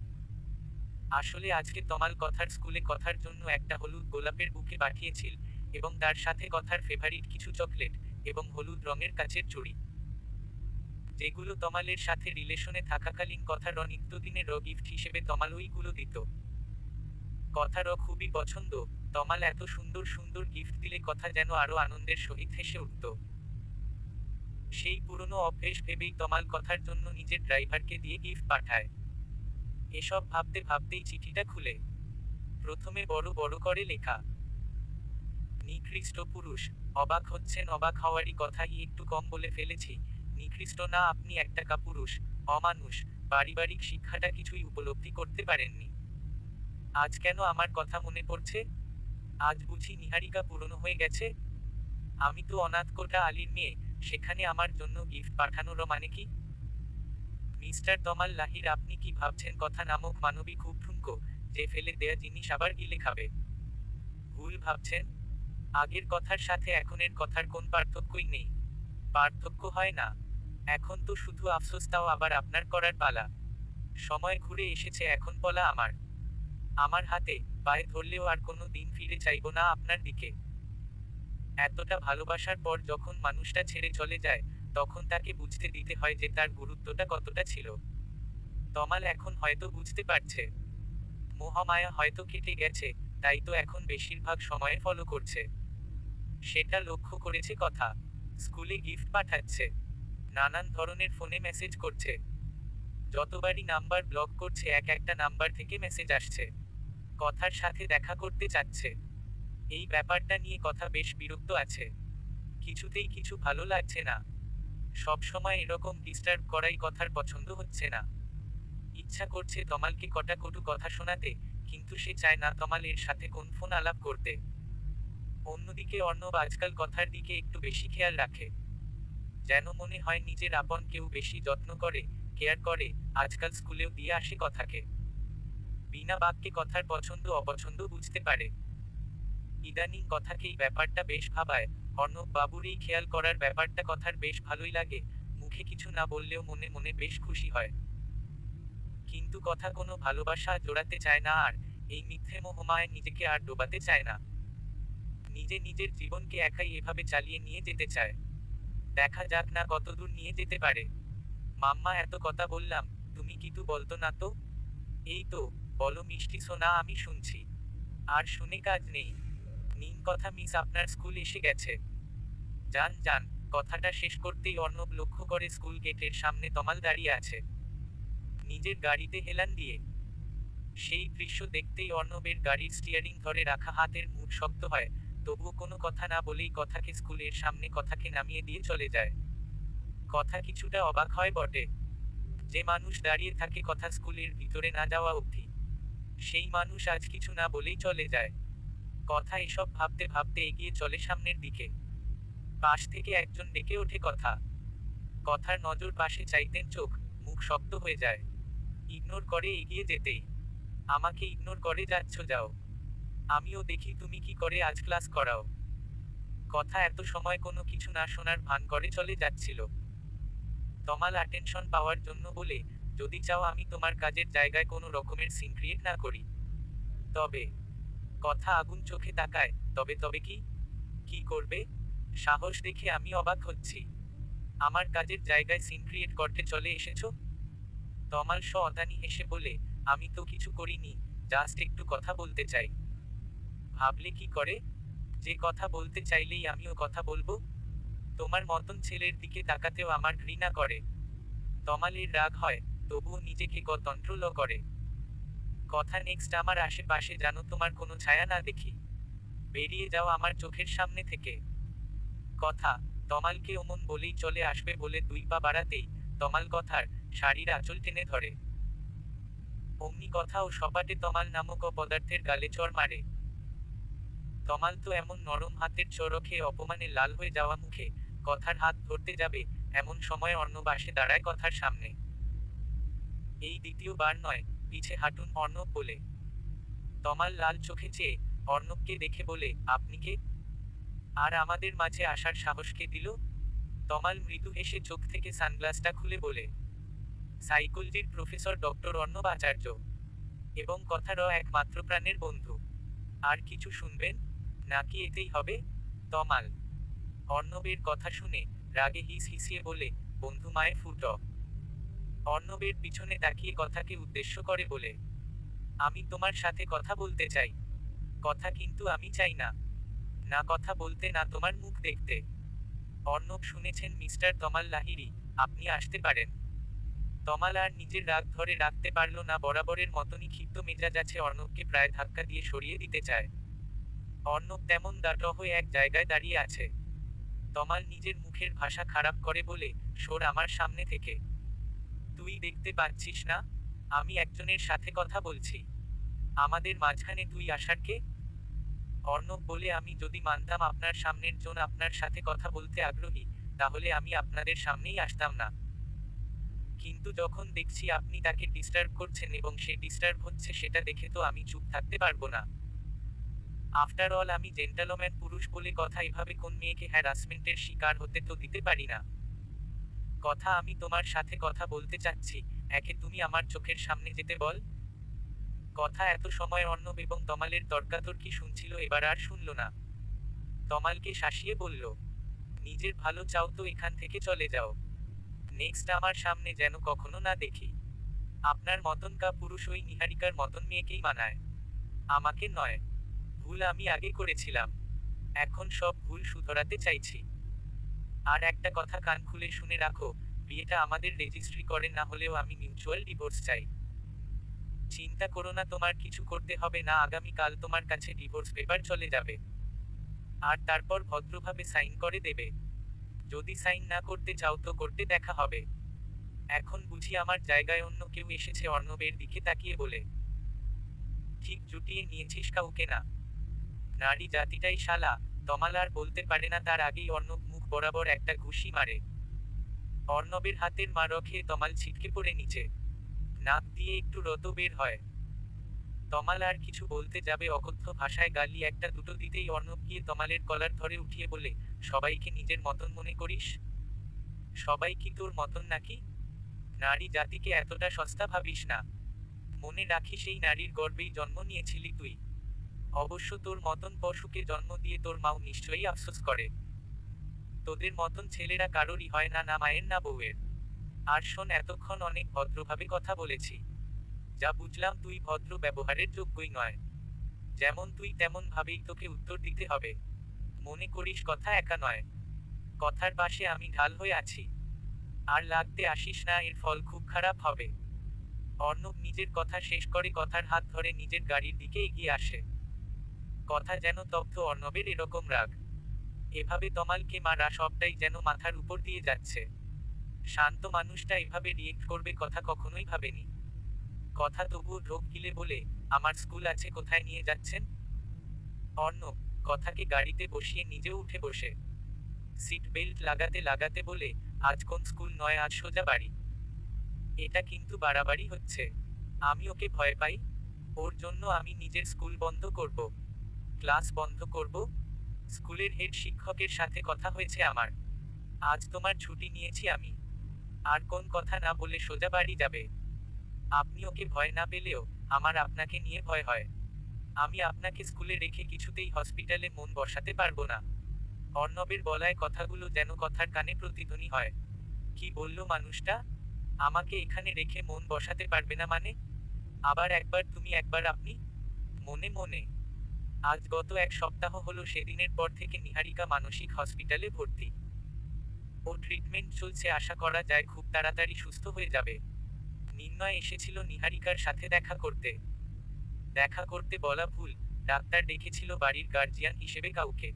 আসলে আজকে তমাল কথার স্কুলে কথার জন্য একটা হলুদ গোলাপের বুকে পাঠিয়েছিল, এবং তার সাথে কথার ফেভারিট কিছু চকলেট, এবং হলুদ রঙের কাচের চুড়ি, যেগুলো তমালের সাথে রিলেশনে থাকাকালীন কথার নিত্যদিনের গিফট হিসেবে তমাল ওইগুলো দিত। কথার খুবই পছন্দ। তমাল এত সুন্দর সুন্দর গিফট দিলে কথা যেন আরো আনন্দের সহিত হেসে উঠত। সেই পুরনো অভ্যেস ভেবেই তমাল কথার জন্য নিজের ড্রাইভারকে দিয়ে গিফট পাঠায়। এসব ভাবতে ভাবতেই চিঠিটা খুলে, প্রথমে বড় বড় করে লেখা, নিকৃষ্ট পুরুষ। অবাক হচ্ছেন? অবাক হওয়ারই কথাই একটু কম বলে ফেলেছি। নিকৃষ্ট না, আপনি একটা কাপুরুষ, অমানুষ, পারিবারিক শিক্ষাটা কিছুই উপলব্ধি করতে পারেননি। আজ কেন আমার কথা মনে পড়ছে? আজ বুঝি নিহারিকা পুরনো হয়ে গেছে? আমি তো অনাথ কোটা আলীর মেয়ে, সেখানে আমার জন্য গিফট পাঠানোরও মানে কি? মিস্টার তমাল লাহির, আপনি কি ভাবছেন কথা নামক মানবী খুব ঠুনকো, যে ফেলে দেয়া জিনিস আবার গিলে খাবে? ভুল ভাবছেন। আগের কথার সাথে এখনের কথার কোন পার্থক্যই নেই। পার্থক্য হয় না। এখন তো শুধু আফসোস, তাও আবার আপনার করার পালা। সময় ঘুরে এসেছে, এখন বলা আমার। আমার হাতে পায়ে ধরলেও আর কোনো দিন ফিরে চাইবো না আপনার দিকে। এতটা ভালোবাসার পর যখন মানুষটা ছেড়ে চলে যায়, তখন তাকে বুঝতে দিতে হয় যে তার গুরুত্বটা কতটা ছিল। তমাল এখন হয়তো বুঝতে পারছে। মোহমায়া হয়তো কেটে গেছে, তাই তো এখন বেশিরভাগ সময়ে ফলো করছে। সেটা লক্ষ্য করেছে কথা। স্কুলে গিফট পাঠাচ্ছে, নানান ধরনের ফোনে মেসেজ করছে, যতবারই নাম্বার ব্লক করছে এক একটা নাম্বার থেকে মেসেজ আসছে। কথার সাথে দেখা করতে চাচ্ছে। এই ব্যাপারটা নিয়ে কথা বেশ বিরক্ত আছে। কিছুতেই কিছু ভালো লাগছে না। সব সময় এরকম ডিস্টার্ব করাই কথার পছন্দ হচ্ছে না। ইচ্ছা করছে তমালকে কটা কটু কথা শোনাতে, কিন্তু সে চায় না তমাল এর সাথে কোন ফোন আলাপ করতে। অন্যদিকে অর্ণব আজকাল কথার দিকে একটু বেশি খেয়াল রাখে। যেন মনে হয় নিজের আপন কেউ বেশি যত্ন করে, কেয়ার করে। আজকাল স্কুলেও দিয়ে আসে কথাকে। বিনা বাক্যে কথার পছন্দ অপছন্দ বুঝতে পারে। ইদানিং কথাকে এই ব্যাপারটা বেশ ভাবায়। অর্ণব বাবুর এই খেয়াল করার ব্যাপারটা কথার বেশ ভালোই লাগে। মুখে কিছু না বললেও মনে মনে বেশ খুশি হয়। কিন্তু কথা কোনো ভালোবাসা জোড়াতে চায় না, আর এই মিথ্যে মোহমায় নিজেকে আর ডোবাতে চায় না। নিজে নিজের জীবনকে একাই এভাবে চালিয়ে নিয়ে যেতে চায়। দেখা যাক না কতদূর নিয়ে যেতে পারে। মাম্মা, এত কথা বললাম, তুমি কিছু বলতো না তো? এই তো, বলো মিষ্টি সোনা, আমি শুনছি। আর শুনে কাজ নেই। নিন কথা, মিস আপনার স্কুল এসে গেছে। যান যান। কথাটা শেষ করতেই অর্ণব লক্ষ্য করে স্কুল গেটের সামনে তমাল দাঁড়িয়ে আছে, নিজের গাড়িতে হেলান দিয়ে। সেই দৃশ্য দেখতেই অর্ণবের গাড়ির স্টিয়ারিং ধরে রাখা হাতের মুঠ শক্ত হয়। তবুও কোনো কথা না বলেই কথাকে স্কুলের সামনে কথাকে নামিয়ে দিয়ে চলে যায়। কথা কিছুটা অবাক হয় বটে। যে মানুষ দাঁড়িয়ে থাকে কথা স্কুলের ভিতরে না যাওয়া অবধি, সেই মানুষ আজ কিছু না বলেই চলে যায়। কথা এসব ভাবতে ভাবতে এগিয়ে চলে সামনের দিকে। পাশ থেকে একজন ডেকে ওঠে কথা। কথার নজর পাশে চাইতেন, চোখ মুখ শক্ত হয়ে যায়। ইগনোর করে এগিয়ে যেতেই, আমাকে ইগনোর করে যাচ্ছ, যাও। আমিও দেখি তুমি কি করে আজ ক্লাস করাও। কথা এত সময় কোনো কিছু না শোনার ভান করে চলে যাচ্ছিল। তমাল অ্যাটেনশন পাওয়ার জন্য বলে, যদি চাও আমি তোমার কাজের জায়গায় কোনো রকমের সিন ক্রিয়েট না করি। তবে? কথা আগুন চোখে তাকায়, তবে তবে কি? কি করবে? সাহস দেখে আমি অবাক হচ্ছি। আমার কাজের জায়গায় সিন ক্রিয়েট করতে চলে এসেছো? তমাল অদানি হেসে বলে, আমি তো কিছু করিনি, জাস্ট একটু কথা বলতে চাই। ভাবলে কি করে? যে কথা বলতে চাইলেই আমিও কথা বলবো? তোমার মতন ছেলের দিকে তাকাতেও আমার ঘৃণা করে। তমালের রাগ হয়, তবুও নিজেকে কন্ট্রোলও করে। কথা, নেক্সট আমার আশেপাশে যেন তোমার কোনো ছায়া না দেখি। বেরিয়ে যাও আমার চোখের সামনে থেকে। কথা তমালকে অমন বলেই চলে আসবে বলে 2 পা বাড়াতেই তমাল কথার শাড়ির আঁচল টেনে ধরে। অমনি কথা ও সপাটে তমাল নামক অপদার্থের গালে চড় মারে। তমাল তো এমন নরম হাতের চড় খেয়ে অপমানে লাল হয়ে যাওয়া মুখে কথার হাত ধরতে যাবে, এমন সময় অর্ণব আসে দাঁড়ায় কথার সামনে। এই দ্বিতীয়বার নয়, পিছে হাঁটুন অর্ণব বলে। তমাল লাল চোখে চেয়ে অর্ণবকে দেখে বলে, আপনি কে? আর আমাদের মাঝে আসার সাহস কে দিল? তমাল মৃদু হেসে চোখ থেকে সানগ্লাসটা খুলে বলে, সাইকোলজির প্রফেসর ডক্টর অর্ণব আচার্য, এবং কথারও একমাত্র প্রাণের বন্ধু। আর কিছু শুনবেন? নাকি এতেই হবে? তমাল অর্ণবের কথা শুনে রাগে হিস হিসিয়ে বলে, বন্ধু মায়ে ফুট। অর্ণবের পিছনে তাকিয়ে কথাকে উদ্দেশ্য করে বলে, আমি তোমার সাথে কথা বলতে চাই। কথা, কিন্তু আমি চাই না। না কথা বলতে, না তোমার মুখ দেখতে। অর্ণব, শুনেছেন মিস্টার তমাল লাহিড়ী, আপনি আসতে পারেন। তমাল আর নিজের রাগ ধরে রাখতে পারল না, বরাবরের মতনই ক্ষিপ্ত মেজাজ আছে, অর্ণবকে প্রায় ধাক্কা দিয়ে সরিয়ে দিতে চায়। অর্ণব তেমন দাঁড় হয়ে এক জায়গায় দাঁড়িয়ে আছে। তমাল নিজের মুখের ভাষা খারাপ করে বলে, সর আমার সামনে থেকে। তুই দেখতে পাচ্ছিস না আমি একজনের সাথে কথা বলছি? আমাদের মাঝখানে তুই আসার কে? অর্ণব বলে, আমি যদি মানতাম আপনার সামনের জন আপনার সাথে কথা বলতে আগ্রহী, তাহলে আমি আপনাদের সামনেই আসতাম না। কিন্তু যখন দেখছি আপনি তাকে ডিস্টার্ব করছেন এবং সে ডিস্টার্ব হচ্ছে, সেটা দেখে তো আমি চুপ থাকতে পারবো না। আফটার অল আমি জেন্টালম্যান পুরুষ বলে কথা, এভাবে কোন মেয়েকে হ্যারাসমেন্টের শিকার হতে তো দিতে পারি না। কথা আমি তোমার সাথে কথা বলতে চাচ্ছি, একে তুমি আমার চোখের সামনে যেতে বল। কথা এত সময় অর্ণব এবং তমালের তর্কাতর্কি শুনছিল, এবার আর শুনল না। তমালকে শাসিয়ে বলল, নিজের ভালো চাও তো এখান থেকে চলে যাও। নেক্সট আমার সামনে যেন কখনো না দেখি। আপনার মতন কা পুরুষ ওই নিহারিকার মতন মেয়েকেই মানায়, আমাকে নয়। ভুল আমি আগে করেছিলাম, এখন সব ভুল শুধরাতে চাইছি। আর একটা কথা কান খুলে শুনে রাখো, বিয়েটা আমাদের রেজিস্ট্রি করে না হলেও আমি মিউচুয়াল ডিভোর্স চাই। চিন্তা করো না, তোমার কিছু করতে হবে না, আগামীকাল তোমার কাছে ডিভোর্স পেপার চলে যাবে। আর তারপর ভদ্রভাবে সাইন করে দেবে। যদি সাইন না করতে চাও তো করতে দেখা হবে। এখন বুঝি আমার জায়গায় অন্য কেউ এসেছে? অর্ণবের দিকে তাকিয়ে বলে, ঠিক জুটিয়ে নিয়েছিস কাউকে না? নারী জাতিটাই শালা। তমাল আর বলতে পারে না, তার আগেই অর্ণব মুখ বরাবর একটা ঘুষি মারে। অর্ণবের হাতের মার খেয়ে তমাল ছিটকে পড়ে নিচে, নাক দিয়ে একটু রত বের হয়। তমাল আর কিছু বলতে যাবে, অকথ্য ভাষায় গালি একটা দুটো দিতেই অর্ণব গিয়ে তমালের কলার ধরে উঠিয়ে বলে, সবাইকে নিজের মতন মনে করিস? সবাই কি তোর মতন নাকি? নারী জাতিকে এতটা সস্তা ভাবিস না। মনে রাখিস এই নারীর গর্ভেই জন্ম নিয়েছিলি তুই। অবশ্য তোর মতন পশুকে জন্ম দিয়ে তোর মাও নিশ্চয়ই আফসোস করে। তোদের মতন ছেলেরা কারোরই হয় না, না মায়ের না বউয়ের। আর শোন, এতক্ষণ অনেক ভদ্রভাবে কথা বলেছি, যা বুঝলাম তুই ভদ্র ব্যবহারের যোগ্যই নয়। যেমন তুই তেমন ভাবেই তোকে উত্তর দিতে হবে। মনে করিস কথা একা নয়, কথার পাশে আমি ঢাল হয়ে আছি। আর লাগতে আসিস না, এর ফল খুব খারাপ হবে। অর্ণব নিজের কথা শেষ করে কথার হাত ধরে নিজের গাড়ির দিকে এগিয়ে আসে। কথা যেন তপ্ত অর্ণবের এরকম রাগ, এভাবে তমালকে মারা, সবটাই যেন মাথার উপর দিয়ে যাচ্ছে। শান্ত মানুষটা এভাবে রিয়েক্ট করবে কথা কখনোই ভাবেনি। কথা তবুও ঢোক গিলে বলে, আমার স্কুল আছে, কোথায় নিয়ে যাচ্ছেন? অর্ণব কথাকে গাড়িতে বসিয়ে নিজেও উঠে বসে সিট বেল্ট লাগাতে লাগাতে বলে, আজ কোন স্কুল নয়, আজ সোজা বাড়ি। এটা কিন্তু বাড়াবাড়ি হচ্ছে। আমি ওকে ভয় পাই? ওর জন্য আমি নিজের স্কুল বন্ধ করব, ক্লাস বন্ধ করব? স্কুলের হেড শিক্ষকের সাথে কথা হয়েছে আমার, আজ তোমার ছুটি নিয়েছি আমি। আর কোন কথা না বলে সোজা বাড়ি যাবে? আপনি ওকে ভয় না পেলেও আমার আপনাকে নিয়ে ভয় হয়। আমি আপনাকে স্কুলে রেখে কিছুতেই হসপিটালে মন বসাতে পারবো না। অর্ণবের বলায় কথাগুলো যেন কথার কানে প্রতিধ্বনি হয়। কি বলল মানুষটা? আমাকে এখানে রেখে মন বসাতে পারবে না মানে? আবার একবার তুমি একবার আপনি? মনে মনে। আজ গত এক সপ্তাহ হলো সেদিনের পর থেকে নিহারিকা মানসিক হসপিটালে ভর্তি। ও ট্রিটমেন্ট চলছে, আশা করা যায় খুব তাড়াতাড়ি সুস্থ হয়ে যাবে। নির্ণয় এসেছিল নিহারিকার সাথে দেখা করতে। দেখা করতে বলা ভুল, ডাক্তার ডেকেছিল বাড়ির গার্জিয়ান হিসেবে কাউকে।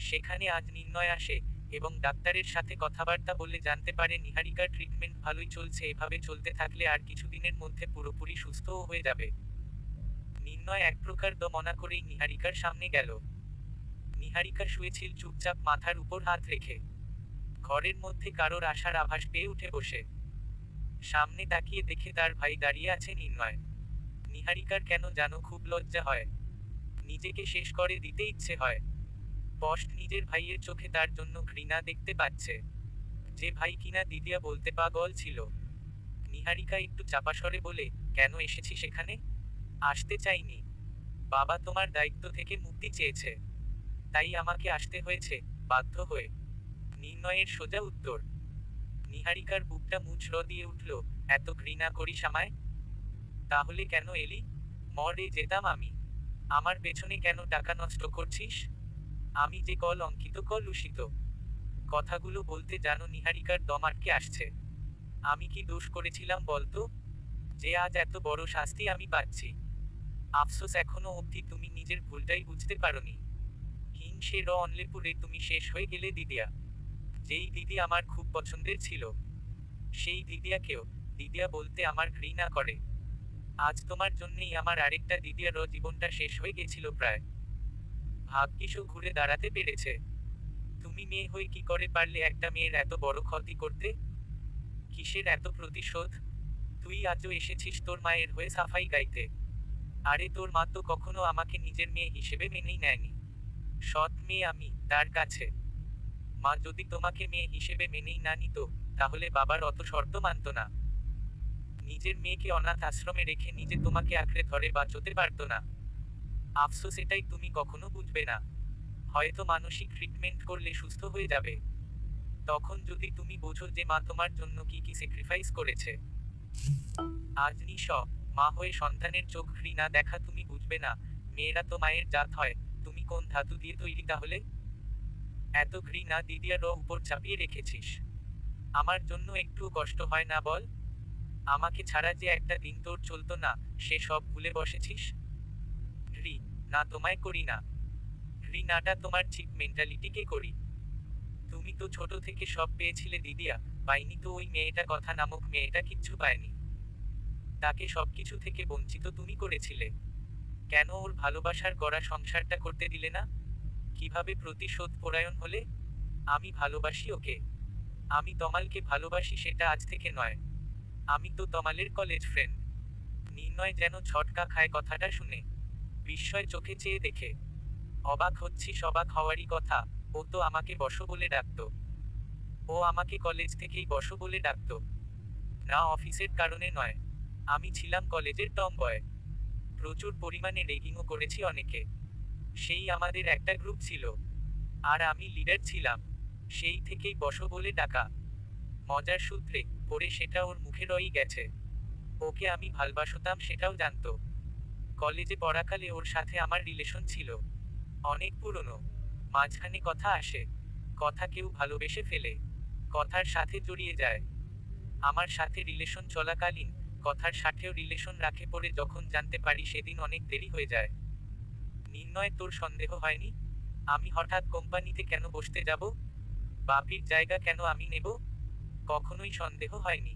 সেখানে আজ নির্ণয় আসে এবং ডাক্তারের সাথে কথাবার্তা বলে জানতে পারে নিহারিকার ট্রিটমেন্ট ভালোই চলছে, এভাবে চলতে থাকলে আর কিছুদিনের মধ্যে পুরোপুরি সুস্থও হয়ে যাবে। নির্ণয় এক প্রকার দমনা করেই নিহারিকার সামনে গেল। নিহারিকা শুয়েছিল চুপচাপ মাথার উপর হাত রেখে। ঘরের মধ্যে কারোর আসার আভাস পেয়ে উঠে বসে সামনে তাকিয়ে দেখে তার ভাই দাঁড়িয়ে আছে। নির্ণয় নিহারিকার কেন জানো খুব লজ্জা হয়, নিজেকে শেষ করে দিতে ইচ্ছে হয়। স্পষ্ট নিজের ভাইয়ের চোখে তার জন্য ঘৃণা দেখতে পাচ্ছে, যে ভাই কিনা দিদিয়া বলতে পাগল ছিল। নিহারিকা একটু চাপা স্বরে বলে, কেন এসেছি সেখানে? আসতে চাইনি, বাবা তোমার দায়িত্ব থেকে মুক্তি চেয়েছে, তাই আমাকে আসতে হয়েছে, বাধ্য হয়ে। নির্ণয়ের সোজা উত্তর। নিহারিকার বুকটা মুচড় দিয়ে উঠল, এত ঘৃণা করিস আমায়? তাহলে কেন এলি? মরে যেতাম আমি। আমার পেছনে কেন টাকা নষ্ট করছিস? আমি যে কলঙ্কিত, কলুষিত। কথাগুলো বলতে জানো নিহারিকার দম আটকে আসছে। আমি কি দোষ করেছিলাম বলতো, যে আজ এত বড় শাস্তি আমি পাচ্ছি? আফসোস এখনো অবধি তুমি নিজের ভুলটাই বুঝতে পারোনি। হিংসে অনলেপুরে তুমি শেষ হয়ে গেলে দিদিয়া, যেই দিদি আমার খুব পছন্দের ছিল। সেই দিদিয়াকেও। দিদিয়া বলতে আমার ঘৃণা করে। আজ তোমার জন্যেই আমার আরেকটা দিদিয়ারও জীবনটা শেষ হয়ে গেছিল প্রায়। ভাগ্যিসও ঘুরে দাঁড়াতে পেরেছে। তুমি মেয়ে হয়ে কি করে পারলে একটা মেয়ের এত বড় ক্ষতি করতে? কিসের এত প্রতিশোধ? তুই আজও এসেছিস তোর মায়ের হয়ে সাফাই গাইতে। আরে তোর মা তো কখনো আমাকে নিজের মেয়ে হিসেবে মেনেই নেয়নি। সৎ মেয়ে আমি তার কাছে। মা যদি তোমাকে মেয়ে হিসেবে মেনেই না নিত, তাহলে বাবার অত শর্ত মানত না। নিজের মেয়েকে অনাথ আশ্রমে রেখে নিজে তোমাকে আঁকড়ে ধরে বাঁচতে পারতো না। আফসোস এটাই তুমি কখনো বুঝবে না। হয়তো মানসিক ট্রিটমেন্ট করলে সুস্থ হয়ে যাবে। তখন যদি তুমি বোঝো যে মা তোমার জন্য কি কি স্যাক্রিফাইস করেছে। আজ নিশ মা হয়ে সন্তানের চোখ ঘৃণা দেখা তুমি বুঝবে না। মেয়েরা তো মায়ের জাত হয়। তুমি কোন ধাতু দিয়ে তৈরি তাহলে? এত ঘৃণা দিদিয়ার উপর চাপিয়ে রেখেছিস। আমার জন্য একটু কষ্ট হয় না বল? আমাকে ছাড়া যে একটা দিন তোর চলতো না, সে সব ভুলে বসেছিস। ঘৃ না তোমায় করি না। ঘৃণাটা তোমার চিপ মেন্টালিটিকে করি। তুমি তো ছোট থেকে সব পেয়েছিলে দিদিয়া, পাইনি তো ওই মেয়েটা কথা নামক মেয়েটা কিচ্ছু পায়নি। তাকে সবকিছু থেকে বঞ্চিত তুমি করেছিলে। কেন ওর ভালোবাসার গড়া সংসারটা করতে দিলে না? কিভাবে প্রতিশোধ পরায়ণ হলে? আমি ভালোবাসি ওকে। আমি তমালকে ভালোবাসি সেটা আজ থেকে নয়। আমি তো তমালের কলেজ ফ্রেন্ড। নির্ণয় যেন ছটকা খায় কথাটা শুনে। বিস্ময় চোখে চেয়ে দেখে। অবাক হচ্ছিস? অবাক হওয়ারই কথা। ও তো আমাকে বসো বলে ডাকতো। ও আমাকে কলেজ থেকেই বসো বলে ডাকতো। না অফিসের কারণে নয়। আমি ছিলাম কলেজের টম বয়। প্রচুর পরিমাণে রেগিংও করেছি অনেকে। সেই আমাদের একটা গ্রুপ ছিল। আর আমি লিডার ছিলাম। সেই থেকেই বসো বলে ডাকা। মজার সূত্রে পরে সেটা ওর মুখে রয়েই গেছে। ওকে আমি ভালবাসতাম সেটাও জানতো। কলেজে পড়াকালে ওর সাথে আমার রিলেশন ছিল। অনেক পুরনো। মাঝখানে কথা আসে। কথা কেউ ভালোবেসে ফেলে। কথার সাথে জড়িয়ে যায়। আমার সাথে রিলেশন চলাকালীন কথার সাথেও রিলেশন রাখে পরে যখন জানতে পারি সেদিন অনেক দেরি হয়ে যায়। নির্ণয় তোর সন্দেহ হয়নি? আমি হঠাৎ কোম্পানিতে কেন বসতে যাব? বাপির জায়গা কেন আমি নেব? কখনোই সন্দেহ হয়নি।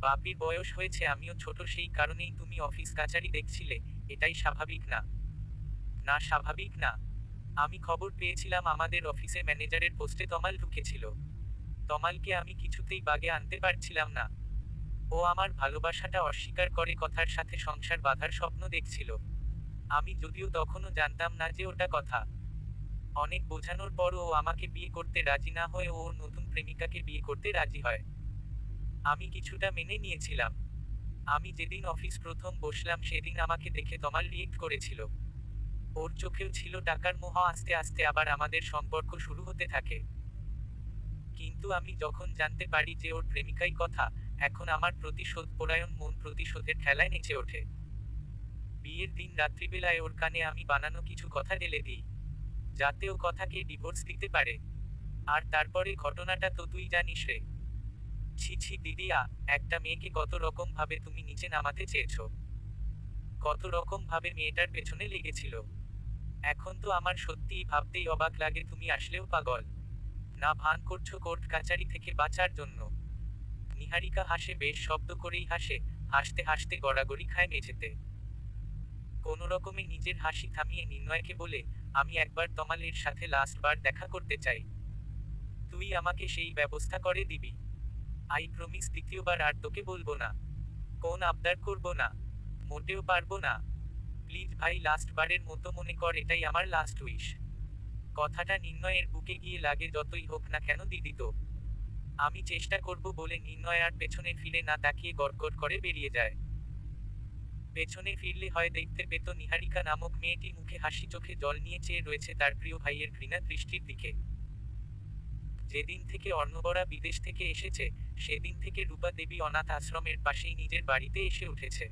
বাপির বয়স হয়েছে, আমিও ছোট, সেই কারণেই তুমি অফিস কাচারি দেখছিলে। এটাই স্বাভাবিক না? না স্বাভাবিক না। আমি খবর পেয়েছিলাম আমাদের অফিসে ম্যানেজারের পোস্টে তমাল ঢুকেছিল। তমালকে আমি কিছুতেই বাগে আনতে পারছিলাম না। ও আমার ভালোবাসাটা অস্বীকার করে কথার সাথে সংসার বাঁধার স্বপ্ন দেখছিল। আমি যদিও তখনও জানতাম না যে ওটা কথা। অনেক বোঝানোর পরও ও আমাকে বিয়ে করতে রাজি না হয়ে ওর নতুন প্রেমিকাকে বিয়ে করতে রাজি হয়। আমি কিছুটা মেনে নিয়েছিলাম। আমি যেদিন অফিস প্রথম বসলাম সেদিন আমাকে দেখে তমাল রিয়েক্ট করেছিল। ওর চোখেও ছিল টাকার মোহ। আস্তে আস্তে আবার আমাদের সম্পর্ক শুরু হতে থাকে। কিন্তু আমি যখন জানতে পারি যে ওর প্রেমিকাই কথা, এখন আমার প্রতিশোধ পরায়ণ মন প্রতিশোধের খেলায় নেচে ওঠে। বিয়ের দিন রাত্রিবেলায় ওর কানে আমি বানানো কিছু কথা ঢেলে দিই, যাতে ও কথাকে ডিভোর্স দিতে পারে। আর তারপরে ঘটনাটা তো তুই জানিস রে। ছি ছি দিদিয়া, একটা মেয়েকে কত রকম ভাবে তুমি নিচে নামাতে চেয়েছো। কত রকম ভাবে মেয়েটার পেছনে লেগেছিল। এখন তো আমার সত্যিই ভাবতেই অবাক লাগে তুমি আসলেও পাগল। না ভান করছো কোর্ট কাচারি থেকে বাঁচার জন্য। নিহারিকা হাসে, বেশ শব্দ করেই হাসে। হাসতে হাসতে গড়াগড়ি খায় মেঝেতে। কোনো রকমে নিজের হাসি থামিয়ে নির্ণয়কে বলে, আমি একবার তমালের সাথে লাস্ট বার দেখা করতে চাই। তুই আমাকে সেই ব্যবস্থা করে দিবি? আই প্রমিস দ্বিতীয়বার আর তোকে বলবো না। কোন আবদার করবো না। মোটেও পারবো না। প্লিজ ভাই, লাস্ট বারের মতো মনে কর এটাই আমার লাস্ট উইশ। কথাটা নির্ণয়ের বুকে গিয়ে লাগে। যতই হোক না কেন দিদি তো। আমি চেষ্টা করব বলে নির্ণয় আর পেছনে ফিরে না তাকিয়ে গটগট করে বেরিয়ে যায়। পেছনে ফিরলে হয় দেখতে পেত নিহারিকা নামক মেয়েটি মুখে হাসি, চোখে জল নিয়ে চেয়ে রয়েছে তার প্রিয় ভাইয়ের ঘৃণা দৃষ্টির দিকে। যেদিন থেকে অর্ণবরা বিদেশ থেকে এসেছে, সেদিন থেকে রূপা দেবী অনাথ আশ্রমের পাশেই নিজের বাড়িতে এসে উঠেছে।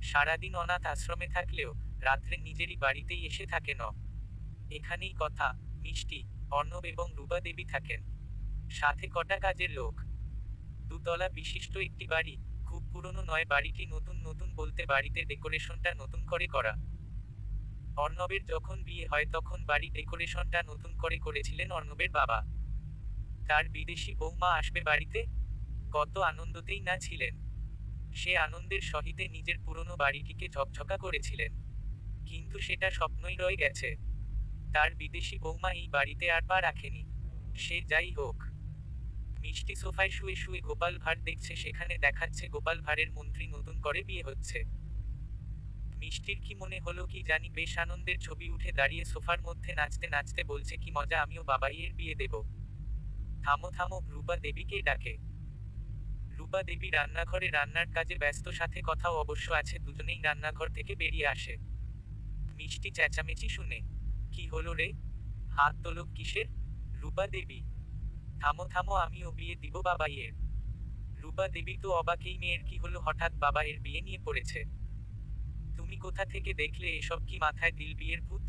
সারাদিন অনাথ আশ্রমে থাকলেও রাত্রে নিজেরই বাড়িতেই এসে থাকে ন। এখানেই কথা, মিষ্টি, অর্ণব এবং রূপা দেবী থাকেন। সাথে কটা কাজের লোক। দুতলা বিশিষ্ট একটি বাড়ি। খুব পুরনো নয় বাড়িটি, নতুন নতুন বলতে বাড়িতে ডেকোরেশনটা নতুন করে করা। অর্ণবের যখন বিয়ে হয় তখন বাড়ি ডেকোরেশনটা নতুন করে করেছিলেন অর্ণবের বাবা। তার বিদেশি বৌমা আসবে বাড়িতে। কত আনন্দতেই না ছিলেন। সে আনন্দের সহিতে নিজের পুরনো বাড়িটিকে ঝকঝকা করেছিলেন। কিন্তু সেটা স্বপ্নই রয়ে গেছে। তার বিদেশি বৌমা এই বাড়িতে আর পা রাখেনি। সে যাই হোক। মিষ্টি সোফায় শুয়ে শুয়ে গোপাল ভাঁড় দেখছে, সেখানে দেখাচ্ছে গোপাল ভাঁড়ের মন্ত্রী নতুন করে বিয়ে হচ্ছে। মিষ্টির কি মনে হলো কি জানি, বেশ আনন্দের ছবি উঠে দাঁড়িয়ে সোফার মধ্যে নাচতে নাচতে বলছে, কি মজা, আমিও বাবাইয়ের বিয়ে দেব। থামো থামো, রূপা দেবীকে ডাকে। রূপা দেবী রান্নাঘরে রান্নার কাজে ব্যস্ত, সাথে কথাও অবশ্য আছে। দুজনেই রান্নাঘর থেকে বেরিয়ে আসে। মিষ্টি চেঁচামেচি শুনে, কি হলো রে, হাত তোলো কিসের? রূপা দেবী, থামো থামো, আমিও বিয়ে দিব বাবাইয়ের। রূপা দেবী তো অবাক, এই মেয়ের কি হলো, হঠাৎ বাবাইয়ের বিয়ে নিয়ে পড়েছে। তুমি কোথা থেকে দেখলে এসব, কি মাথায় দিল বিয়ের ভূত?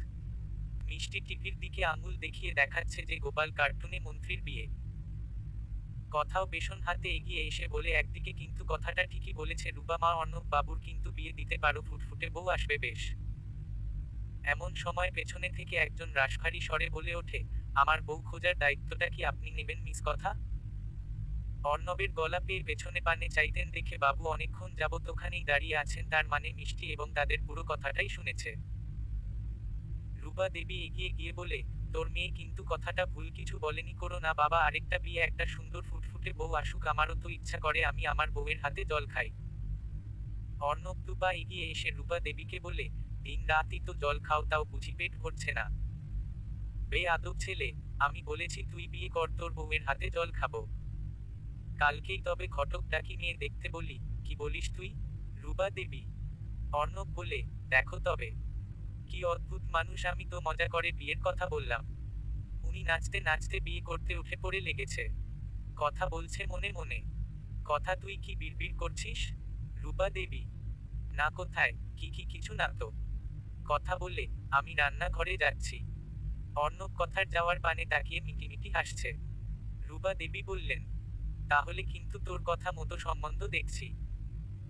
মিষ্টি টিভির দিকে আঙুল দেখিয়ে দেখাচ্ছে যে গোপাল কার্টুনে মন্ত্রীর বিয়ে। কথাও পেছন হাতে এগিয়ে এসে বলে, একদিকে কিন্তু কথাটা ঠিকই বলেছে রূপা মা, অর্ণব বাবুর কিন্তু বিয়ে দিতে পারো, ফুটফুটে বউ আসবে বেশ। এমন সময় পেছনে থেকে একজন রাশভারী স্বরে বলে ওঠে, আমার বউ খোঁজার দায়িত্বটা কি আপনি নেবেন মিস কথা? অর্ণবের গলা পেয়ে পেছনে পানে চাইতেন দেখে বাবু অনেকক্ষণ যাবত ওখানেই দাঁড়িয়ে আছেন, তার মানে মিষ্টি এবং তাদের পুরো কথাটাই শুনেছে। রূপা দেবী এগিয়ে গিয়ে বলে, তোর মেয়ে কিন্তু কথাটা ভুল কিছু বলেনি, করো না বাবা আরেকটা বিয়ে, একটা সুন্দর ফুটফুটে বউ আসুক, আমারও তো ইচ্ছা করে আমি আমার বউয়ের হাতে জল খাই। অর্ণব দুপা এগিয়ে এসে রূপা দেবীকে বলে, দিন রাতই তো জল খাও, তাও বুঝি পেট ভরছে না? বেয়াদব ছেলে, আমি বলেছি তুই বিয়ে কর, তোর বউয়ের হাতে জল খাবো। কালকেই তবে ঘটক ডাকি মেয়ে দেখতে বলি। কি বলিস তুই? রূপা দেবী। অর্ণব বলে, দেখো তবে কি অদ্ভুত মানুষ, আমি তো মজা করে বিয়ের কথা বললাম, উনি নাচতে নাচতে বিয়ে করতে উঠে পড়ে লেগেছে। কথা বলছে মনে মনে। কথা তুই কি বিড়বিড় করছিস? রূপা দেবী, না কোথায়, কিছু না তো। কথা বলে, আমি রান্নাঘরে যাচ্ছি। অর্ণব কথার যাওয়ার পানে তাকিয়ে মিটিমিটি হাসছে। রূপা দেবী বললেন, তাহলে কিন্তু তোর কথা মতো সম্বন্ধ দেখছি।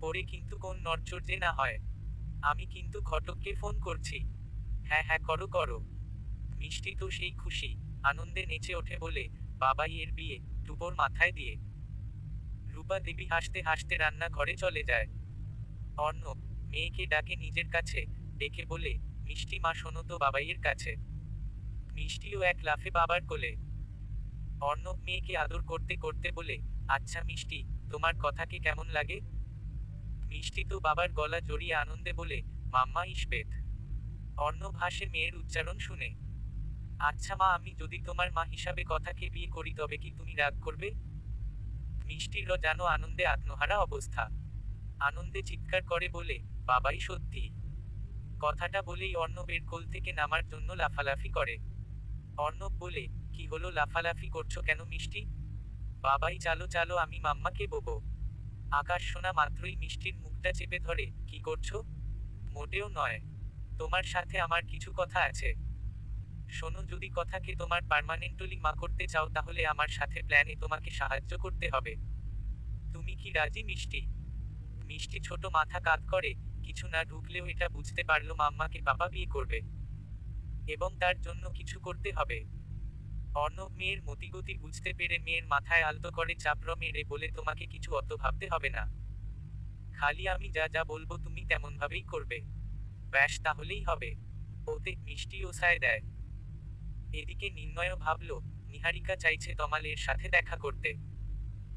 পরে কিন্তু কোন নড়চড় যে না হয়। আমি কিন্তু ঘটককে ফোন করছি। হ্যাঁ হ্যাঁ, করো করো। মিষ্টি তো সেই খুশি, আনন্দে নেচে ওঠে বলে, বাবাই এর বিয়ে, টুপোর মাথায় দিয়ে। রূপা দেবী হাসতে হাসতে রান্নাঘরে চলে যায়। অর্ণব মেয়েকে ডাকে নিজের কাছে, ডেকে বলে, মিষ্টি মা শোনো তো বাবাইয়ের কাছে। মিষ্টিও এক লাফে বাবার কোলে। অর্ণব মেয়েকে আদর করতে করতে বলে, আচ্ছা মিষ্টি, তোমার কথাকে কেমন লাগে? মিষ্টি তো বাবার গলা জড়িয়ে আনন্দে বলে, মাম্মা ইসবেত। অর্ণব হাসে মেয়ের উচ্চারণ শুনে। আচ্ছা মা, আমি যদি তোমার মা হিসাবে কথাকে বিয়ে করি তবে কি তুমি রাগ করবে? মিষ্টির জানো আনন্দে আত্মহারা অবস্থা। আনন্দে চিৎকার করে বলে, বাবাই সত্যি। কথাটা বলেই অর্ণবের কোল থেকে নামার জন্য লাফালাফি করে। অর্ণব বলে, কি হলো, লাফালাফি করছো কেন মিষ্টি? বাবাই চালো চালো, আমি মাম্মাকে বলবো। আকাশ শোনা মাত্রই মিষ্টির মুখটা চেপে ধরে, কি করছো? মোটেও নয়, তোমার সাথে আমার কিছু কথা আছে। শোনো, যদি কথাকে তোমার পার্মানেন্টলি মা করতে চাও তাহলে আমার সাথে প্ল্যানে তোমাকে সাহায্য করতে হবে। তুমি কি রাজি মিষ্টি? মিষ্টি ছোট মাথা কাত করে, কিছু না ঢুকলেও এটা বুঝতে পারলো মাম্মাকে বাবা বিয়ে করবে এবং তার জন্য কিছু করতে হবে। অর্ণব মেয়ের মতিগতি বুঝতে পেরে মেয়ের মাথায় আলতো করে চাপড় মেরে বলে, তোমাকে কিছু অত ভাবতে হবে না, খালি আমি যা যা বলবো তুমি তেমন ভাবেই করবে, ব্যাস তাহলেই হবে। ওতে মিষ্টি ওসায় দেয়। এদিকে নির্ণয়ও ভাবল, নিহারিকা চাইছে তমালের সাথে দেখা করতে।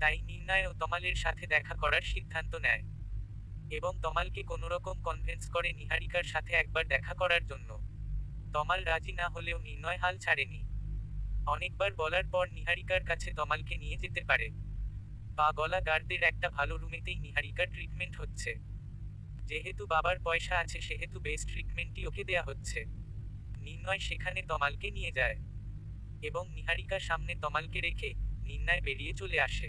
তাই নির্ণয়ও তমালের সাথে দেখা করার সিদ্ধান্ত নেয় এবং তমালকে কোনোরকম কনভেন্স করে নিহারিকার সাথে একবার দেখা করার জন্য। তমাল রাজি না হলেও নির্ণয় হাল ছাড়েনি। অনেকবার বলার পর নিহারিকার কাছে তমালকে নিয়ে যেতে পারে। পা গলা গার্ডদের একটা ভালো রুমেতেই নিহারিকার ট্রিটমেন্ট হচ্ছে। যেহেতু বাবার পয়সা আছে সেহেতু বেস্ট ট্রিটমেন্টই ওকে দেয়া হচ্ছে। নির্ণয় সেখানে তমালকে নিয়ে যায় এবং নিহারিকার সামনে তমালকে রেখে নির্ণয় বেরিয়ে চলে আসে।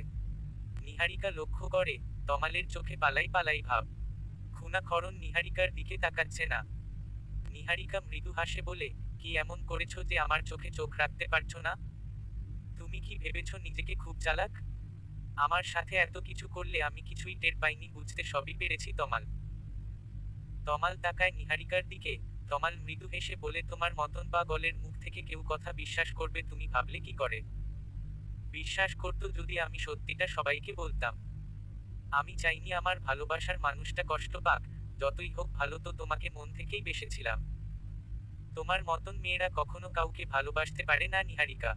নিহারিকা লক্ষ্য করে, তমালের চোখে পালাই পালাই ভাব। খুনাখরণ নিহারিকার দিকে তাকাচ্ছে না। নিহারিকা মৃদু হাসে বলে, কি এমন করেছো যে আমার চোখে চোখ রাখতে পারছো না? তুমি কি ভেবেছো নিজেকে খুব চালাক? আমার সাথে এত কিছু করলে আমি কিছুই টের পাইনি, বুঝতে সবই পেরেছি তমাল। তমাল তাকায় নিহারিকার দিকে। তমাল মৃদু হেসে বলে, তোমার মতন বা গলের মুখ থেকে কেউ কথা বিশ্বাস করবে তুমি ভাবলে কি করে? বিশ্বাস করতো যদি আমি সত্যিটা সবাইকে বলতাম। আমি চাইনি আমার ভালোবাসার মানুষটা কষ্ট পাক, যতই হোক ভালো তো তোমাকে মন থেকেই বেসেছিলাম। তোমার মতন মেয়েরা কখনো কাউকে ভালোবাসতে পারে না নিহারিকা।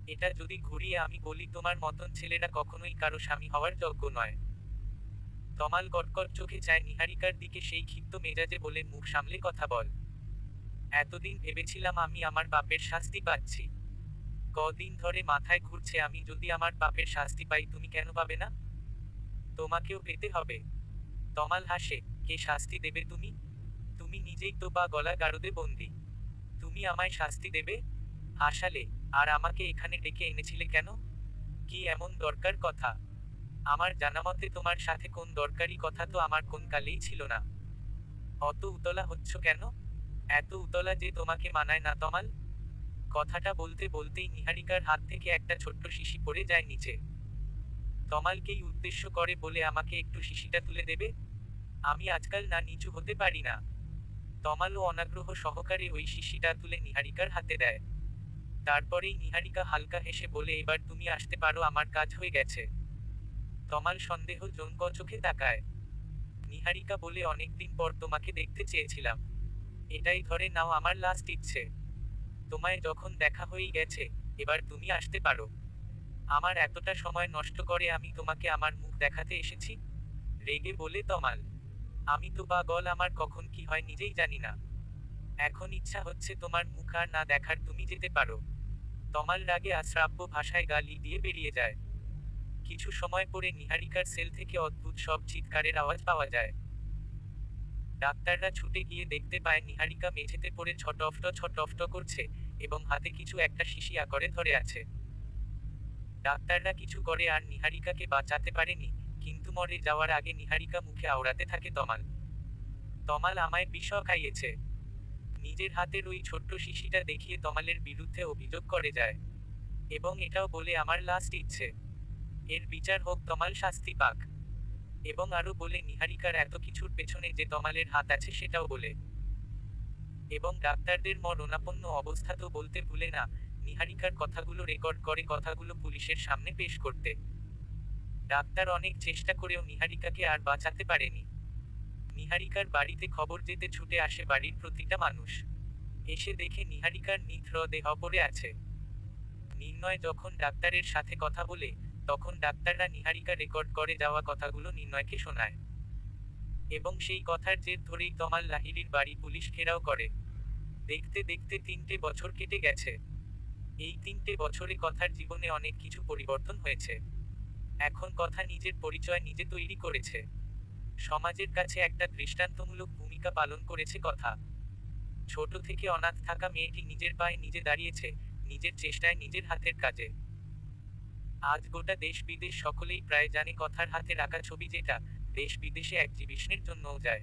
এটা যদি ঘুরিয়ে আমি বলি তোমার মতন ছেলেরা কখনোই কারো স্বামী হওয়ার যোগ্য নয়। তমাল কটকট চোখে চায় নিহারিকার দিকে, সেই ক্ষিপ্ত মেজাজে বলে মুখ সামলে কথা বল। এতদিন ভেবেছিলাম আমি আমার পাপের শাস্তি পাচ্ছি। কদিন ধরে মাথায় ঘুরছে আমি যদি আমার পাপের শাস্তি পাই তুমি কেন পাবে না? তোমাকেও পেতে হবে। তমাল হাসে, কে শাস্তি দেবে তুমি? তুমি নিজেই তো বা গলা গারদে বন্দি। তুমি আমায় শাস্তি দেবে? হাসালে। আর আমাকে এখানে ডেকে এনেছিলে কেন? কি এমন দরকার কথা? আমার জানামতে তোমার সাথে কোন দরকারি কথা তো আমার কোন কালেই ছিল না। অত উতলা হচ্ছ কেন? এত উতলা যে তোমাকে মানায় না তমাল? কথাটা বলতে বলতেই নিহারিকার হাত থেকে একটা ছোট্ট শিশি পড়ে যায় নিচে। তমালকেই উদ্দেশ্য করে বলে আমাকে একটু শিশিটা তুলে দেবে? আমি আজকাল না নিচু হতে পারি না। তমালও অনাগ্রহ সহকারে ওই শিশিটা তুলে নিহারিকার হাতে দেয়। তারপরেই নিহারিকা হালকা হেসে বলে এবার তুমি আসতে পারো, আমার কাজ হয়ে গেছে। তমাল সন্দেহজনক চোখে তাকায়। নিহারিকা বলে অনেকদিন পর তোমাকে দেখতে চেয়েছিলাম। এটাই ধরে নাও আমার লাস্ট ইচ্ছে। তোমায় যখন দেখা হয়েই গেছে, এবার তুমি আসতে পারো। আমার এতটা সময় নষ্ট করে আমি তোমাকে আমার মুখ দেখাতে এসেছি? রেগে বলে তমাল। আমি তো পাগল, আমার কখন কি হয় নিজেই জানি না। এখন ইচ্ছা হচ্ছে তোমার মুখ আর না দেখার, তুমি যেতে পারো। তমাল রাগে আশ্রাব্য ভাষায় গালি দিয়ে বেরিয়ে যায়। কিছু সময় পরে নিহারিকার সেল থেকে অদ্ভুত সব চিৎকারের আওয়াজ পাওয়া যায়। ডাক্তাররা ছুটে গিয়ে দেখতে পায় নিহারিকা মেঝেতে পড়ে ছটফট করছে এবং হাতে কিছু একটা শিশি আকারে ধরে আছে। ডাক্তাররা কিছু করে আর নিহারিকাকে বাঁচাতে পারেনি, কিন্তু মরে যাওয়ার আগে নিহারিকা মুখে আওড়াতে থাকে তমাল। তমাল আমায় বিষ খাইয়েছে। নিজের হাতের ওই ছোট্ট শিশিটা দেখিয়ে তমালের বিরুদ্ধে অভিযোগ করে যায়। এবং এটাও বলে আমার লাস্ট ইচ্ছে, এর বিচার হোক, তমাল শাস্তি পাক। এবং আরো বলে নিহারিকার এত কিছুর পেছনে যে তমালের হাত আছে সেটাও বলে। এবং ডাক্তারদের মরণাপন্ন অবস্থা তো বলতে ভুলে না, নিহারিকার কথাগুলো রেকর্ড করে কথাগুলো পুলিশের সামনে পেশ করতে। ডাক্তার অনেক চেষ্টা করেও নিহারিকাকে আর বাঁচাতে পারেনি। নিহারিকার বাড়িতে খবর যেতে ছুটে আসে বাড়ির প্রতিটা মানুষ। এসে দেখে নিহারিকার দেহ পড়ে আছে। নির্ণয় যখন ডাক্তারের সাথে কথা বলে, তখন ডাক্তাররা নিহারিকা রেকর্ড করে যাওয়া কথাগুলো নির্ণয়কে শোনায়। এবং সেই কথার জের ধরেই তমাল লাহিড়ীর বাড়ি পুলিশ ঘেরাও করে। দেখতে দেখতে 3টে বছর কেটে গেছে। এই 3টে বছরে কথার জীবনে অনেক কিছু পরিবর্তন হয়েছে। এখন কথা নিজের পরিচয় নিজে তৈরি করেছে। সমাজের কাছে একটা দৃষ্টান্তমূলক ভূমিকা পালন করেছে কথা। ছোট থেকে অনাথ থাকা মেয়েটি নিজের পায়ে নিজে দাঁড়িয়েছে, নিজের চেষ্টায় নিজের হাতের কাজে। আজ গোটা দেশ বিদেশ সকলেই প্রায় জানে কথার হাতে রাখা ছবি, যেটা দেশ বিদেশে এক্সিবিশনের জন্যও যায়।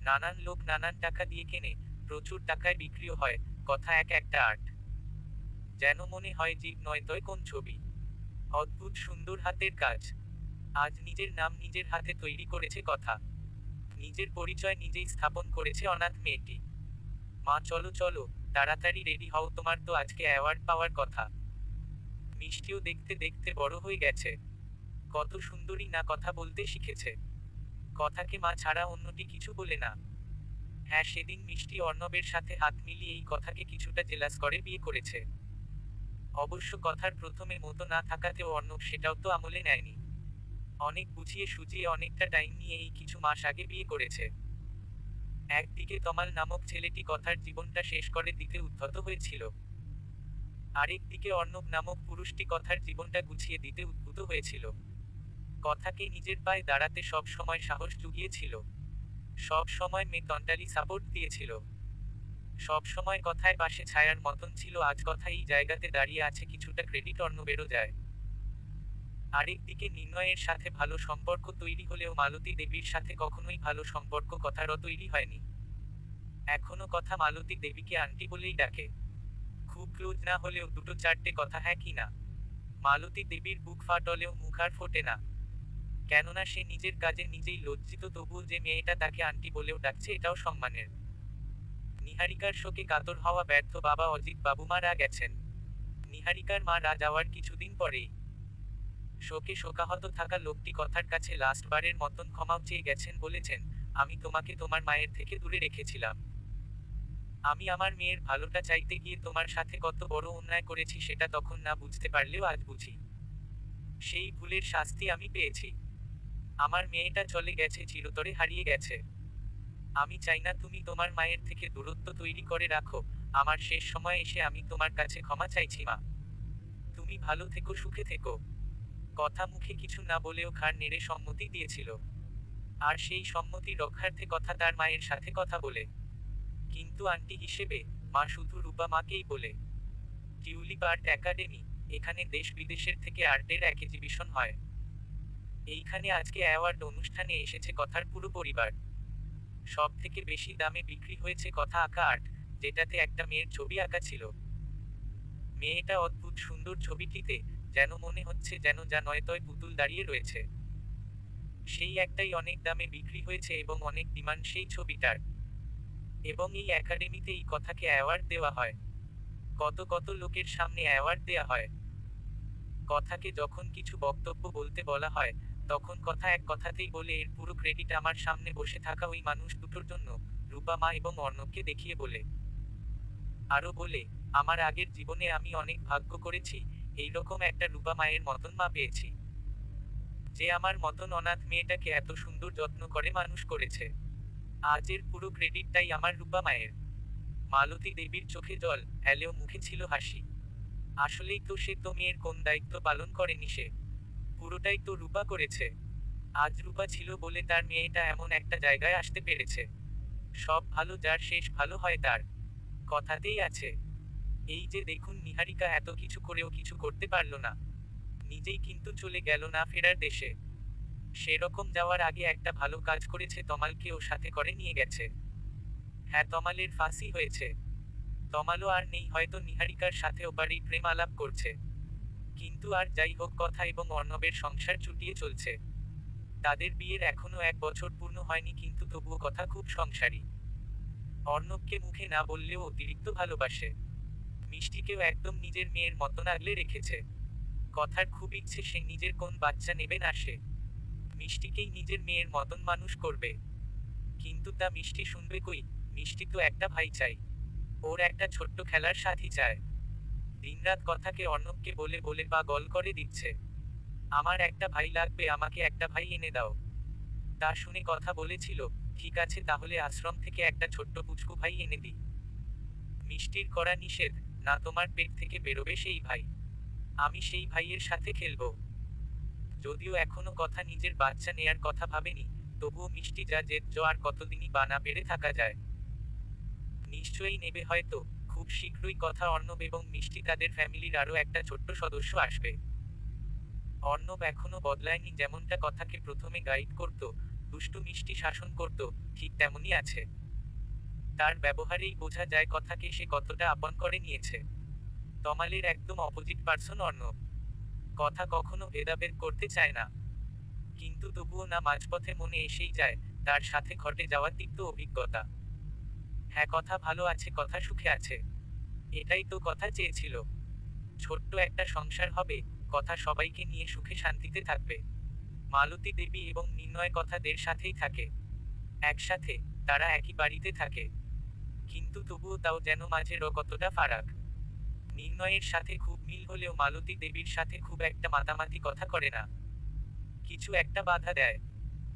নানান লোক নানান টাকা দিয়ে কেনে, প্রচুর টাকায় বিক্রিও হয়। কথা এক একটা আর্ট। যেন মনে হয় জীব নয় তয় কোন ছবি। অদ্ভুত সুন্দর হাতের কাজ। আজ নিজের নাম নিজের হাতে তৈরি করেছে কথা। নিজের পরিচয় নিজেই স্থাপন করেছে অনাথ মেয়েটি। মা চলো চলো, তাড়াতাড়ি রেডি হও, তোমার তো আজকে অ্যাওয়ার্ড পাওয়ার কথা। মিষ্টিও দেখতে দেখতে বড় হয়ে গেছে। কত সুন্দরী না কথা বলতে শিখেছে। কথাকে মা ছাড়া অন্যটি কিছু বলে না। হ্যাঁ, সেদিন মিষ্টি অর্ণবের সাথে হাত মিলিয়ে এই কথাকে কিছুটা জেলাস করে বিয়ে করেছে। অবশ্য কথার প্রথমে মতো না থাকাতেও অর্ণব সেটাও তো আমলে নেয়নি। অনেক বুঝিয়ে সুঝিয়ে অনেকটা টাইম নিয়ে এই কিছু মাস আগে বিয়ে করেছে। একদিকে তমাল নামক ছেলেটি কথার জীবনটা শেষ করে দিতে উদ্ধত হয়েছিল। আরেকদিকে অর্ণব নামক পুরুষটি কথার জীবনটা গুছিয়ে দিতে উদ্ভূত হয়েছিল। কথাকে নিজের পায়ে দাঁড়াতে সব সময় সাহস জুগিয়েছিল। সব সময় মেন্টালি সাপোর্ট দিয়েছিল। সব সময় কথায় পাশে ছায়ার মতন ছিল। আজ কথা এই জায়গাতে দাঁড়িয়ে আছে, কিছুটা ক্রেডিট অর্ণবেরও যায়। আরেকদিকে নির্ণয়ের সাথে ভালো সম্পর্ক তৈরি হলেও মালতী দেবীর সাথে কখনোই ভালো সম্পর্ক কথারও তৈরি হয়নি। এখনো কথা মালতী দেবীকে আন্টি বলেই ডাকে। খুব ক্লোজ না হলেও দুটো চারটে কথা, হ্যাঁ কি না। মালতী দেবীর বুক ফাটলেও মুখ আর ফোটে না। কেননা সে নিজের কাজে নিজেই লজ্জিত, তবুও যে মেয়েটা তাকে আন্টি বলেও ডাকছে এটাও সম্মানের। নিহারিকার শোকে কাতর হওয়া ব্যর্থ বাবা অজিত বাবু মারা গেছেন। নিহারিকার মা রা যাওয়ার কিছুদিন পরেই শোকে শোকাহত থাকা লোকটি কথার কাছে লাস্টবারের মতন ক্ষমাও চেয়ে গেছেন, বলেছেন, আমি তোমাকে তোমার মায়ের থেকে দূরে রেখেছিলাম। আমি আমার মেয়ের ভালোটা চাইতে গিয়ে তোমার সাথে কত বড় অন্যায় করেছি সেটা তখন না বুঝতে পারলেও আজ বুঝি। সেই ভুলের শাস্তি আমি পেয়েছি। আমার মেয়েটা চলে গেছে, চিরতরে হারিয়ে গেছে। আমি চাই না তুমি তোমার মায়ের থেকে দূরত্ব তৈরি করে রাখো। আমার শেষ সময় এসে আমি তোমার কাছে ক্ষমা চাইছি মা। তুমি ভালো থেকো, সুখে থেকো। কথা মুখে কিছু না বলেও ঘাড় নেড়ে সম্মতি দিয়েছিল। আর সেই সম্মতি রক্ষার্থে কথা তার মায়ের সাথে কথা বলে। কিন্তু আন্টি হিসেবে মা শুধু রূপা মাকেই বলে। টিউলিপ আর্ট একাডেমি, এখানে দেশ বিদেশের থেকে আর্টের এক্সিবিশন হয়। এইখানে আজকে অ্যাওয়ার্ড অনুষ্ঠানে এসেছে কথার পুরো পরিবার। সব থেকে বেশি দামে বিক্রি হয়েছে কথা আঁকা আর্ট, যেটাতে একটা মেয়ের ছবি আঁকা ছিল। মেয়েটা অদ্ভুত সুন্দর ছবিটিতে, যেন মনে হচ্ছে যেন যা নয় তয় পুতুল দাঁড়িয়ে রয়েছে। সেই একটাই অনেক দামে বিক্রি হয়েছে এবং অনেক ডিমান্ড সেই ছবিটার। এবং এই একাডেমিতে এই কথাকে অ্যাওয়ার্ড দেওয়া হয়। কত কত লোকের সামনে অ্যাওয়ার্ড দেয়া হয়। কথাকে যখন কিছু বক্তব্য বলতে বলা হয়, তখন কথা এক কথাতেই বলে এর পুরো ক্রেডিট আমার সামনে বসে থাকা ওই মানুষ দুটোর জন্য, রূপা মা এবং অর্ণবকে দেখিয়ে বলে। আরো বলে, আমার আগের জীবনে আমি অনেক ভাগ্য করেছি, এইরকম একটা রূপা মায়ের মতন মা পেয়েছি, যে আমার মতন অনাথ মেয়েটাকে এত সুন্দর যত্ন করে মানুষ করেছে। আজের পুরো ক্রেডিটটাই আমার রূপা মায়ের। মালতী দেবীর চোখে জল এলেও মুখে ছিল হাসি। আসলেই তো সে তো মেয়ের কোন দায়িত্ব পালন করেনি, সে পুরোটাই তো রূপা করেছে। আজ রূপা ছিল বলে তার মেয়েটা এমন একটা জায়গায় আসতে পেরেছে। সব ভালো যার শেষ ভালো হয় তার কথাতেই আছে। এই যে দেখুন, নিহারিকা এত কিছু করেও কিছু করতে পারল না। নিজেই কিন্তু চলে গেল না ফেরার দেশে। সেরকম যাওয়ার আগে একটা ভালো কাজ করেছে, তমালকে ও সাথে করে নিয়ে গেছে। হ্যাঁ, তমালের ফাঁসি হয়েছে। তমালও আর নেই, হয়তো নিহারিকার সাথে ওপারেই প্রেম আলাপ করছে। কিন্তু আর যাই হোক, কথা এবং অর্ণবের সংসার চুটিয়ে চলছে। তাদের বিয়ের এখনো 1 বছর পূর্ণ হয়নি, কিন্তু তবুও কথা খুব সংসারী। অর্ণবকে মুখে না বললেও অতিরিক্ত ভালোবাসে। মিষ্টিকেও একদম নিজের মেয়ের মতন আগলে রেখেছে। কথার খুব ইচ্ছে সে নিজের কোন বাচ্চা নেবে না, সে মিষ্টিকেই নিজের মেয়ের মতন মানুষ করবে। কিন্তু তা মিষ্টি শুনবে কই? মিষ্টি তো একটা ভাই চাই, ওর একটা ছোট্ট খেলার সাথী চায়। দিনরাত কথাকে অর্ণবকে বলে বলে পা গল করে দিচ্ছে। আমার একটা ভাই লাগবে, আমাকে একটা ভাই এনে দাও। তা শুনে কথা বলেছিল, ঠিক আছে তাহলে আশ্রম থেকে একটা ছোট্ট পুচকু ভাই এনে দিই। মিষ্টির করা নিষেধ, না তোমার পেট থেকে বেরোবে সেই ভাই। আমি সেই ভাইয়ের সাথে খেলবো। যদিও এখনো কথা নিজের বাচ্চা নেয়ার কথা ভাবেনি, তবুও মিষ্টি যা জেদ আর কতদিনই বা না পেরে থাকা যায়। নিশ্চয়ই নেবে হয়তো। খুব শীঘ্রই কথা অর্ণব এবং মিষ্টি তাদের ফ্যামিলির আরো একটা ছোট্ট সদস্য আসবে। অর্ণব এখনো বদলায়নি, যেমনটা কথাকে প্রথমে গাইড করত, দুষ্টু মিষ্টি শাসন করত, ঠিক তেমনই আছে। তার ব্যবহারেই বোঝা যায় কথাকে সে কতটা আপন করে নিয়েছে। তমালের একদম অপোজিট পার্সন অর্ণব। কথা কখনো ভেদাভেদ করতে চায় না, কিন্তু তবুও না মাঝপথে মনে এসেই যায় তার সাথে ঘটে যাওয়া তিক্ত অভিজ্ঞতা। হ্যাঁ, কথা ভালো আছে, কথা সুখে আছে। এটাই তো কথা চেয়েছিল। ছোট্ট একটা সংসার হবে, কথা সবাইকে নিয়ে সুখে শান্তিতে থাকবে। মালতী দেবী এবং নির্ণয় কথাদের সাথেই থাকে একসাথে, তারা একই বাড়িতে থাকে। কিন্তু তবুও তাও যেন মাঝেরও কতটা ফারাক। নির্ণয়ের সাথে খুব মিল হলেও মালতী দেবীর সাথে খুব একটা মাতামাতি কথা করে না। কিছু একটা বাধা দেয়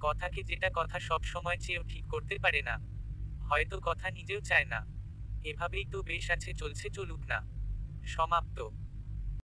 কথাকে, যেটা কথা সব সময় চেয়েও ঠিক করতে পারে না। হয়তো কথা নিজেও চায় না। এভাবেই তো বেশ আছে, চলছে, চলুক না। সমাপ্ত।